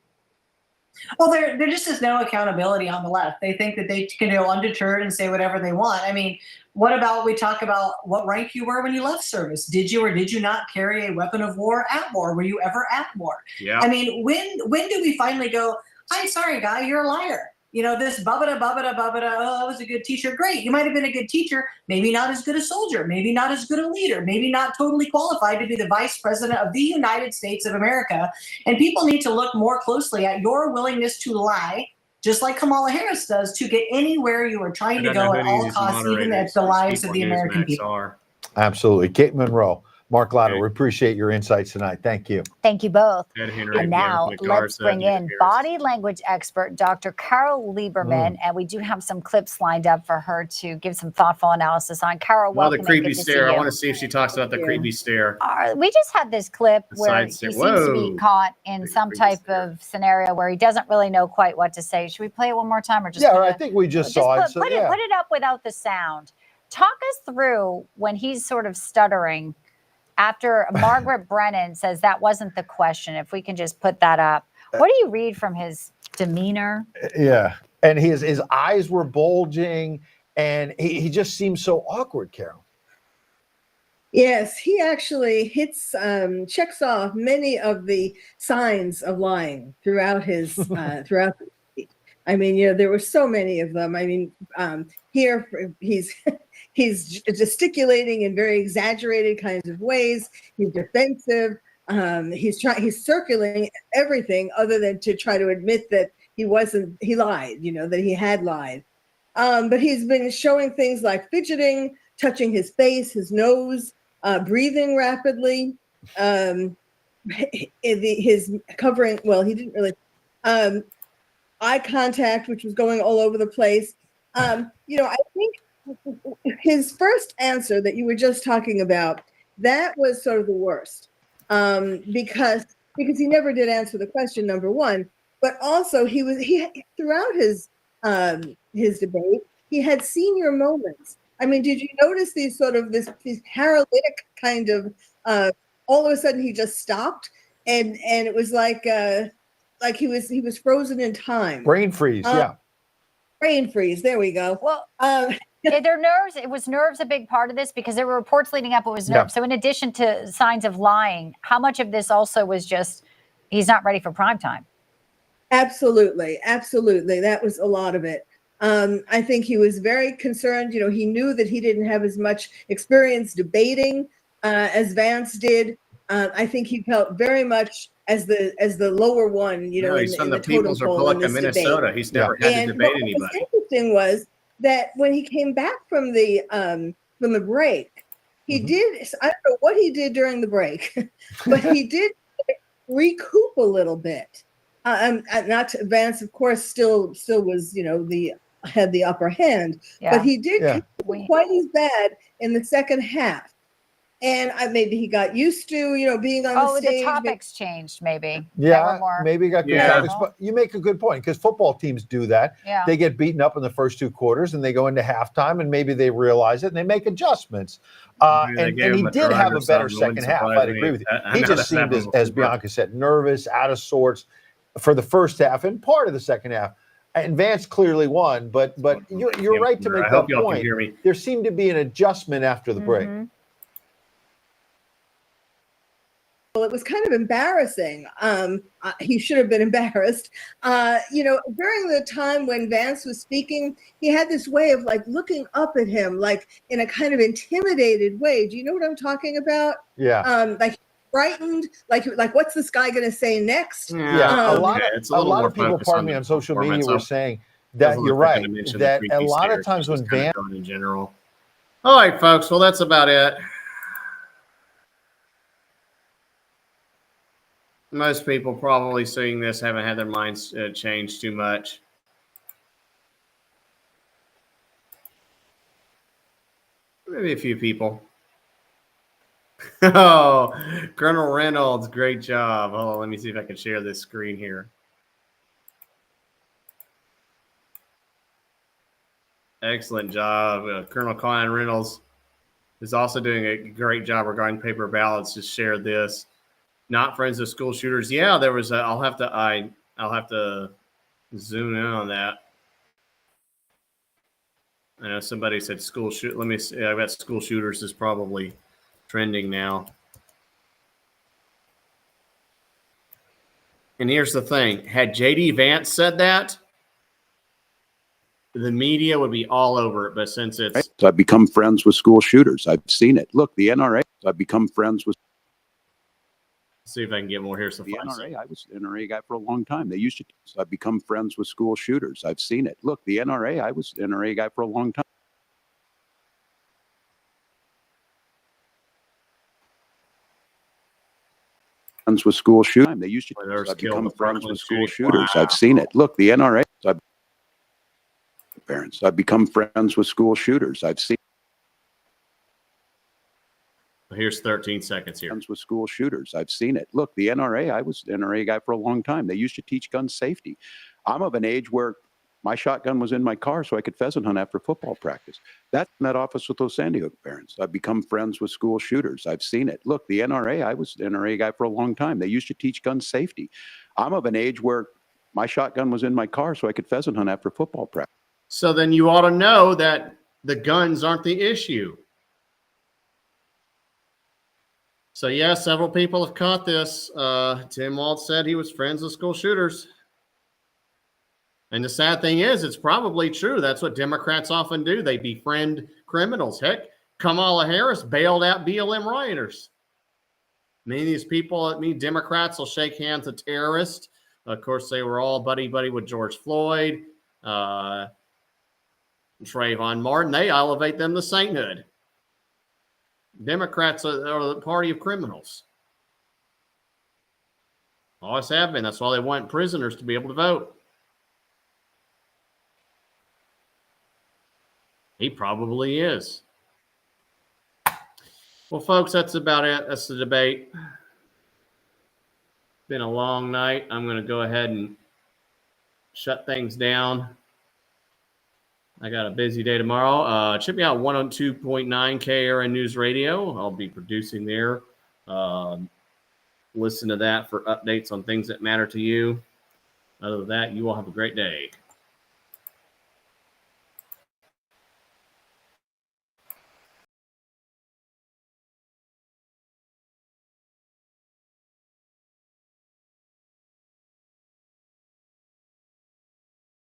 Well, there just is no accountability on the left. They think that they can go undeterred and say whatever they want. I mean, what about we talk about what rank you were when you left service? Did you or did you not carry a weapon of war at war? Were you ever at war? Yeah. I mean, when do we finally go, I'm sorry, guy, you're a liar. You know, this bubbada, oh, I was a good teacher. Great. You might have been a good teacher, maybe not as good a soldier, maybe not as good a leader, maybe not totally qualified to be the vice president of the United States of America. And people need to look more closely at your willingness to lie, just like Kamala Harris does, to get anywhere you are trying to go at all costs, even at the lives of the American people. Absolutely. Kate Monroe, Mark Lauder, we appreciate your insights tonight. Thank you. Thank you both. Henry, and now let's bring in body language expert Dr. Carol Lieberman, and we do have some clips lined up for her to give some thoughtful analysis on. Carol, welcome. The creepy stare. I want to see if she talks about the creepy stare. We just had this clip where he seems to be caught in some type of scenario where he doesn't really know quite what to say. Should we play it one more time, or just? Yeah, I think we just saw it. Put it up without the sound. Talk us through when he's sort of stuttering. After Margaret Brennan says that wasn't the question, if we can just put that up. What do you read from his demeanor? Yeah. And his eyes were bulging and he just seemed so awkward, Carol. Yes, he actually checks off many of the signs of lying throughout his, I mean, you know, there were so many of them. I mean, here he's gesticulating in very exaggerated kinds of ways. He's defensive. He's circling everything other than to try to admit that he lied, you know, that he had lied. But he's been showing things like fidgeting, touching his face, his nose, breathing rapidly, his covering, well, he didn't really, eye contact, which was going all over the place. You know, I think his first answer that you were just talking about, that was sort of the worst, because he never did answer the question, number one, but also he throughout his debate, he had senior moments. I mean, did you notice these paralytic kind of, all of a sudden he just stopped and it was like he was frozen in time. Brain freeze, yeah. Brain freeze, there we go. Well, their nerves, it was nerves a big part of this because there were reports leading up, it was nerves. Yeah. So in addition to signs of lying, how much of this also was just, he's not ready for prime time? Absolutely. That was a lot of it. I think he was very concerned. You know, he knew that he didn't have as much experience debating as Vance did. I think he felt very much as the lower one, you know, he's from the People's Republic of Minnesota. He's never had to debate anybody. What was interesting was that when he came back from the break, He did. I don't know what he did during the break, but he did recoup a little bit. Not Vance, of course, still was, had the upper hand, but he did quite as bad in the second half. And maybe he got used to, being on the stage. The topics changed, maybe. Yeah, maybe got good topics. But you make a good point, because football teams do that. Yeah. They get beaten up in the first 2 quarters, and they go into halftime, and maybe they realize it, and they make adjustments. And he did have a better second half. I'd agree with you. He just seemed, as Bianca said, nervous, out of sorts for the first half and part of the second half. And Vance clearly won, but you're right to make that point. There seemed to be an adjustment after the break. Well, it was kind of embarrassing. He should have been embarrassed. During the time when Vance was speaking, he had this way of looking up at him, in a kind of intimidated way. Do you know what I'm talking about? Yeah. Frightened, like what's this guy going to say next? Yeah. A lot of people, pardon me, on social media were saying that you're right. That a lot of times when Vance, in general. All right, folks. Well, that's about it. Most people probably seeing this haven't had their minds changed too much. Maybe a few people. Oh, Colonel Reynolds, great job. Hold on, let me see if I can share this screen here. Excellent job. Colonel Klein Reynolds is also doing a great job regarding paper ballots. Just shared this. Not friends of school shooters. Yeah, there was. I'll have to zoom in on that. I know somebody said school shoot. Let me see. I bet school shooters is probably trending now. And here's the thing: had JD Vance said that, the media would be all over it. But since it's, I've become friends with school shooters. I've seen it. Look, the NRA. I've become friends with. See if I can get more here. The NRA, I was an NRA guy for a long time. They used to. So I've become friends with school shooters. I've seen it. Look, the NRA, I was an NRA guy for a long time. Friends with school shooters. They used to. I've become friends with school shooters. I've seen it. Look, the NRA. Parents. I've become friends with school shooters. I've seen. Here's 13 seconds here. With school shooters. I've seen it. Look, the NRA, I was an NRA guy for a long time. They used to teach gun safety. I'm of an age where my shotgun was in my car so I could pheasant hunt after football practice. That's in that office with those Sandy Hook parents. I've become friends with school shooters. I've seen it. Look, the NRA, I was an NRA guy for a long time. They used to teach gun safety. I'm of an age where my shotgun was in my car so I could pheasant hunt after football practice. So then you ought to know that the guns aren't the issue. So, yeah, several people have caught this. Tim Walz said he was friends with school shooters. And the sad thing is, it's probably true. That's what Democrats often do. They befriend criminals. Heck, Kamala Harris bailed out BLM rioters. Many of these people, Democrats will shake hands with terrorists. Of course, they were all buddy-buddy with George Floyd, Trayvon Martin. They elevate them to sainthood. Democrats are the party of criminals. Always have been. That's why they want prisoners to be able to vote. He probably is. Well, folks, that's about it. That's the debate. Been a long night. I'm going to go ahead and shut things down. I got a busy day tomorrow. Check me out 102.9 KRN News Radio. I'll be producing there. Listen to that for updates on things that matter to you. Other than that, you all have a great day.